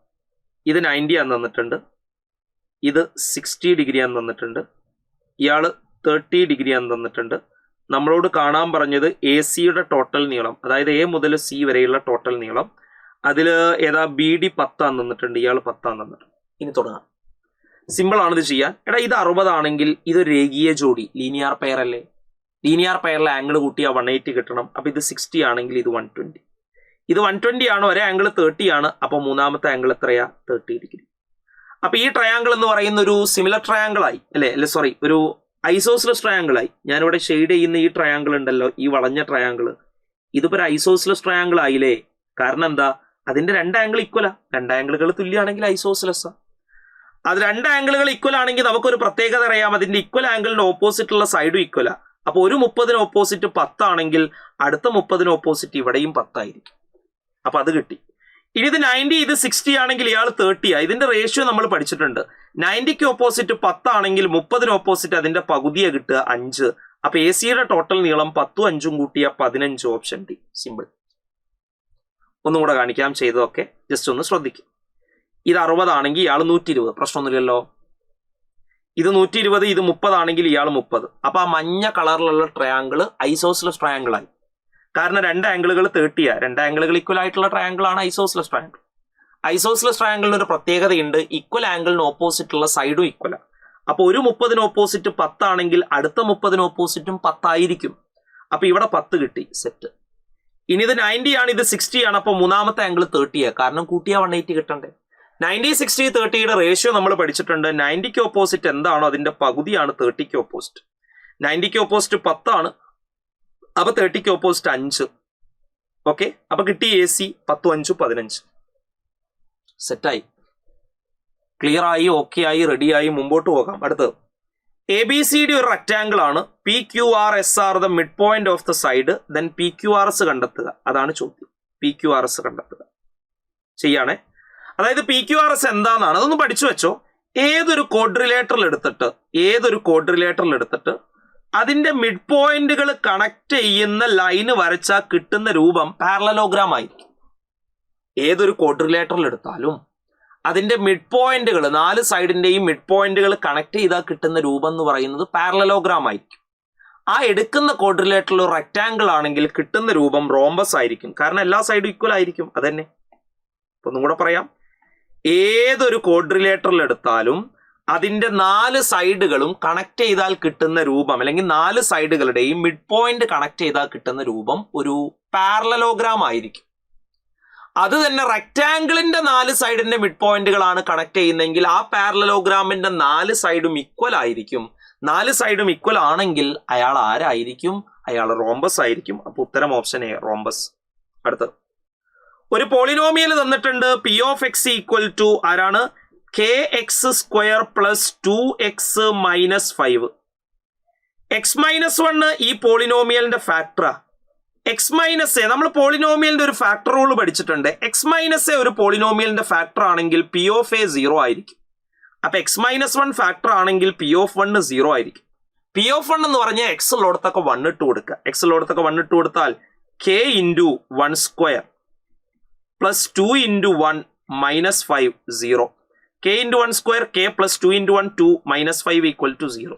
ഇത് 90 ആന്ന് തന്നിട്ടുണ്ട്, ഇത് 60 ഡിഗ്രി ആന്ന് തന്നിട്ടുണ്ട്, ഇയാള് 30 ഡിഗ്രി ആന്ന് തന്നിട്ടുണ്ട്. നമ്മളോട് കാണാൻ പറഞ്ഞത് AC-യുടെ ടോട്ടൽ നീളം, അതായത് A മുതൽ C വരെയുള്ള ടോട്ടൽ നീളം. അതിൽ ഏതാ? BD 10 ആന്ന് തന്നിട്ടുണ്ട്, ഇയാൾ 10 ആന്ന് തന്നിട്ടുണ്ട്. ഇനി തുടങ്ങാം. സിമ്പിൾ ആണ് ഇത് ചെയ്യാൻ. എടാ, ഇത് 60 ആണെങ്കിൽ ഇത് രേഖീയ ജോഡി, ലീനിയർ പെയർ അല്ലേ? ലീനിയർ പെയറിലെ ആംഗിൾ കൂട്ടിയാൽ 180 കിട്ടണം. അപ്പൊ ഇത് 60 ആണെങ്കിൽ ഇത് 120. ഇത് 120 ആണ്, ഒരേ ആംഗിൾ 30 ആണ്. അപ്പൊ മൂന്നാമത്തെ ആംഗിൾ എത്രയാ? 30 ഡിഗ്രി. അപ്പൊ ഈ ട്രയാങ്കിൾ എന്ന് പറയുന്ന ഒരു സിമിലർ ട്രയാങ്കിൾ ആയി, ഒരു ഐസോസിലസ് ട്രയാങ്കിൾ ആയി. ഞാനിവിടെ ഷെയ്ഡ് ചെയ്യുന്ന ഈ ട്രയാങ്കിൾ ഉണ്ടല്ലോ, ഈ വളഞ്ഞ ട്രയാങ്കിൾ, ഇതിപ്പോ ഒരു ഐസോസിലസ് ട്രയാങ്കിൾ ആയില്ലേ? കാരണം എന്താ? അതിന്റെ 2 ആംഗിൾ ഈക്വലാ. 2 ആംഗിളുകൾ തുല്യമാണെങ്കിൽ ഐസോസിലസ്. അത് 2 ആംഗിളുകൾ ഈക്വൽ ആണെങ്കിൽ നമുക്കൊരു പ്രത്യേകത അറിയാം. അതിന്റെ ഈക്വൽ ആംഗിളിന്റെ ഓപ്പോസിറ്റ് ഉള്ള സൈഡും ഈക്വലാ. അപ്പൊ ഒരു 30ന് ഓപ്പോസിറ്റ് 10 ആണെങ്കിൽ അടുത്ത 30ന് ഓപ്പോസിറ്റ് ഇവിടെയും 10 ആയിരിക്കും. അപ്പൊ അത് കിട്ടി. ഇനി ഇത് 90, ഇത് 60 ആണെങ്കിൽ ഇയാൾ 30 ആ. ഇതിന്റെ റേഷ്യോ നമ്മൾ പഠിച്ചിട്ടുണ്ട്. 90ക്ക് ഓപ്പോസിറ്റ് 10 ആണെങ്കിൽ 30ന് ഓപ്പോസിറ്റ് അതിന്റെ പകുതിയെ കിട്ടുക 5. അപ്പൊ AC-യുടെ ടോട്ടൽ നീളം 10ഉം 5ഉം കൂട്ടിയ 15, ഓപ്ഷൻ ഡി. സിമ്പിൾ. ഒന്നും കൂടെ കാണിക്കാം, ചെയ്തതൊക്കെ ജസ്റ്റ് ഒന്ന് ശ്രദ്ധിക്കും. ഇത് 60 ആണെങ്കിൽ ഇയാൾ 120, പ്രശ്നമൊന്നുമില്ലല്ലോ. ഇത് 120, ഇത് 30 ആണെങ്കിൽ ഇയാൾ 30. അപ്പൊ ആ മഞ്ഞ കളറിലുള്ള ട്രയാങ്കിൾ ഐസോസിലസ് ട്രയാങ്കിൾ ആയി. കാരണം 2 ആംഗിളുകൾ 30 2 ആംഗിളുകൾ ഈക്വൽ ആയിട്ടുള്ള ട്രയാങ്കിൾ ആണ് ഐസോസിലസ് ട്രയാങ്കിൾ. ഐസോസിലസ് ട്രയാങ്കിളിന് ഒരു പ്രത്യേകതയുണ്ട്, ഈക്വൽ ആംഗിളിന് ഓപ്പോസിറ്റ് ഉള്ള സൈഡും ഈക്വൽ. അപ്പൊ ഒരു 30 ഓപ്പോസിറ്റ് 10 ആണെങ്കിൽ അടുത്ത 30 ഓപ്പോസിറ്റും 10 ആയിരിക്കും. അപ്പൊ ഇവിടെ 10 കിട്ടി, സെറ്റ്. ഇനി ഇത് 90 ആണ്, ഇത് 60 ആണ്. അപ്പൊ മൂന്നാമത്തെ ആംഗിൾ 30 കാരണം കൂട്ടിയാ 180 കിട്ടണ്ടേ. 90, 60, 30യുടെ റേഷ്യോ നമ്മൾ പഠിച്ചിട്ടുണ്ട്. 90ക്ക് ഓപ്പോസിറ്റ് എന്താണോ അതിന്റെ പകുതിയാണ് 30ക്ക് ഓപ്പോസിറ്റ്. 90ക്ക് ഓപ്പോസിറ്റ് 10 ആണ്, അപ്പൊ 30ക്ക് ഓപ്പോസിറ്റ് 5. ഓക്കെ, അപ്പൊ കിട്ടി AC 10, 5, 15. സെറ്റായി, ക്ലിയർ ആയി, ഓക്കെ ആയി, റെഡി ആയി, മുമ്പോട്ട് പോകാം. അടുത്തത് ABCD ഒരു റെക്ടാങ്കിൾ ആണ്. PQRS the mid point of the side, then PQRS കണ്ടെത്തുക. അതാണ് ചോദ്യം, PQRS കണ്ടെത്തുക. ചെയ്യാണേ. അതായത് PQRS എന്താണെന്നാണ്, അതൊന്ന് പഠിച്ചു വെച്ചോ. ഏതൊരു ക്വാഡ്രിലേറ്ററിൽ എടുത്തിട്ട് അതിന്റെ മിഡ് പോയിന്റുകൾ കണക്ട് ചെയ്യുന്ന ലൈന് വരച്ചാൽ കിട്ടുന്ന രൂപം പാരലലോഗ്രാം ആയിരിക്കും. ഏതൊരു ക്വാഡ്രിലേറ്ററിൽ എടുത്താലും അതിന്റെ മിഡ് പോയിന്റുകൾ, 4 സൈഡിന്റെയും മിഡ് പോയിന്റുകൾ കണക്ട് ചെയ്താൽ കിട്ടുന്ന രൂപം എന്ന് പറയുന്നത് പാരലലോഗ്രാം ആയിരിക്കും. ആ എടുക്കുന്ന ക്വാഡ്രിലേറ്ററിൽ ഒരു റെക്ടാങ്കിൾ ആണെങ്കിൽ കിട്ടുന്ന രൂപം റോംബസ് ആയിരിക്കും. കാരണം എല്ലാ സൈഡും ഈക്വൽ ആയിരിക്കും. അതന്നെ. അപ്പൊ ഒന്നും കൂടെ പറയാം, ഏതൊരു ക്വാഡ്രിലേറ്ററിൽ എടുത്താലും അതിന്റെ 4 സൈഡുകളും കണക്ട് ചെയ്താൽ കിട്ടുന്ന രൂപം, അല്ലെങ്കിൽ 4 സൈഡുകളുടെയും മിഡ് പോയിന്റ് കണക്ട് ചെയ്താൽ കിട്ടുന്ന രൂപം ഒരു പാരലലോഗ്രാം ആയിരിക്കും. അത് തന്നെ റെക്ടാങ്കിളിന്റെ 4 സൈഡിന്റെ മിഡ് പോയിന്റുകളാണ് കണക്ട് ചെയ്യുന്നതെങ്കിൽ ആ പാരലലോഗ്രാമിന്റെ 4 സൈഡും ഈക്വൽ ആയിരിക്കും. 4 സൈഡും ഈക്വൽ ആണെങ്കിൽ അയാൾ ആരായിരിക്കും? അയാൾ റോംബസ് ആയിരിക്കും. അപ്പൊ ഉത്തരം ഓപ്ഷൻ എ, റോംബസ്. അടുത്തത് ഒരു പോളിനോമിയൽ തന്നിട്ടുണ്ട്. P of x equal to ആരാണ്? kx² plus 2x minus 5. x-1 ഈ പോളിനോമിയലിന്റെ ഫാക്ടറാ. x-a നമ്മൾ പോളിനോമിയലിന്റെ ഒരു ഫാക്ടർ റൂൾ പഠിച്ചിട്ടുണ്ട്. x-a ഒരു പോളിനോമിയലിന്റെ ഫാക്ടർ ആണെങ്കിൽ P of a 0 ആയിരിക്കും. അപ്പൊ x-1 ഫാക്ടർ ആണെങ്കിൽ P of 1 0 ആയിരിക്കും. P of 1 എന്ന് പറഞ്ഞാൽ x ഉള്ളിടത്തൊക്കെ 1 ഇട്ട് കൊടുക്കുക. x ഉള്ളിടത്തൊക്കെ 1 ഇട്ട് കൊടുത്താൽ k into 1² plus 2 into 1 minus 5 0. k into 1² k plus 2 into 1 2 minus 5 equal to 0.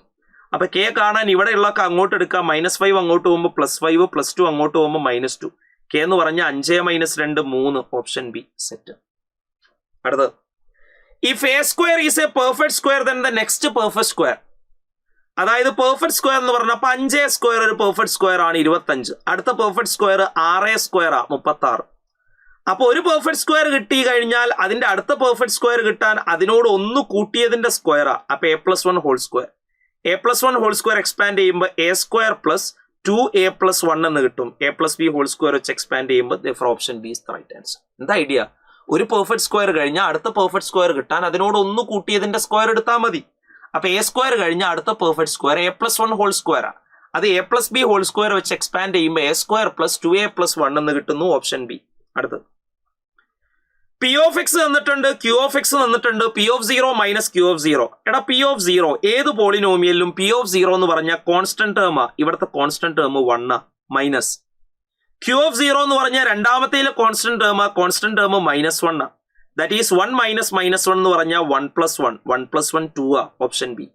അപ്പൊ k കാണാൻ ഇവിടെ ഉള്ളൊക്കെ അങ്ങോട്ട് എടുക്കാം. -5 അങ്ങോട്ട് പോകുമ്പോൾ +5, +2 അങ്ങോട്ട് പോകുമ്പോൾ -2. k എന്ന് പറഞ്ഞാൽ 5 - 2 3. Option B, set. അടുത്തത് if a² is a perfect square then the next perfect square. അതായത് പെർഫെക്റ്റ് സ്ക്വയർ എന്ന് പറഞ്ഞപ്പോൾ 5a² ഒരു പെർഫെക്റ്റ് സ്ക്വയർ ആണ് 25. അടുത്ത പെർഫെക്റ്റ് സ്ക്വയർ 6a² 36. അപ്പൊ ഒരു പെർഫെക്റ്റ് സ്ക്വയർ കിട്ടി കഴിഞ്ഞാൽ അതിന്റെ അടുത്ത പെർഫെക്റ്റ് സ്ക്വയർ കിട്ടാൻ അതിനോട് 1 കൂട്ടിയതിന്റെ സ്ക്വയറാ. അപ്പൊ a+1 whole square. a+1 whole square expand ചെയ്യുമ്പോൾ a² പ്ലസ് 2a+1 എന്ന് കിട്ടും. a+b ഹോൾ സ്ക്വയർ വെച്ച് എക്സ്പാൻഡ് ചെയ്യുമ്പോൾ option B is the right answer. എന്താ ഐഡിയ? ഒരു പെർഫെക്റ്റ് സ്ക്വയർ കഴിഞ്ഞാൽ അടുത്ത പെർഫെക്റ്റ് സ്ക്വയർ കിട്ടാൻ അതിനോട് 1 കൂട്ടിയതിന്റെ സ്ക്വയർ എടുത്താൽ മതി. അപ്പൊ a² കഴിഞ്ഞാൽ അടുത്ത പെർഫെക്റ്റ് സ്ക്വയർ a+1 ഹോൾ സ്ക്വയറാ. അത് a+b ഹോൾ സ്ക്വയർ വെച്ച് എക്സ്പാൻഡ് ചെയ്യുമ്പോൾ a² പ്ലസ് 2a+1 എന്ന് കിട്ടുന്നു. Option B. അടുത്തത് P of x തന്നിട്ടുണ്ട്, Q of x തന്നിട്ടുണ്ട്. P of 0 minus Q of 0. എടാ P of 0 ഏത് പോളിനോമിയലിലും P of 0 എന്ന് പറഞ്ഞാൽ കോൺസ്റ്റന്റ് ടേമാ. ഇവിടുത്തെ constant term 1 minus. Q of 0 എന്ന് പറഞ്ഞാൽ രണ്ടാമത്തേലെ കോൺസ്റ്റന്റ് ടേമാ. Constant term -1. That is 1 minus -1 എന്ന് പറഞ്ഞാൽ 1 + 1. 1 + 1 2 ആ. Option B.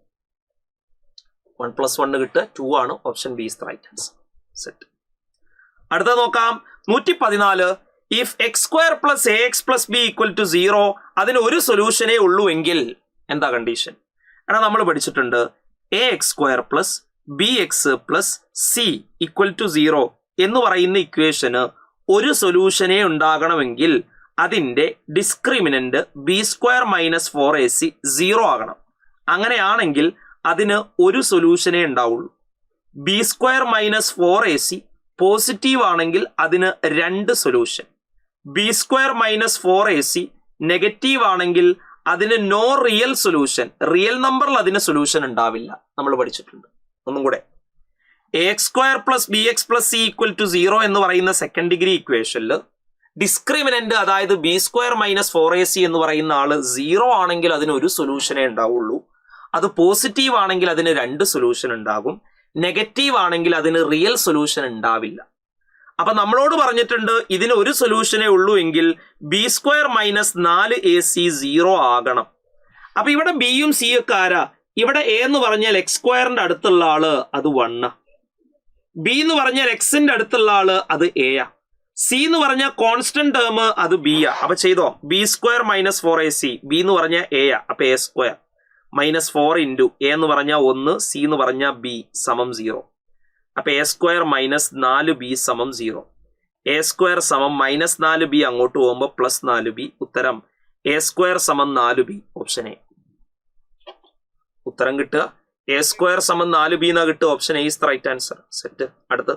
1 + 1 കിട്ടുക 2 ആണ്. Option B is the right answer. Set. അടുത്തത് നോക്കാം. 114. If x² plus ax plus b equal to 0 അതിന് ഒരു സൊല്യൂഷനേ ഉള്ളൂ എങ്കിൽ എന്താ കണ്ടീഷൻ? എടാ നമ്മൾ പഠിച്ചിട്ടുണ്ട് ax² plus bx plus c equal to 0 എന്ന് പറയുന്ന ഇക്വേഷന് ഒരു സൊല്യൂഷനേ ഉണ്ടാകണമെങ്കിൽ അതിന്റെ ഡിസ്ക്രിമിനന്റ് b² മൈനസ് 4ac 0 ആകണം. അങ്ങനെയാണെങ്കിൽ അതിന് ഒരു സൊല്യൂഷനേ ഉണ്ടാവുള്ളൂ. b² മൈനസ് 4ac പോസിറ്റീവ് ആണെങ്കിൽ അതിന് 2 solution. b² minus 4ac negative ആണെങ്കിൽ അതിന് നോ റിയൽ സൊല്യൂഷൻ. റിയൽ നമ്പറിൽ അതിന് സൊല്യൂഷൻ ഉണ്ടാവില്ല. നമ്മൾ പഠിച്ചിട്ടുണ്ട്. ഒന്നും കൂടെ, ax² plus bx plus c equal to 0 എന്ന് പറയുന്ന സെക്കൻഡ് ഡിഗ്രി ഇക്വേഷനിൽ ഡിസ്ക്രിമിനന്റ് അതായത് b² മൈനസ് 4ac എന്ന് പറയുന്ന ആള് 0 ആണെങ്കിൽ അതിന് ഒരു സൊല്യൂഷനേ ഉണ്ടാവുള്ളൂ. അത് പോസിറ്റീവ് ആണെങ്കിൽ അതിന് 2 സൊല്യൂഷൻ ഉണ്ടാകും. നെഗറ്റീവ് ആണെങ്കിൽ അതിന് റിയൽ സൊല്യൂഷൻ ഉണ്ടാവില്ല. അപ്പൊ നമ്മളോട് പറഞ്ഞിട്ടുണ്ട് ഇതിന് ഒരു സൊല്യൂഷനേ ഉള്ളൂ എങ്കിൽ b² മൈനസ് 4ac 0 ആകണം. അപ്പൊ ഇവിടെ ബിയും സിയും ഒക്കെ ആരാ? ഇവിടെ എ എന്ന് പറഞ്ഞാൽ എക്സ് സ്ക്വയറിന്റെ അടുത്തുള്ള ആള് അത് 1, ബി എന്ന് പറഞ്ഞാൽ എക്സിന്റെ അടുത്തുള്ള ആള് അത് എ ആ, സി എന്ന് പറഞ്ഞാൽ കോൺസ്റ്റന്റ് ടേം അത് ബി ആ. അപ്പൊ ചെയ്തോ, B square minus 4ac, B എന്ന് പറഞ്ഞാൽ എ ആ, അപ്പൊ A square minus 4 into A എന്ന് പറഞ്ഞാൽ 1, സി എന്ന് പറഞ്ഞാൽ ബി സമം 0. അപ്പൊ എ സ്ക്വയർ മൈനസ് 4b സമം 0. എ സ്ക്വയർ സമം മൈനസ് 4b അങ്ങോട്ട് പോകുമ്പോൾ പ്ലസ് 4b. ഉത്തരം എ സ്ക്വയർ സമം 4b, ഓപ്ഷൻ എ. ഉത്തരം കിട്ടുക എ സ്ക്വയർ സമം 4b എന്നാ കിട്ടുക. Option A is the right answer. Set. അടുത്ത്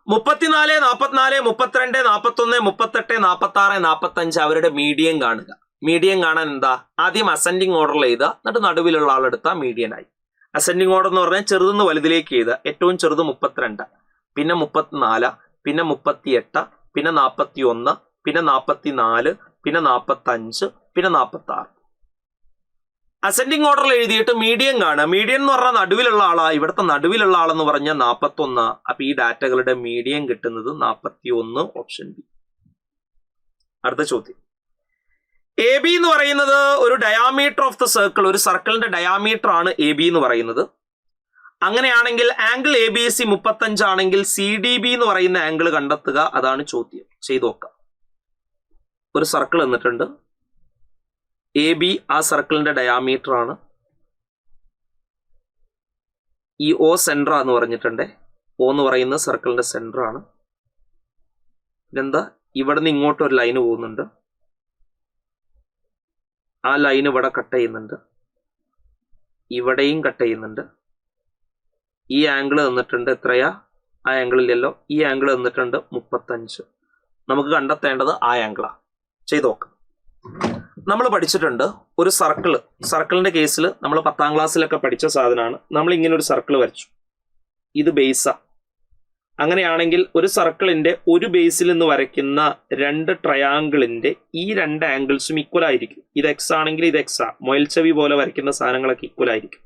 34, 44, 32, 41, 38, 46, 45 അവരുടെ മീഡിയൻ കാണുക. മീഡിയൻ കാണാൻ എന്താ, ആദ്യം അസെൻഡിങ് ഓർഡറിൽ എഴുതുക, എന്നിട്ട് നടുവിലുള്ള ആളെടുത്താൽ മീഡിയൻ ആയി. അസെൻഡിങ് ഓർഡർ എന്ന് പറഞ്ഞാൽ ചെറുതെന്ന് വലുതിലേക്ക് എഴുതുക. ഏറ്റവും ചെറുത് 32, പിന്നെ 34, പിന്നെ 38, പിന്നെ 41, പിന്നെ 44, പിന്നെ 45, പിന്നെ 46. അസെൻഡിങ് ഓർഡറിൽ എഴുതിയിട്ട് മീഡിയൻ കാണുക. മീഡിയൻ എന്ന് പറഞ്ഞാൽ നടുവിലുള്ള ആളാ. ഇവിടുത്തെ നടുവിലുള്ള ആളെന്ന് പറഞ്ഞാൽ 41. അപ്പൊ ഈ ഡാറ്റകളുടെ മീഡിയൻ കിട്ടുന്നത് 41, ഓപ്ഷൻ ബി. അടുത്ത ചോദ്യം, എ ബി എന്ന് പറയുന്നത് ഒരു ഡയാമീറ്റർ ഓഫ് ദ സർക്കിൾ, ഒരു സർക്കിളിന്റെ ഡയാമീറ്റർ ആണ് എ ബി എന്ന് പറയുന്നത്. അങ്ങനെയാണെങ്കിൽ ആംഗിൾ എ ബി സി 35 ആണെങ്കിൽ സി ഡി ബി എന്ന് പറയുന്ന ആംഗിൾ കണ്ടെത്തുക. അതാണ് ചോദ്യം. ചെയ്തു നോക്കാം. ഒരു സർക്കിൾ എന്നിട്ടുണ്ട്, എ ബി ആ സർക്കിളിന്റെ ഡയാമീറ്റർ ആണ്. ഈ ഒ സെന്റർ എന്ന് പറഞ്ഞിട്ടുണ്ട്. ഒ എന്ന് പറയുന്ന സർക്കിളിന്റെ സെന്റർ ആണ്. പിന്നെന്താ, ഇവിടെ നിന്ന് ഇങ്ങോട്ട് ഒരു ലൈന് പോകുന്നുണ്ട്. ആ ലൈൻ ഇവിടെ കട്ട് ചെയ്യുന്നുണ്ട്, ഇവിടെയും കട്ട് ചെയ്യുന്നുണ്ട്. ഈ ആംഗിൾ തന്നിട്ടുണ്ട്, എത്രയാ, ആ ആംഗിൾ ഇല്ലല്ലോ, ഈ ആംഗിൾ തന്നിട്ടുണ്ട് 35. നമുക്ക് കണ്ടെത്തേണ്ടത് ആ ആംഗിളാ. ചെയ്ത് നോക്കാം. നമ്മൾ പഠിച്ചിട്ടുണ്ട് ഒരു സർക്കിളിന്റെ കേസിൽ നമ്മൾ 10ാം ക്ലാസ്സിലൊക്കെ പഠിച്ച സാധനമാണ്. നമ്മൾ ഇങ്ങനെ ഒരു സർക്കിൾ വരച്ചു, ഇത് ബേസാ. അങ്ങനെയാണെങ്കിൽ ഒരു സർക്കിളിന്റെ ഒരു ബേസിൽ നിന്ന് വരയ്ക്കുന്ന 2 ട്രയാങ്കിളിന്റെ ഈ 2 ആംഗിൾസും ഈക്വൽ ആയിരിക്കും. ഇത് എക്സ് ആണെങ്കിൽ ഇത് എക്സ് ആ, മൊയൽച്ചവി പോലെ വരയ്ക്കുന്ന സാധനങ്ങളൊക്കെ ഈക്വൽ ആയിരിക്കും.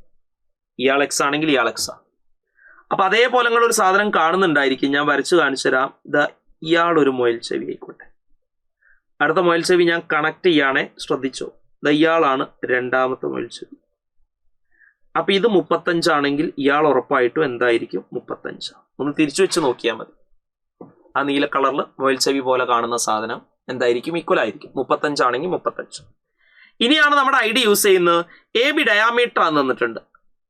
ഇയാൾ എക്സ് ആണെങ്കിൽ ഇയാൾ എക്സ് ആ. അപ്പൊ അതേപോലെ നിങ്ങൾ ഒരു സാധനം കാണുന്നുണ്ടായിരിക്കും. ഞാൻ വരച്ചു കാണിച്ചു തരാം. ഇതാ ഇയാളൊരു മൊയൽച്ചവി ആയിക്കോട്ടെ. അടുത്ത മൊയൽച്ചവി ഞാൻ കണക്ട് ചെയ്യാണേ, ശ്രദ്ധിച്ചോ. ഇതാ ഇയാളാണ് രണ്ടാമത്തെ മൊയൽച്ചവി. അപ്പൊ ഇത് 35 ആണെങ്കിൽ ഇയാൾ ഉറപ്പായിട്ടും എന്തായിരിക്കും, 35. ഒന്ന് തിരിച്ചു വെച്ച് നോക്കിയാൽ മതി. ആ നീല കളറിൽ മൊയൽച്ചവി പോലെ കാണുന്ന സാധനം എന്തായിരിക്കും, ഈക്വൽ ആയിരിക്കും. 35 ആണെങ്കിൽ 35. ഇനിയാണ് നമ്മുടെ ഐഡിയ യൂസ് ചെയ്യുന്നത്. എ ബി ഡയാമീറ്റർ ആണെന്ന് തന്നിട്ടുണ്ട്.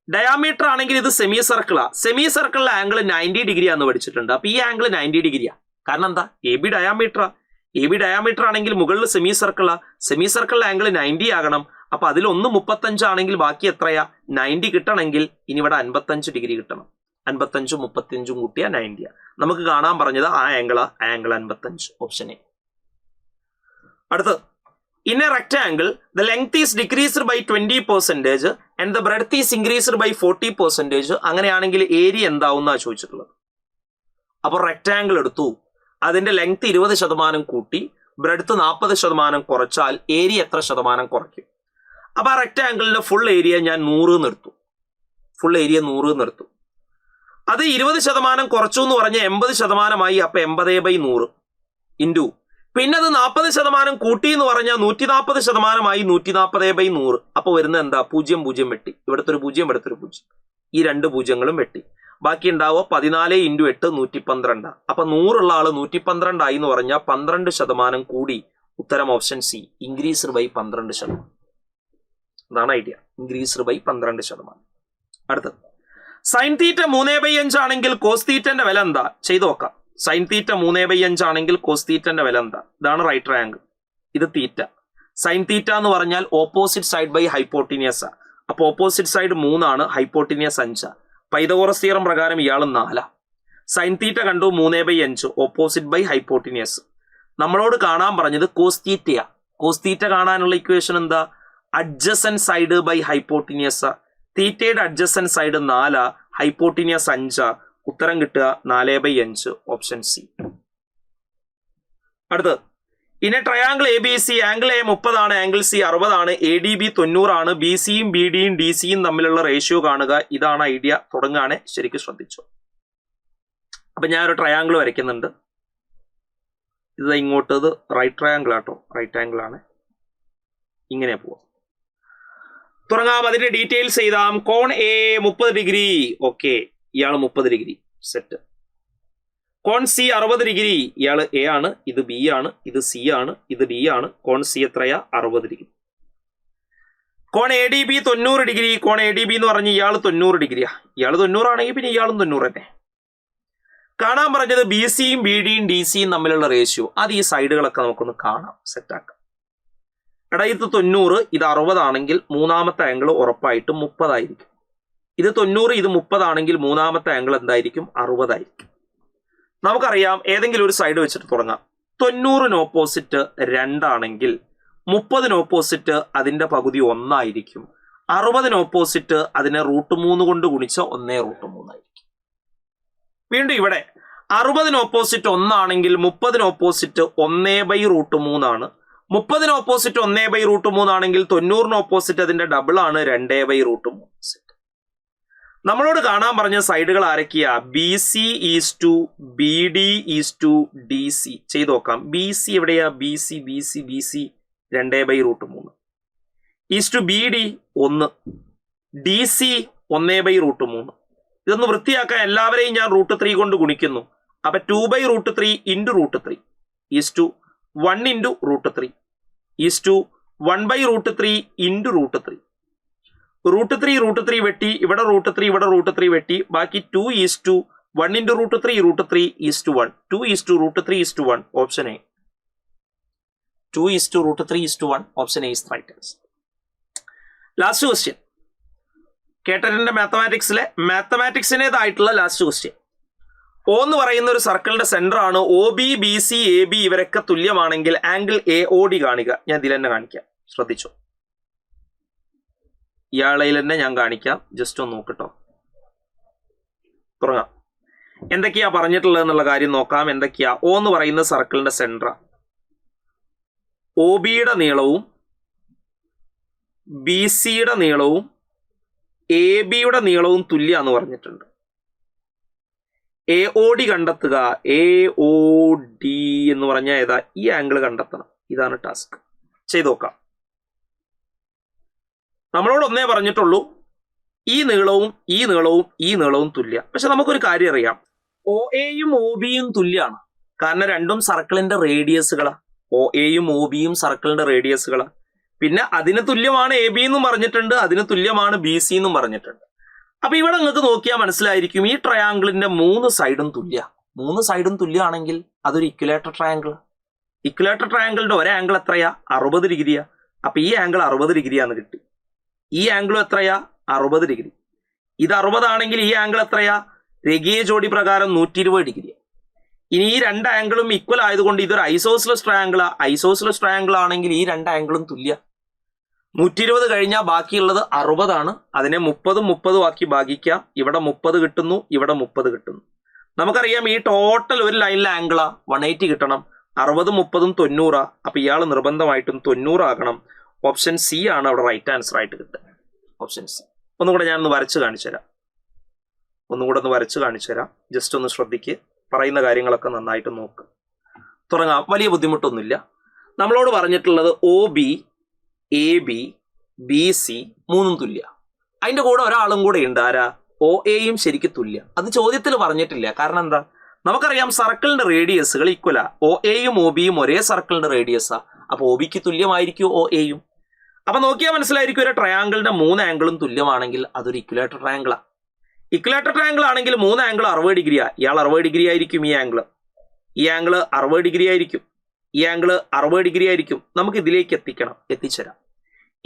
ഡയാമീറ്റർ ആണെങ്കിൽ ഇത് സെമി സർക്കിളാ. സെമി സർക്കിളിലെ ആംഗിൾ 90 ഡിഗ്രി ആണെന്ന് പഠിച്ചിട്ടുണ്ട്. അപ്പൊ ഈ ആംഗിൾ 90 ഡിഗ്രിയാ. കാരണം എന്താ, എ ബി ഡയാമീറ്ററാ. എ ബി ഡയാമീറ്റർ ആണെങ്കിൽ മുകളിൽ സെമി സർക്കിളാ. സെമി സർക്കിളിലെ ആംഗിൾ 90 ആകണം. അപ്പൊ അതിൽ ഒന്ന് 35 ആണെങ്കിൽ ബാക്കി എത്രയാ, 90 കിട്ടണമെങ്കിൽ ഇനി ഇവിടെ 55 ഡിഗ്രി കിട്ടണം. 55 35 കൂട്ടിയ 90. നമുക്ക് കാണാൻ പറഞ്ഞത് ആ ആംഗിളാ, ആംഗിൾ 55, ഓപ്ഷൻ എ. അടുത്ത്, in a rectangle the length is decreased by 20% and the breadth is increased by 40%. അങ്ങനെയാണെങ്കിൽ ഏരിയ എന്താവുന്നാ ചോദിച്ചിട്ടുള്ളത്. അപ്പൊ റെക്ടാംഗിൾ എടുത്തു, അതിന്റെ ലെങ്ത് 20% കൂട്ടി ബ്രെഡ്ത്ത് 40% കുറച്ചാൽ ഏരിയ എത്ര ശതമാനം കുറയ്ക്കും? അപ്പൊ ആ റെക്ടാംഗിളിന്റെ ഫുൾ ഏരിയ ഞാൻ 100 എടുത്തു. ഫുൾ ഏരിയ 100 എടുത്തു. അത് 20% കുറച്ചു എന്ന് പറഞ്ഞാൽ 80%. അപ്പൊ 80/100 ഇൻറ്റു, പിന്നെ അത് 40% കൂട്ടി എന്ന് പറഞ്ഞാൽ 140%. 140/100. അപ്പൊ വരുന്നത് എന്താ, 0 0 വെട്ടി. ഇവിടുത്തെ ഒരു 0, ഇവിടുത്തെ ഒരു 0. ഈ 2 പൂജ്യങ്ങളും വെട്ടി. ബാക്കി ഉണ്ടാവുക 14 × 8 112. അപ്പൊ 100 ഉള്ള ആള് 112 ആയി എന്ന് പറഞ്ഞാൽ 12% കൂടി. ഉത്തരം ഓപ്ഷൻ സി, ഇൻക്രീസ്ഡ് ബൈ 12%. അതാണ് ഐഡിയ, ഇൻക്രീസ്ഡ് ബൈ 12%. അടുത്തത്, സൈൻ തീറ്റ 3/5 ആണെങ്കിൽ കോസ് തീറ്റന്റെ വില എന്താ? ചെയ്തു നോക്കാം. സൈൻ തീറ്റ 3/5 ആണെങ്കിൽ കോസ് തീറ്റന്റെ വില എന്താ? ഇതാണ് റൈറ്റ് ട്രയാങ്കിൾ, ഇത് തീറ്റ. സൈൻ തീറ്റ എന്ന് പറഞ്ഞാൽ ഓപ്പോസിറ്റ് സൈഡ് ബൈ ഹൈപ്പോട്ടിനിയസ്. അപ്പൊ ഓപ്പോസിറ്റ് സൈഡ് 3 ആണ്, ഹൈപ്പോട്ടിനിയസ് 5. പൈതഗോറസ് തിയറം പ്രകാരം ഇയാൾ 4. സൈൻ തീറ്റ കണ്ടു 3/5, ഓപ്പോസിറ്റ് ബൈ ഹൈപ്പോട്ടിനിയസ്. നമ്മളോട് കാണാൻ പറഞ്ഞത് കോസ് തീറ്റയാ. കോസ് തീറ്റ കാണാനുള്ള ഇക്വേഷൻ എന്താ, അഡ്ജസന്റ് സൈഡ് ബൈ ഹൈപ്പോട്ടിനിയസ്. തീറ്റയുടെ അഡ്ജസന്റ് സൈഡ് 4, ഹൈപ്പോട്ടിനിയസ് 5. ഉത്തരം കിട്ടുക 4/5, ഓപ്ഷൻ സി. അടുത്ത്, ഇനി triangle A B C, angle A 30 ആണ്, ആംഗിൾ സി 60 ആണ്, എ ഡി ബി 90 ആണ്. ബി സിയും ബി ഡിയും ഡി സിയും തമ്മിലുള്ള റേഷ്യോ കാണുക. ഇതാണ് ഐഡിയ. തുടങ്ങാണ്, ശരിക്കും ശ്രദ്ധിച്ചു. അപ്പൊ ഞാൻ ഒരു ട്രയാങ്കിൾ വരയ്ക്കുന്നുണ്ട്. ഇത് ഇങ്ങോട്ട് റൈറ്റ് ട്രയാങ്കിൾ ആട്ടോ, റൈറ്റ് ആംഗിൾ ആണ്. ഇങ്ങനെ പോവാം. തുടങ്ങാം. അതിന്റെ ഡീറ്റെയിൽസ് എഴുതാം. കോൺ എ 30 ഡിഗ്രി. ഓക്കെ, ഇയാൾ 30 ഡിഗ്രി സെറ്റ്. കോൺ സി 60 ഡിഗ്രി. ഇയാൾ എ ആണ്, ഇത് ബി ആണ്, ഇത് സി ആണ്, ഇത് ഡി ആണ്. കോൺ സി എത്രയാ? 60 ഡിഗ്രി. കോൺ എ ഡി ബി 90 ഡിഗ്രി. കോൺ എ ഡി ബി എന്ന് പറഞ്ഞ് ഇയാൾ 90 ഡിഗ്രിയാ. ഇയാൾ 90 ആണെങ്കിൽ പിന്നെ ഇയാളും 90 തന്നെ. കാണാൻ പറഞ്ഞത് ബി സിയും ബി ഡിയും ഡി സിയും തമ്മിലുള്ള റേഷ്യോ. അത് ഈ സൈഡുകളൊക്കെ നമുക്കൊന്ന് കാണാം, സെറ്റാക്കാം. എടാ, ഇത് 90, ഇത് 60 ആണെങ്കിൽ മൂന്നാമത്തെ ആംഗിൾ ഉറപ്പായിട്ടും 30 ആയിരിക്കും. ഇത് 90, ഇത് 30 ആണെങ്കിൽ മൂന്നാമത്തെ ആംഗിൾ എന്തായിരിക്കും? 60 ആയിരിക്കും. നമുക്കറിയാം, ഏതെങ്കിലും ഒരു സൈഡ് വെച്ചിട്ട് തുടങ്ങാം. 90 ഓപ്പോസിറ്റ് 2 ആണെങ്കിൽ 30 ഓപ്പോസിറ്റ് അതിന്റെ പകുതി 1 ആയിരിക്കും. 60 ഓപ്പോസിറ്റ് അതിനെ √3 കൊണ്ട് ഗുണിച്ച 1√3 ആയിരിക്കും. വീണ്ടും ഇവിടെ 60 ഓപ്പോസിറ്റ് 1 ആണെങ്കിൽ 30 ഓപ്പോസിറ്റ് 1/√3 ആണ്. 30 ഓപ്പോസിറ്റ് 1/√3 ആണെങ്കിൽ 90 ഓപ്പോസിറ്റ് അതിന്റെ ഡബിൾ ആണ് 2/√3. നമ്മളോട് കാണാൻ പറഞ്ഞ സൈഡുകൾ ആരൊക്കെയാ? B C is to B D is to D C. ചെയ്ത് നോക്കാം. ബി സി എവിടെയാ? B C 2/√3 is to B D 1, D C 1/√3. ഇതൊന്ന് വൃത്തിയാക്കാൻ എല്ലാവരെയും ഞാൻ √3 കൊണ്ട് ഗുണിക്കുന്നു. അപ്പൊ 2/√3 into √3 is to 1 into √3 is to 1/√3 into √3. √3 വെട്ടി, ഇവിടെ √3 ഇവിടെ √3 വെട്ടി, ബാക്കി 2 is to 1 into √3 is to 1. 2 is to √3 is to 1. Option A. 2 is to √3 is to 1. Option A is right answer. Last question, കേട്ടറ്റിന്റെ മാത്തമാറ്റിക്സിനേതായിട്ടുള്ള ലാസ്റ്റ് ക്വസ്റ്റ്യൻ. O എന്ന് പറയുന്ന ഒരു സർക്കിളിന്റെ സെന്റർ ആണ്. O B B C A B ഇവരൊക്കെ തുല്യമാണെങ്കിൽ angle A O D കാണുക. ഞാൻ ഇതിൽ തന്നെ കാണിക്കാം, ശ്രദ്ധിച്ചോ. ഇയാളയിൽ തന്നെ ഞാൻ കാണിക്കാം, ജസ്റ്റ് ഒന്ന് നോക്കട്ടോ. തുടങ്ങാം. എന്തൊക്കെയാ പറഞ്ഞിട്ടുള്ളത് എന്നുള്ള കാര്യം നോക്കാം. എന്തൊക്കെയാ? O എന്ന് പറയുന്ന സർക്കിളിന്റെ സെന്റർ, ഒ ബിയുടെ നീളവും ബി സിയുടെ നീളവും എ ബിയുടെ നീളവും തുല്യാന്ന് പറഞ്ഞിട്ടുണ്ട്. എ ഒ ഡി കണ്ടെത്തുക. എ ഒ ഡി എന്ന് പറഞ്ഞാൽ ഏതാ? ഈ ആംഗിൾ കണ്ടെത്തണം. ഇതാണ് ടാസ്ക്. ചെയ്ത് നോക്കാം. നമ്മളോട് ഒന്നേ പറഞ്ഞിട്ടുള്ളൂ, ഈ നീളവും ഈ നീളവും ഈ നീളവും തുല്യ. പക്ഷെ നമുക്കൊരു കാര്യം അറിയാം, ഒ എയും ഒ ബിയും തുല്യാണ്. കാരണം രണ്ടും സർക്കിളിന്റെ റേഡിയസുകളാ. ഒ എയും ഒ ബിയും സർക്കിളിന്റെ റേഡിയസുകളാ. പിന്നെ അതിന് തുല്യമാണ് എ ബി എന്നും പറഞ്ഞിട്ടുണ്ട്, അതിന് തുല്യമാണ് ബി സി എന്നും പറഞ്ഞിട്ടുണ്ട്. അപ്പൊ ഇവിടെ നിങ്ങൾക്ക് നോക്കിയാൽ മനസ്സിലായിരിക്കും, ഈ ട്രയാങ്കിളിന്റെ 3 സൈഡും തുല്യ. 3 സൈഡും തുല്യമാണെങ്കിൽ അതൊരു ഇക്വലേറ്റർ ട്രയാങ്കിൾ. ഇക്വലേറ്റർ ട്രയാങ്കിളിന്റെ ഒരു ആംഗിൾ എത്രയാ? 60 ഡിഗ്രിയാ. അപ്പൊ ഈ ആംഗിൾ 60 ഡിഗ്രിയാന്ന് കിട്ടി. ഈ ആംഗിളും എത്രയാ? 60 ഡിഗ്രി. ഇത് 60 ആണെങ്കിൽ ഈ ആംഗിൾ എത്രയാ? രേഖീയ ജോഡി പ്രകാരം 120 ഡിഗ്രി. ഇനി ഈ 2 ആംഗിളും ഈക്വൽ ആയതുകൊണ്ട് ഇതൊരു ഐസോസിലസ് ട്രയാങ്കിളാ. ഐസോസിലസ് ട്രയാങ്കിൾ ആണെങ്കിൽ ഈ 2 ആംഗിളും തുല്യ. 120 കഴിഞ്ഞാൽ ബാക്കിയുള്ളത് 60 ആണ്. അതിനെ 30 ആക്കി ഭാഗിക്കാം. ഇവിടെ 30 കിട്ടുന്നു, ഇവിടെ 30 കിട്ടുന്നു. നമുക്കറിയാം ഈ ടോട്ടൽ ഒരു ലൈനിലെ ആംഗിളാ 180 കിട്ടണം. 60 30 90. അപ്പൊ ഇയാൾ നിർബന്ധമായിട്ടും 90 ആകണം. ഓപ്ഷൻ സി ആണ് അവിടെ റൈറ്റ് ആൻസർ ആയിട്ട് കിട്ടുക. Option C. ഒന്നുകൂടെ ഞാൻ ഒന്ന് വരച്ച് കാണിച്ചു തരാം. ജസ്റ്റ് ഒന്ന് ശ്രദ്ധിക്ക്, പറയുന്ന കാര്യങ്ങളൊക്കെ നന്നായിട്ട് നോക്ക്. തുടങ്ങാം. വലിയ ബുദ്ധിമുട്ടൊന്നുമില്ല. നമ്മളോട് പറഞ്ഞിട്ടുള്ളത് O B A B B C 3 തുല്യ. അതിന്റെ കൂടെ ഒരാളും കൂടെ ഉണ്ട്. ആരാ? ഒ എയും ശരിക്കും തുല്യ. അത് ചോദ്യത്തിൽ പറഞ്ഞിട്ടില്ല. കാരണം എന്താ? നമുക്കറിയാം സർക്കിളിന്റെ റേഡിയസുകൾ ഈക്വലാ. ഒ എയും ഒ ബിയും ഒരേ സർക്കിളിന്റെ റേഡിയസാ. അപ്പൊ ഒ ബിക്ക് തുല്യമായിരിക്കും ഒ എയും. അപ്പൊ നോക്കിയാൽ മനസ്സിലായിരിക്കും, ഒരു ട്രയാങ്കിളിന്റെ 3 ആംഗിളും തുല്യമാണെങ്കിൽ അതൊരു ഇക്വലേറ്റർ ട്രയാങ്കിളാ. ഇക്വലേറ്റർ ട്രയാങ്കിൾ ആണെങ്കിൽ 3 ആംഗിൾ 60 ഡിഗ്രിയാ. ഇയാൾ 60 ഡിഗ്രി ആയിരിക്കും. ഈ ആംഗിൾ 60 ഡിഗ്രി ആയിരിക്കും. ഈ ആംഗിൾ 60 ഡിഗ്രി ആയിരിക്കും. നമുക്ക് ഇതിലേക്ക് എത്തിച്ചേരാം.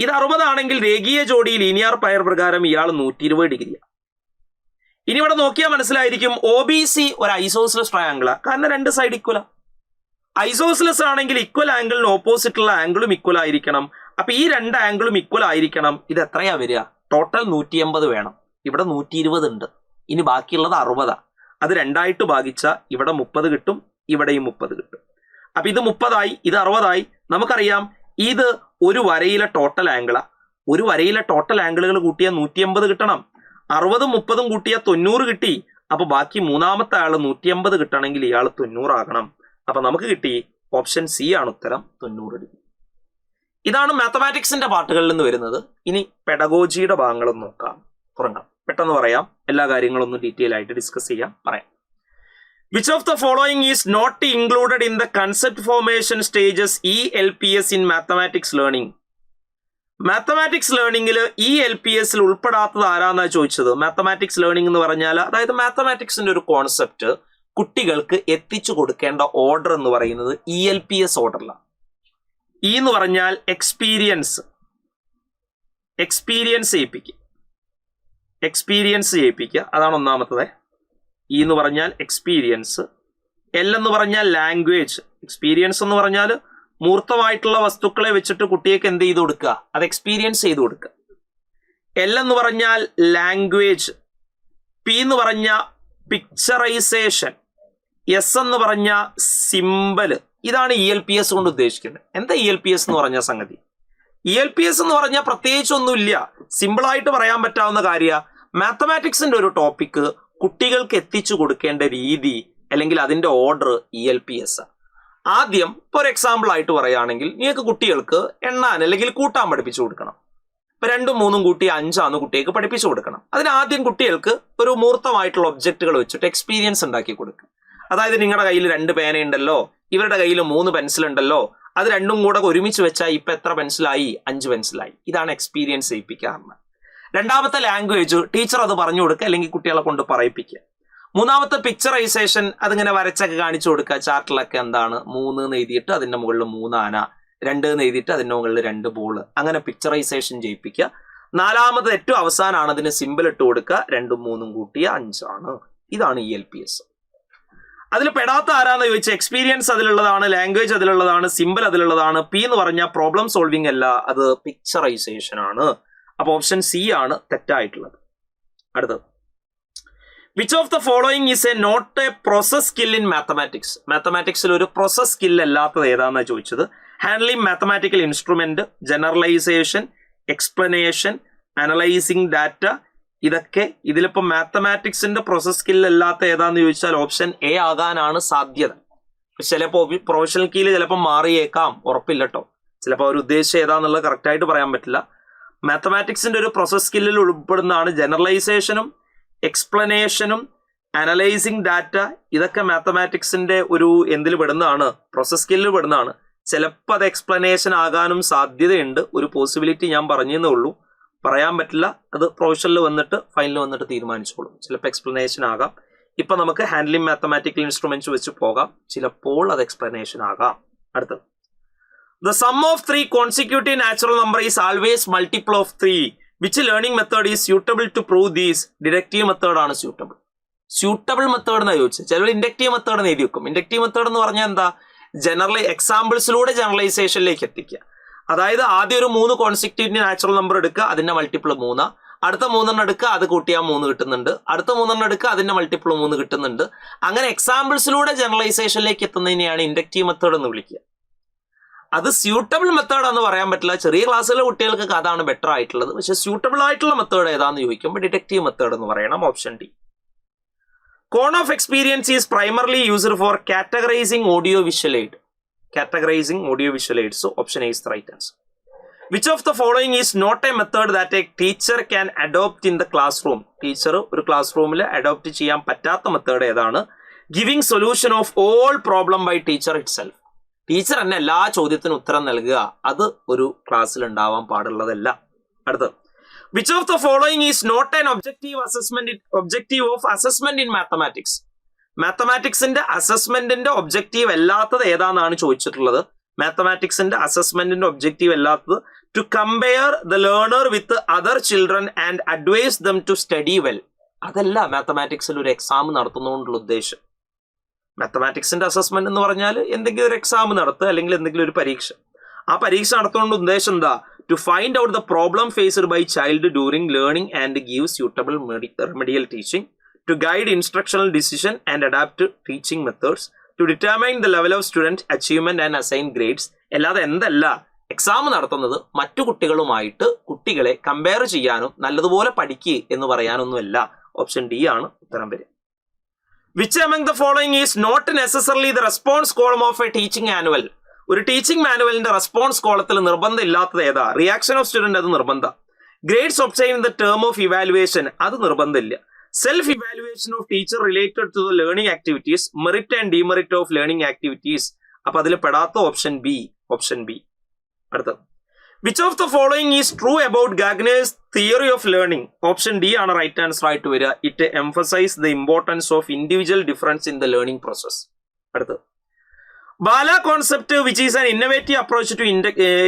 ഇത് 60 ആണെങ്കിൽ രേഖീയ ജോഡി ലീനിയർ പയർ പ്രകാരം ഇയാൾ 120 ഡിഗ്രിയാണ്. ഇനി ഇവിടെ നോക്കിയാൽ മനസ്സിലായിരിക്കും, ഒ ബി സി ഒരു ഐസോസിലസ് ട്രയാങ്കിളാ. കാരണം 2 സൈഡ് ഇക്വലാ. ഐസോസിലസ് ആണെങ്കിൽ ഇക്വൽ ആംഗിളിന് ഓപ്പോസിറ്റുള്ള ആംഗിളും ഇക്വൽ ആയിരിക്കണം. അപ്പൊ ഈ 2 ആംഗിളും ഇക്വൽ ആയിരിക്കണം. ഇത് എത്രയാ വരിക? ടോട്ടൽ 180 വേണം. ഇവിടെ 120 ഉണ്ട്. ഇനി ബാക്കിയുള്ളത് 60. അത് 2 ആയിട്ട് ഭാഗിച്ച ഇവിടെ 30 കിട്ടും, ഇവിടെയും 30 കിട്ടും. അപ്പൊ ഇത് 30 ആയി, ഇത് 60 ആയി. നമുക്കറിയാം ഇത് ഒരു വരയിലെ ടോട്ടൽ ആംഗിളാ. ഒരു വരയിലെ ടോട്ടൽ ആംഗിളുകൾ കൂട്ടിയാൽ 180 കിട്ടണം. 60 30 കൂട്ടിയാൽ 90 കിട്ടി. അപ്പൊ ബാക്കി മൂന്നാമത്തെ ആള് 180 കിട്ടണമെങ്കിൽ ഇയാൾ 90 ആകണം. അപ്പൊ നമുക്ക് കിട്ടി ഓപ്ഷൻ സി ആണ് ഉത്തരം, 90 ഡിഗ്രി. ഇതാണ് മാത്തമാറ്റിക്സിന്റെ പാർട്ടുകളിൽ നിന്ന് വരുന്നത്. ഇനി പെഡഗോജിയുടെ ഭാഗങ്ങളും നോക്കാം. തുടങ്ങാം, പെട്ടെന്ന് പറയാം, എല്ലാ കാര്യങ്ങളും ഒന്ന് ഡീറ്റെയിൽ ആയിട്ട് ഡിസ്കസ് ചെയ്യാം, പറയാം. Which of the following is not included in the concept formation stages ELPS in mathematics learning? Mathematics ലേണിംഗിൽ ELPS ഉൾപ്പെടാത്തത് ആരാന്നാ ചോദിച്ചത്. മാത്തമാറ്റിക്സ് ലേണിംഗ് എന്ന് പറഞ്ഞാൽ അതായത് മാത്തമാറ്റിക്സിന്റെ ഒരു കോൺസെപ്റ്റ് കുട്ടികൾക്ക് എത്തിച്ചു കൊടുക്കേണ്ട ഓർഡർ എന്ന് പറയുന്നത് ELPS ഓർഡറിലാണ്. E എന്ന് പറഞ്ഞാൽ എക്സ്പീരിയൻസ് ചെയ്യിപ്പിക്കുക, അതാണ് ഒന്നാമത്തത്. E എന്ന് പറഞ്ഞാൽ എക്സ്പീരിയൻസ്. L എന്ന് പറഞ്ഞാൽ ലാംഗ്വേജ്. എക്സ്പീരിയൻസ് എന്ന് പറഞ്ഞാൽ മൂർത്തമായിട്ടുള്ള വസ്തുക്കളെ വെച്ചിട്ട് കുട്ടികൾക്ക് എന്ത് ചെയ്ത് കൊടുക്കുക, അത് എക്സ്പീരിയൻസ് ചെയ്ത് കൊടുക്കുക. L എന്ന് പറഞ്ഞാൽ ലാംഗ്വേജ്. P എന്ന് പറഞ്ഞ പിക്ചറൈസേഷൻ. S എന്ന് പറഞ്ഞ സിമ്പല്. ഇതാണ് ELPS കൊണ്ട് ഉദ്ദേശിക്കുന്നത്. എന്താ ELPS എന്ന് പറഞ്ഞ സംഗതി? ELPS എന്ന് പറഞ്ഞാൽ പ്രത്യേകിച്ചൊന്നുമില്ല, സിമ്പിളായിട്ട് പറയാൻ പറ്റാവുന്ന കാര്യമാണ്. മാത്തമാറ്റിക്സിന്റെ ഒരു ടോപ്പിക്ക് കുട്ടികൾക്ക് എത്തിച്ചു കൊടുക്കേണ്ട രീതി അല്ലെങ്കിൽ അതിന്റെ ഓർഡർ ELPS. ആദ്യം ഇപ്പോൾ ഒരു എക്സാമ്പിൾ ആയിട്ട് പറയുകയാണെങ്കിൽ നിങ്ങൾക്ക് കുട്ടികൾക്ക് എണ്ണാൻ അല്ലെങ്കിൽ കൂട്ടാൻ പഠിപ്പിച്ചു കൊടുക്കണം. ഇപ്പൊ 2ഉം 3ഉം കൂട്ടി 5 കുട്ടികൾക്ക് പഠിപ്പിച്ചു കൊടുക്കണം. അതിന് ആദ്യം കുട്ടികൾക്ക് ഒരു മൂർത്തമായിട്ടുള്ള ഒബ്ജക്റ്റുകൾ വെച്ചിട്ട് എക്സ്പീരിയൻസ് ഉണ്ടാക്കി കൊടുക്കുക. അതായത് നിങ്ങളുടെ കയ്യിൽ 2 പേനയുണ്ടല്ലോ, ഇവരുടെ കയ്യിൽ 3 പെൻസിൽ ഉണ്ടല്ലോ, അത് രണ്ടും കൂടെ ഒരുമിച്ച് വെച്ചാൽ ഇപ്പൊ എത്ര പെൻസിലായി? 5 പെൻസിലായി. ഇതാണ് എക്സ്പീരിയൻസ് ചെയ്യിപ്പിക്കാറുണ്ട്. രണ്ടാമത്തെ ലാംഗ്വേജ്, ടീച്ചർ അത് പറഞ്ഞു കൊടുക്കുക അല്ലെങ്കിൽ കുട്ടികളെ കൊണ്ട് പറയിപ്പിക്കുക. മൂന്നാമത്തെ പിക്ചറൈസേഷൻ, അതിങ്ങനെ വരച്ചൊക്കെ കാണിച്ചു കൊടുക്കുക. ചാർട്ടിലൊക്കെ എന്താണ് 3 എന്ന് എഴുതിയിട്ട് അതിന്റെ മുകളിൽ 3 ആന, 2 എന്ന് എഴുതിയിട്ട് അതിന്റെ മുകളിൽ 2 ബോൾ, അങ്ങനെ പിക്ചറൈസേഷൻ ചെയ്യിപ്പിക്കുക. നാലാമത് ഏറ്റവും അവസാനമാണ് അതിന് സിമ്പിൾ ഇട്ട് കൊടുക്കുക. 2ഉം 3ഉം കൂട്ടിയ 5. ഇതാണ് ELPS. അതിൽ പെടാത്ത ആരാന്ന് ചോദിച്ചാൽ എക്സ്പീരിയൻസ് അതിലുള്ളതാണ്, ലാംഗ്വേജ് അതിലുള്ളതാണ്, സിമ്പിൾ അതിലുള്ളതാണ്. P എന്ന് പറഞ്ഞാൽ പ്രോബ്ലം സോൾവിംഗ് അല്ല, അത് പിക്ചറൈസേഷൻ ആണ്. അപ്പൊ ഓപ്ഷൻ C ആണ് തെറ്റായിട്ടുള്ളത്. അടുത്തത്, which of the following is not a process skill in mathematics? മാത്തമാറ്റിക്സിൽ ഒരു പ്രോസസ് സ്കിൽ അല്ലാത്തത് ഏതാണെന്നാണ് ചോദിച്ചത്. Handling mathematical instrument, generalisation, explanation, analysing data. ഇതൊക്കെ ഇതിലിപ്പോ മാത്തമാറ്റിക്സിന്റെ പ്രോസസ് സ്കിൽ അല്ലാത്ത ഏതാന്ന് ചോദിച്ചാൽ ഓപ്ഷൻ A ആകാനാണ് സാധ്യത. ചിലപ്പോ പ്രൊഫഷണൽ കീയിൽ ചിലപ്പോൾ മാറിയേക്കാം, ഉറപ്പില്ല കേട്ടോ. ചിലപ്പോൾ അവർ ഉദ്ദേശിച്ച ഏതാന്നുള്ളത് കറക്റ്റ് ആയിട്ട് പറയാൻ പറ്റില്ല. മാത്തമാറ്റിക്സിന്റെ ഒരു പ്രോസസ് സ്കില്ലിൽ ഉൾപ്പെടുന്നതാണ് ജനറലൈസേഷനും എക്സ്പ്ലനേഷനും അനലൈസിങ് ഡാറ്റ. ഇതൊക്കെ മാത്തമാറ്റിക്സിന്റെ ഒരു എന്തിൽ പെടുന്നതാണ്, പ്രോസസ് സ്കില്ലിൽ പെടുന്നതാണ്. ചിലപ്പോൾ അത് എക്സ്പ്ലനേഷൻ ആകാനും സാധ്യതയുണ്ട്. ഒരു പോസിബിലിറ്റി ഞാൻ പറഞ്ഞതേ ഉള്ളൂ, പറയാൻ പറ്റില്ല. അത് പ്രൊഫഷനിൽ വന്നിട്ട് ഫൈനലിൽ വന്നിട്ട് തീരുമാനിച്ചോളൂ. ചിലപ്പോൾ എക്സ്പ്ലനേഷൻ ആകാം. ഇപ്പൊ നമുക്ക് ഹാൻഡ്ലിംഗ് മാത്തമാറ്റിക്കൽ ഇൻസ്ട്രുമെന്റ്സ് വെച്ച് പോകാം, ചിലപ്പോൾ അത് എക്സ്പ്ലനേഷൻ ആകാം. അടുത്തത്, the sum of 3 consecutive natural number is always multiple of 3. Which learning method is suitable to prove these? Deductive method ആണ് suitable method എന്നാ ചോദിച്ചത്. ചിലർ ഇൻഡക്റ്റീവ് മെത്തേഡ് എന്ന് എഴുതി വെക്കും. ഇൻഡക്റ്റീവ് മെത്തേഡ് എന്ന് പറഞ്ഞാൽ എന്താ, എക്സാമ്പിൾസിലൂടെ ജനറലൈസേഷനിലേക്ക് എത്തിക്കുക. അതായത് ആദ്യം ഒരു 3 കോൺസിക്യൂട്ടീവ് നാച്ചുറൽ നമ്പർ എടുക്കുക, അതിന്റെ മൾട്ടിപ്പിൾ 3. അടുത്ത 3 എടുക്കുക, അത് കൂട്ടിയാൽ 3 കിട്ടുന്നുണ്ട്. അടുത്ത 3 എടുക്കുക, അതിന്റെ മൾട്ടിപ്പിൾ 3 കിട്ടുന്നുണ്ട്. അങ്ങനെ എക്സാമ്പിൾസിലൂടെ ജനറലൈസേഷനിലേക്ക് എത്തുന്നതിനെയാണ് ഇൻഡക്റ്റീവ് മെത്തേഡ് എന്ന് വിളിക്കുക. അത് സ്യൂട്ടബിൾ മെത്തേഡ് എന്ന് പറയാൻ പറ്റില്ല. ചെറിയ ക്ലാസ്സിലെ കുട്ടികൾക്ക് അതാണ് ബെറ്റർ ആയിട്ടുള്ളത്. പക്ഷെ സ്യൂട്ടബിൾ ആയിട്ടുള്ള മെത്തേഡ് ഏതാന്ന് ചോദിക്കുമ്പോൾ ഡിഡക്റ്റീവ് മെത്തേഡ് എന്ന് പറയണം. Option D. Cone of experience is primarily used for categorising audio visual aid. So option A is the right answer. Which of the following is not a method that a teacher can adopt in the classroom? Teacher ഒരു class റൂമിൽ adopt ചെയ്യാൻ പറ്റാത്ത method ഏതാണ്? Giving solution of all problem by teacher itself. Teacher തന്നെ എല്ലാ ചോദ്യത്തിനും ഉത്തരം നൽകുക, അത് ഒരു ക്ലാസ്സിൽ ഉണ്ടാവാൻ പാടുള്ളതല്ല. അടുത്തത്, which of the following is not an objective of assessment in mathematics? മാത്തമാറ്റിക്സിന്റെ അസസ്മെന്റിന്റെ ഒബ്ജക്റ്റീവ് അല്ലാത്തത് ഏതാണെന്നാണ് ചോദിച്ചിട്ടുള്ളത്. മാത്തമാറ്റിക്സിന്റെ അസസ്മെന്റിന്റെ ഒബ്ജക്റ്റീവ് അല്ലാത്തത് to compare the learner with other children and advise them to study well. അതല്ല മാത്തമാറ്റിക്സിൽ ഒരു എക്സാം നടത്തുന്നതുകൊണ്ടുള്ള ഉദ്ദേശം. മാത്തമാറ്റിക്സിന്റെ അസസ്മെന്റ് എന്ന് പറഞ്ഞാൽ എന്തെങ്കിലും ഒരു എക്സാം നടത്തുക അല്ലെങ്കിൽ എന്തെങ്കിലും ഒരു പരീക്ഷ. ആ പരീക്ഷ നടത്തുകൊണ്ട് ഉദ്ദേശം എന്താ? To find out the problem faced by child during learning and give suitable remedial teaching, to guide instructional decision and adapt teaching methods, to determine the level of student achievement and assign grades. അല്ലാതെ എന്തല്ല exam നടത്തുന്നത് മറ്റു കുട്ടികളുമായിട്ട് കുട്ടികളെ compare ചെയ്യാനും നല്ലതുപോലെ പഠിക്കുക എന്ന് പറയാനൊന്നുമല്ല. Option D ആണ് ഉത്തരം വരിക. Which among the following is not necessarily the response column of a teaching annual? ഒരു ടീച്ചിങ് മാനുവലിന്റെ റെസ്പോൺസ് കോളത്തിൽ നിർബന്ധം ഇല്ലാത്തത് ഏതാ? റിയാക്ഷൻ ഓഫ് സ്റ്റുഡന്റ്, അത് നിർബന്ധം. Grades obtain in the term of evaluation, അത് നിർബന്ധമില്ല. Self evaluation of teacher related to the learning activities, merit and demerit of learning activities, അപ്പൊ അതിൽ പെടാത്ത ഓപ്ഷൻ ബി. അടുത്തത്, which of the following is true about Gagne's theory of learning? Option D ആണ് right answer ആയിട്ട് വരിക. It emphasise the importance of individual difference in the learning process. അടുത്തത്, BaLA concept which is an innovative approach to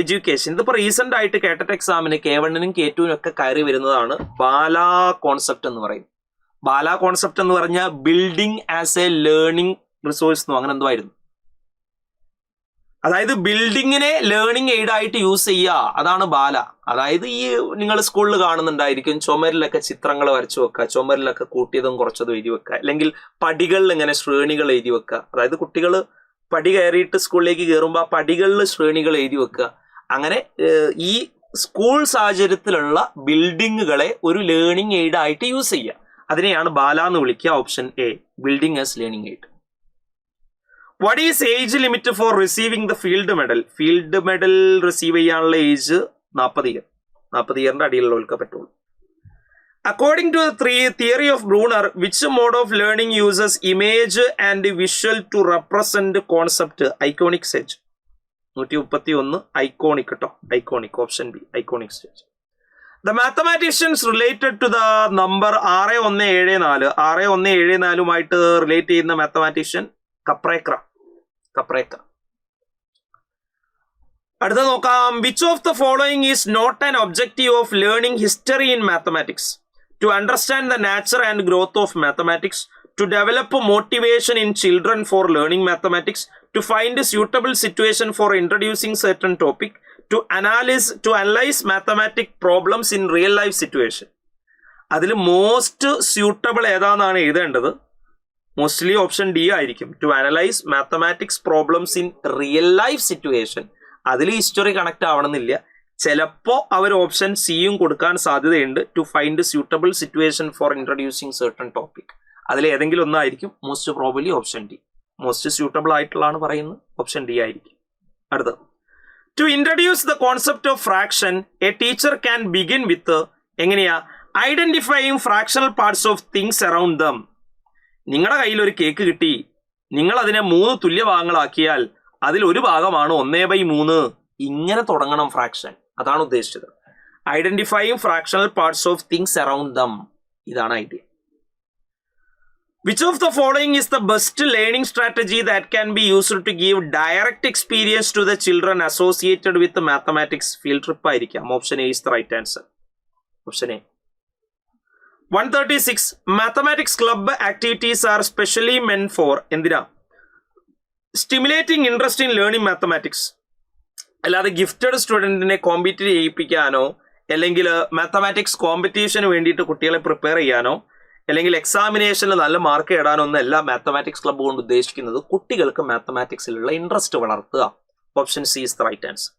education. ഇതിപ്പോ recent ആയിട്ട് കേട്ടറ്റ് എക്സാമിന് K1-നും K2-നും ഒക്കെ കയറി വരുന്നതാണ് ബാല കോൺസെപ്റ്റ് എന്ന് പറയുന്നത്. ബാല കോൺസെപ്റ്റ് എന്ന് പറഞ്ഞാൽ building as A learning resource എന്നോ അങ്ങനെ എന്തോ ആയിരുന്നു. അതായത് ബിൽഡിങ്ങിനെ ലേണിംഗ് എയ്ഡ് ആയിട്ട് യൂസ് ചെയ്യുക, അതാണ് ബാല. അതായത് ഈ നിങ്ങൾ സ്കൂളിൽ കാണുന്നുണ്ടായിരിക്കും, ചുമരിലൊക്കെ ചിത്രങ്ങൾ വരച്ചു വെക്കുക, ചുമരിലൊക്കെ കൂട്ടിയതും കുറച്ചതും എഴുതി വെക്കുക, അല്ലെങ്കിൽ പടികളിൽ ഇങ്ങനെ ശ്രേണികൾ എഴുതി വെക്കുക. അതായത് കുട്ടികൾ പടി കയറിയിട്ട് സ്കൂളിലേക്ക് കയറുമ്പോൾ ആ പടികളിൽ ശ്രേണികൾ എഴുതി വെക്കുക. അങ്ങനെ ഈ സ്കൂൾ സാഹചര്യത്തിലുള്ള ബിൽഡിങ്ങുകളെ ഒരു ലേണിംഗ് എയ്ഡ് ആയിട്ട് യൂസ് ചെയ്യുക, അതിനെയാണ് ബാല എന്ന് വിളിക്കുക. Option A, building as learning aid. What is age limit for receiving the field medal? Field medal receive ചെയ്യാനുള്ള ഏജ് 40 ഇയർ. 40 ഇയറിന്റെ അടിയിലുള്ളവർക്ക് പറ്റുള്ളൂ. According to the theory of Brunner, which mode of learning uses image and visual to represent concept? Iconic stage. 131 iconic കേട്ടോ. Iconic, option B, iconic stage. The mathematicians related to the number 6174. 6174 relate ചെയ്യുന്ന mathematician കപ്രേക്ര. അടുത്ത നോക്കാം. Which of the following is not an objective of learning history in mathematics? To understand the nature and growth of mathematics, to develop motivation in children for learning mathematics, to find a suitable situation for introducing certain topic, to analyze mathematic problems in real life situation. അതിൽ most suitable ഏതാണെന്നാണ് എഴുതേണ്ടത്. Mostly option D ആയിരിക്കും. To analyse mathematics problems in real life situation. അതിൽ history connect ആവണമെന്നില്ല. ചിലപ്പോൾ അവർ option സിയും കൊടുക്കാൻ സാധ്യതയുണ്ട്. To find suitable situation for introducing certain topic. അതിൽ ഏതെങ്കിലും ഒന്നായിരിക്കും. Most probably option D. Most suitable ആയിട്ടുള്ളതാണ് പറയുന്നത്, ഓപ്ഷൻ ഡി ആയിരിക്കും. അടുത്തത്, to introduce the concept of fraction a teacher can begin with, എങ്ങനെയാ? Identifying fractional parts of things around them. നിങ്ങളുടെ കയ്യിൽ ഒരു കേക്ക് കിട്ടി, നിങ്ങൾ അതിനെ 3 തുല്യ ഭാഗങ്ങളാക്കിയാൽ അതിൽ ഒരു ഭാഗമാണ് 1/3. ഇങ്ങനെ തുടങ്ങണം ഫ്രാക്ഷൻ, അതാണ് ഉദ്ദേശിച്ചത്. Identifying fractional parts of things around them, ഇതാണ് idea. Which of the following is the best learning strategy that can be used to give direct experience to the children associated with the mathematics? Field trip ആയിരിക്കാം. Option A is the right answer. Option A. 136 mathematics club activities are specially meant for, എന്തിനാ? Stimulating interest in learning mathematics. അല്ലാതെ gifted സ്റ്റുഡൻറ്റിനെ compete ചെയ്യിപ്പിക്കാനോ, അല്ലെങ്കിൽ mathematics കോമ്പറ്റീഷന് വേണ്ടിയിട്ട് കുട്ടികളെ prepare ചെയ്യാനോ, അല്ലെങ്കിൽ എക്സാമിനേഷനിൽ നല്ല mark ഇടാനോ ഒന്നല്ല മാത്തമാറ്റിക്സ് ക്ലബ്ബ് കൊണ്ട് ഉദ്ദേശിക്കുന്നത്. കുട്ടികൾക്ക് മാത്തമാറ്റിക്സിലുള്ള ഇൻട്രസ്റ്റ് വളർത്തുക. Option C is the right answer.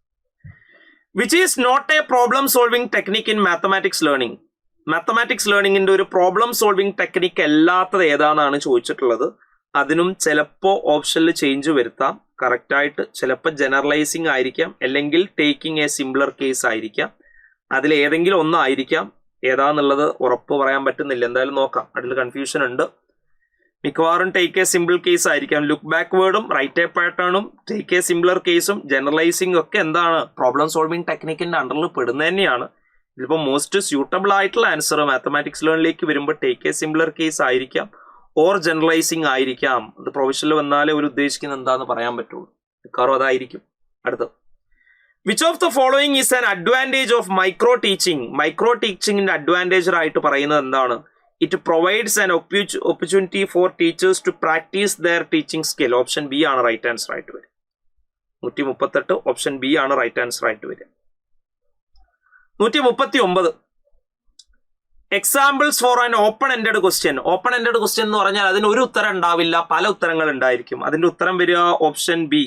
Which is not a problem solving technique in mathematics learning? Mathematics ലേണിംഗിന്റെ ഒരു പ്രോബ്ലം സോൾവിംഗ് ടെക്നിക് അല്ലാത്തത് ഏതാണെന്നാണ് ചോദിച്ചിട്ടുള്ളത്. അതിനും ചിലപ്പോൾ ഓപ്ഷനിൽ ചേഞ്ച് വരുത്താം. കറക്റ്റായിട്ട് ചിലപ്പോൾ ജനറലൈസിങ് ആയിരിക്കാം, അല്ലെങ്കിൽ ടേക്കിംഗ് എ സിംപ്ലർ കേസ് ആയിരിക്കാം. അതിൽ ഏതെങ്കിലും ഒന്നായിരിക്കാം. ഏതാന്നുള്ളത് ഉറപ്പ് പറയാൻ പറ്റുന്നില്ല. എന്തായാലും നോക്കാം, അതിൽ കൺഫ്യൂഷൻ ഉണ്ട്. മിക്കവാറും ടേക്ക് എ സിമ്പിൾ കേസ് ആയിരിക്കാം. ലുക്ക് ബാക്ക്വേർഡും റൈറ്റ് എ പാറ്റേണും ടേക്ക് എ സിംപ്ലർ കേസും ജനറലൈസിംഗ് ഒക്കെ എന്താണ് പ്രോബ്ലം സോൾവിംഗ് ടെക്നിക്കിന്റെ അണ്ടറിൽ പെടുന്ന തന്നെയാണ്. ഇതിപ്പോൾ മോസ്റ്റ് സ്യൂട്ടബിൾ ആയിട്ടുള്ള ആൻസർ മാത്തമാറ്റിക്സ് ലേണിലേക്ക് വരുമ്പോൾ ടേക്ക് എ സിംപ്ലർ കേസ് ആയിരിക്കാം, ഓർ ജനറലൈസിംഗ് ആയിരിക്കാം. അത് പ്രൊവിഷനിൽ വന്നാലേ ഒരു ഉദ്ദേശിക്കുന്നത് എന്താന്ന് പറയാൻ പറ്റുള്ളൂ. മിക്കവാറും അതായിരിക്കും. അടുത്തത്, which of the following is an advantage of micro teaching? Micro ടീച്ചിങ്ങിന്റെ അഡ്വാൻറ്റേജ് ആയിട്ട് പറയുന്നത് എന്താണ്? It provides an opportunity for teachers to practise their teaching skill. Option B ആണ് റൈറ്റ് ആൻസർ ആയിട്ട് വരിക. 138 ഓപ്ഷൻ ബി ആണ് റൈറ്റ് ആൻസർ ആയിട്ട് വരിക. 139 examples for an open ended question. Open ended question എന്ന് പറഞ്ഞാൽ അതിന് ഒരു ഉത്തരം ഉണ്ടാവില്ല, പല ഉത്തരങ്ങൾ ഉണ്ടായിരിക്കും. അതിന്റെ ഉത്തരം വരിക ഓപ്ഷൻ ബി.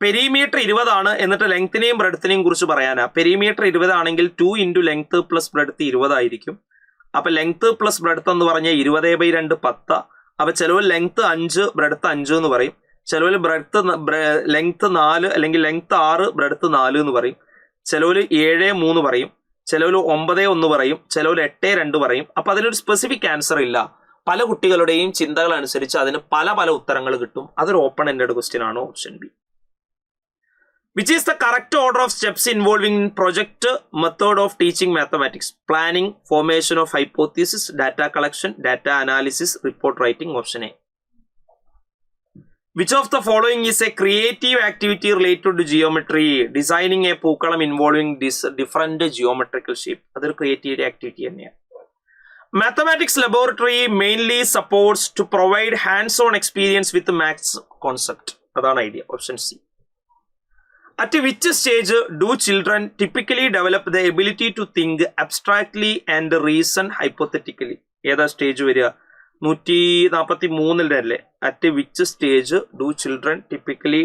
പെരിമീറ്റർ 20 ആണ്, എന്നിട്ട് ലെങ്ത്തിനെയും ബ്രെഡ്ത്തിനെയും കുറിച്ച് പറയാനാ. പെരിമീറ്റർ 20 ആണെങ്കിൽ 2 × ലെങ്ത് പ്ലസ് ബ്രെഡ്ത്ത് 20 ആയിരിക്കും. അപ്പൊ ലെങ്ത് പ്ലസ് ബ്രെഡ്ത്ത് എന്ന് പറഞ്ഞാൽ 20/2 10. അപ്പൊ ചിലവ് ലെങ്ത് 5 ബ്രെഡ്ത്ത് 5 എന്ന് പറയും. ചിലവർ ലെങ്ത് 4 അല്ലെങ്കിൽ ലെങ്ത് 6 ബ്രെഡ്ത്ത് 4 എന്ന് പറയും. ചിലവർ 7-3 പറയും. ചിലവർ 9-1 പറയും. ചിലവർ 8-2 പറയും. അപ്പൊ അതിനൊരു സ്പെസിഫിക് ആൻസർ ഇല്ല. പല കുട്ടികളുടെയും ചിന്തകൾ അനുസരിച്ച് അതിന് പല പല ഉത്തരങ്ങൾ കിട്ടും. അതൊരു ഓപ്പൺ എൻഡഡ് ക്വസ്റ്റ്യൻ ആണ് option B. Which is the correct order of steps involving project method of teaching mathematics? Planning, formation of hypothesis, data collection, data analysis, report writing. Option A. Which of the following is a creative activity related to geometry? Designing a പൂക്കളം involving different geometrical shape. അതൊരു creative activity തന്നെയാണ്. Mathematics laboratory mainly supports to provide hands-on experience with maths concept. അതാണ് idea. Option C. At which stage do children typically develop the ability to think abstractly and reason hypothetically? ഏതാ stage വരിക? 143 At which stage do children typically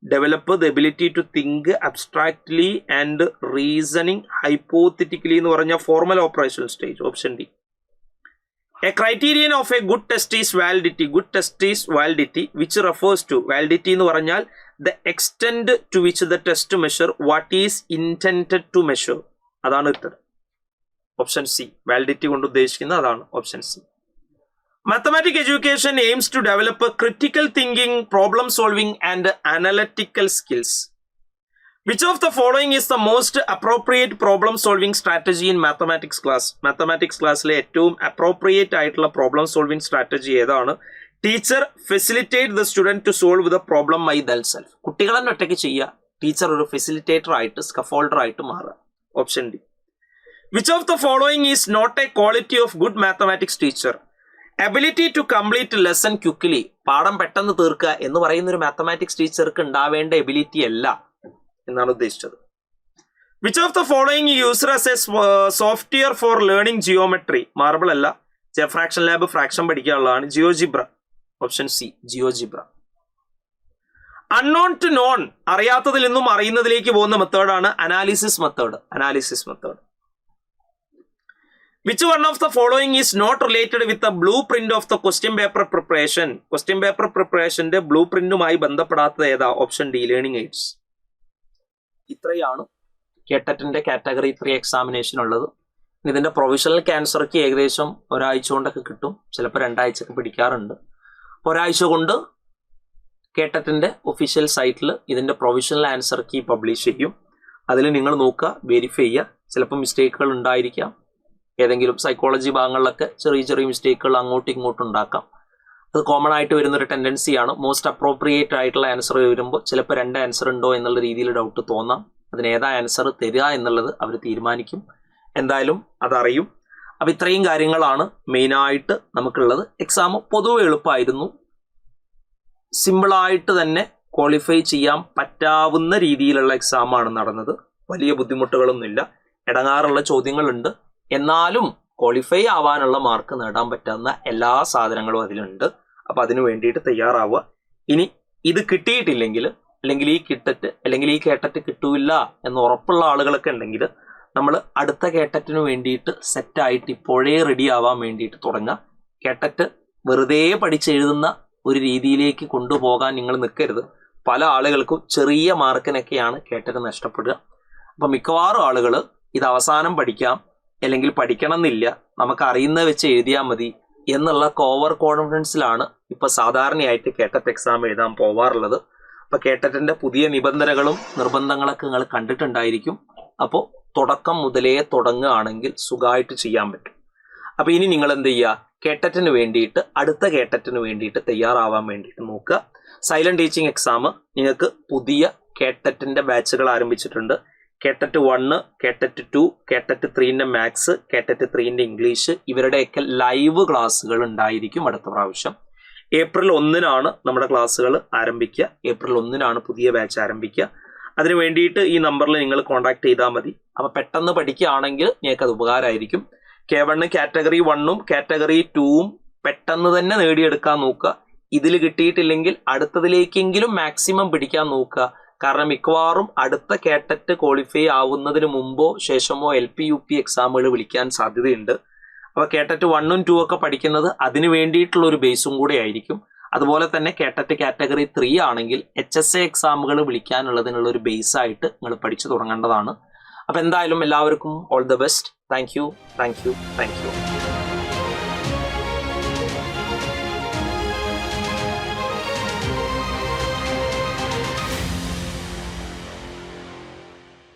develop the ability to think abstractly and reasoning hypothetically എന്ന് പറഞ്ഞ formal operation stage. Option D. A criterion of a good test is validity. Good test is validity which refers to validity എന്ന് പറഞ്ഞാൽ the extent to which the test measure what is intended to measure. അതാണ് ഉത്തരം. Option C. Validity കൊണ്ട് ഉദ്ദേശിക്കുന്നത് അതാണ്. Option C. Mathematics education aims to develop a critical thinking, problem solving and analytical skills. Which of the following is the most appropriate problem solving strategy in mathematics class? Mathematics classലെ ഏറ്റവും appropriate ആയിട്ടുള്ള problem solving strategy ഏതാണ്? Teacher facilitate the student to solve the problem by themselves. കുട്ടികൾ തന്നെ ഒറ്റയ്ക്ക് ചെയ്യുക. Teacher ഒരു facilitator ആയിട്ട് scaffolder ആയിട്ട് മാറുക. Option D. Which of the following is not a quality of good mathematics teacher? Ability to complete lesson quickly. പാഠം പെട്ടെന്ന് തീർക്കുക എന്ന് പറയുന്ന ഒരു മാത്തമാറ്റിക്സ് ടീച്ചർക്ക് ഉണ്ടാവേണ്ട എബിലിറ്റി അല്ല എന്നാണ് ഉദ്ദേശിച്ചത്. Which of the following used as a software for learning geometry? Marble അല്ല. ഫ്രാക്ഷൻ ലാബ് ഫ്രാക്ഷൻ പഠിക്കാനുള്ളതാണ്. GeoGebra. Option C. GeoGebra. Unknown to known. അറിയാത്തതിൽ നിന്നും അറിയുന്നതിലേക്ക് പോകുന്ന മെത്തേഡാണ് analysis method. Analysis method. Which one of the following is not related with the blueprint of the question paper preparation? Question paper preparationന്റെ ബ്ലൂപ്രിന്റുമായി ബന്ധപ്പെടാത്തത് ഏതാ? Option D. Learning AIDS. ഇത്രയാണ് കേട്ടറ്റിന്റെ category 3 examination ഉള്ളത്. ഇതിന്റെ provisional ക്യാൻസർക്ക് ഏകദേശം ഒരാഴ്ച കൊണ്ടൊക്കെ കിട്ടും. ചിലപ്പോൾ 2 ആഴ്ചയൊക്കെ പിടിക്കാറുണ്ട്. ഒരാഴ്ച കൊണ്ട് കേട്ടറ്റിന്റെ ഒഫീഷ്യൽ സൈറ്റിൽ ഇതിന്റെ പ്രൊവിഷണൽ ആൻസർ കീ പബ്ലിഷ് ചെയ്യും. അതിൽ നിങ്ങൾ നോക്കുക, വെരിഫൈ ചെയ്യുക. ചിലപ്പോൾ മിസ്റ്റേക്കുകൾ ഉണ്ടായിരിക്കാം. ഏതെങ്കിലും സൈക്കോളജി ഭാഗങ്ങളിലൊക്കെ ചെറിയ ചെറിയ മിസ്റ്റേക്കുകൾ അങ്ങോട്ടും ഇങ്ങോട്ടും ഉണ്ടാക്കാം. അത് കോമൺ ആയിട്ട് വരുന്നൊരു ടെൻഡൻസിയാണ്. മോസ്റ്റ് അപ്രോപ്രിയേറ്റ് ആയിട്ടുള്ള ആൻസർ വരുമ്പോൾ ചിലപ്പോൾ 2 ആൻസർ ഉണ്ടോ എന്നുള്ള രീതിയിൽ ഡൗട്ട് തോന്നാം. അതിന് ഏതാ ആൻസർ തരിക എന്നുള്ളത് അവർ തീരുമാനിക്കും. എന്തായാലും അതറിയും. അപ്പം ഇത്രയും കാര്യങ്ങളാണ് മെയിനായിട്ട് നമുക്കുള്ളത്. എക്സാം പൊതുവെ എളുപ്പമായിരുന്നു. സിമ്പിളായിട്ട് തന്നെ ക്വാളിഫൈ ചെയ്യാൻ പറ്റാവുന്ന രീതിയിലുള്ള എക്സാമാണ് നടന്നത്. വലിയ ബുദ്ധിമുട്ടുകളൊന്നുമില്ല. ഇടങ്ങാറുള്ള ചോദ്യങ്ങളുണ്ട്. എന്നാലും ക്വാളിഫൈ ആവാനുള്ള മാർക്ക് നേടാൻ പറ്റുന്ന എല്ലാ സാധനങ്ങളും അതിലുണ്ട്. അപ്പം അതിനു വേണ്ടിയിട്ട് തയ്യാറാവുക. ഇനി ഇത് കിട്ടിയിട്ടില്ലെങ്കിൽ, അല്ലെങ്കിൽ ഈ കിട്ടറ്റ് അല്ലെങ്കിൽ ഈ കേട്ടറ്റ് കിട്ടൂല എന്ന് ഉറപ്പുള്ള ആളുകളൊക്കെ ഉണ്ടെങ്കിൽ നമ്മൾ അടുത്ത കേട്ടറ്റിന് വേണ്ടിയിട്ട് സെറ്റായിട്ട് ഇപ്പോഴേ റെഡി ആവാൻ വേണ്ടിയിട്ട് തുടങ്ങുക. കേട്ടറ്റ് വെറുതെ പഠിച്ചെഴുതുന്ന ഒരു രീതിയിലേക്ക് കൊണ്ടുപോകാൻ നിങ്ങൾ നിൽക്കരുത്. പല ആളുകൾക്കും ചെറിയ മാർക്കിനൊക്കെയാണ് കേട്ടറ്റ് നഷ്ടപ്പെടുക. അപ്പം മിക്കവാറും ആളുകൾ ഇത് അവസാനം പഠിക്കാം അല്ലെങ്കിൽ പഠിക്കണം എന്നില്ല, നമുക്ക് അറിയുന്നത് വെച്ച് എഴുതിയാൽ മതി എന്നുള്ള ഓവർ കോൺഫിഡൻസിലാണ് ഇപ്പൊ സാധാരണയായിട്ട് കേട്ടറ്റ് എക്സാം എഴുതാൻ പോവാറുള്ളത്. അപ്പൊ കേട്ടറ്റിന്റെ പുതിയ നിബന്ധനകളും നിർബന്ധങ്ങളൊക്കെ നിങ്ങൾ കണ്ടിട്ടുണ്ടായിരിക്കും. അപ്പോൾ തുടക്കം മുതലേ തുടങ്ങുകയാണെങ്കിൽ സുഖമായിട്ട് ചെയ്യാൻ പറ്റും. അപ്പൊ ഇനി നിങ്ങൾ എന്ത് ചെയ്യുക? കേട്ടറ്റിന് വേണ്ടിയിട്ട് അടുത്ത കേട്ടറ്റിന് വേണ്ടിയിട്ട് തയ്യാറാവാൻ വേണ്ടിയിട്ട് നോക്കുക. സൈലന്റ് ടീച്ചിങ് എക്സാം നിങ്ങൾക്ക് പുതിയ കേട്ടറ്റിന്റെ ബാച്ചുകൾ ആരംഭിച്ചിട്ടുണ്ട്. കേട്ടറ്റ് 1, കേട്ടറ്റ് 2, കേട്ടറ്റ് 3ന്റെ മാത്സ്, കേട്ടറ്റ് 3ന്റെ ഇംഗ്ലീഷ്, ഇവരുടെയൊക്കെ ലൈവ് ക്ലാസ്സുകൾ ഉണ്ടായിരിക്കും അടുത്ത പ്രാവശ്യം. ഏപ്രിൽ 1-നാണ് നമ്മുടെ ക്ലാസ്സുകൾ ആരംഭിക്കുക. ഏപ്രിൽ 1-നാണ് പുതിയ ബാച്ച് ആരംഭിക്കുക. അതിന് വേണ്ടിയിട്ട് ഈ നമ്പറിൽ നിങ്ങൾ കോൺടാക്ട് ചെയ്താൽ മതി. അപ്പോൾ പെട്ടെന്ന് പഠിക്കുകയാണെങ്കിൽ നിങ്ങൾക്ക് അത് ഉപകാരമായിരിക്കും. K1 കാറ്റഗറി 1ഉം കാറ്റഗറി 2ഉം പെട്ടെന്ന് തന്നെ നേടിയെടുക്കാൻ നോക്കുക. ഇതിൽ കിട്ടിയിട്ടില്ലെങ്കിൽ അടുത്തതിലേക്കെങ്കിലും മാക്സിമം പിടിക്കാൻ നോക്കുക. കാരണം മിക്കവാറും അടുത്ത കേട്ടറ്റ് ക്വാളിഫൈ ആവുന്നതിന് മുമ്പോ ശേഷമോ LP UP എക്സാമുകൾ വിളിക്കാൻ സാധ്യതയുണ്ട്. അപ്പോൾ കേട്ടറ്റ് 1ഉം 2 ഒക്കെ പഠിക്കുന്നത് അതിന് വേണ്ടിയിട്ടുള്ള ഒരു ബേസും കൂടെ ആയിരിക്കും. അതുപോലെ തന്നെ കേട്ടറ്റ് കാറ്റഗറി 3 ആണെങ്കിൽ HSA എക്സാമുകൾ വിളിക്കാനുള്ളതിനുള്ള ഒരു ബേസ് ആയിട്ട് നിങ്ങൾ പഠിച്ചു തുടങ്ങേണ്ടതാണ്. അപ്പോൾ എന്തായാലും എല്ലാവർക്കും all the best. Thank you.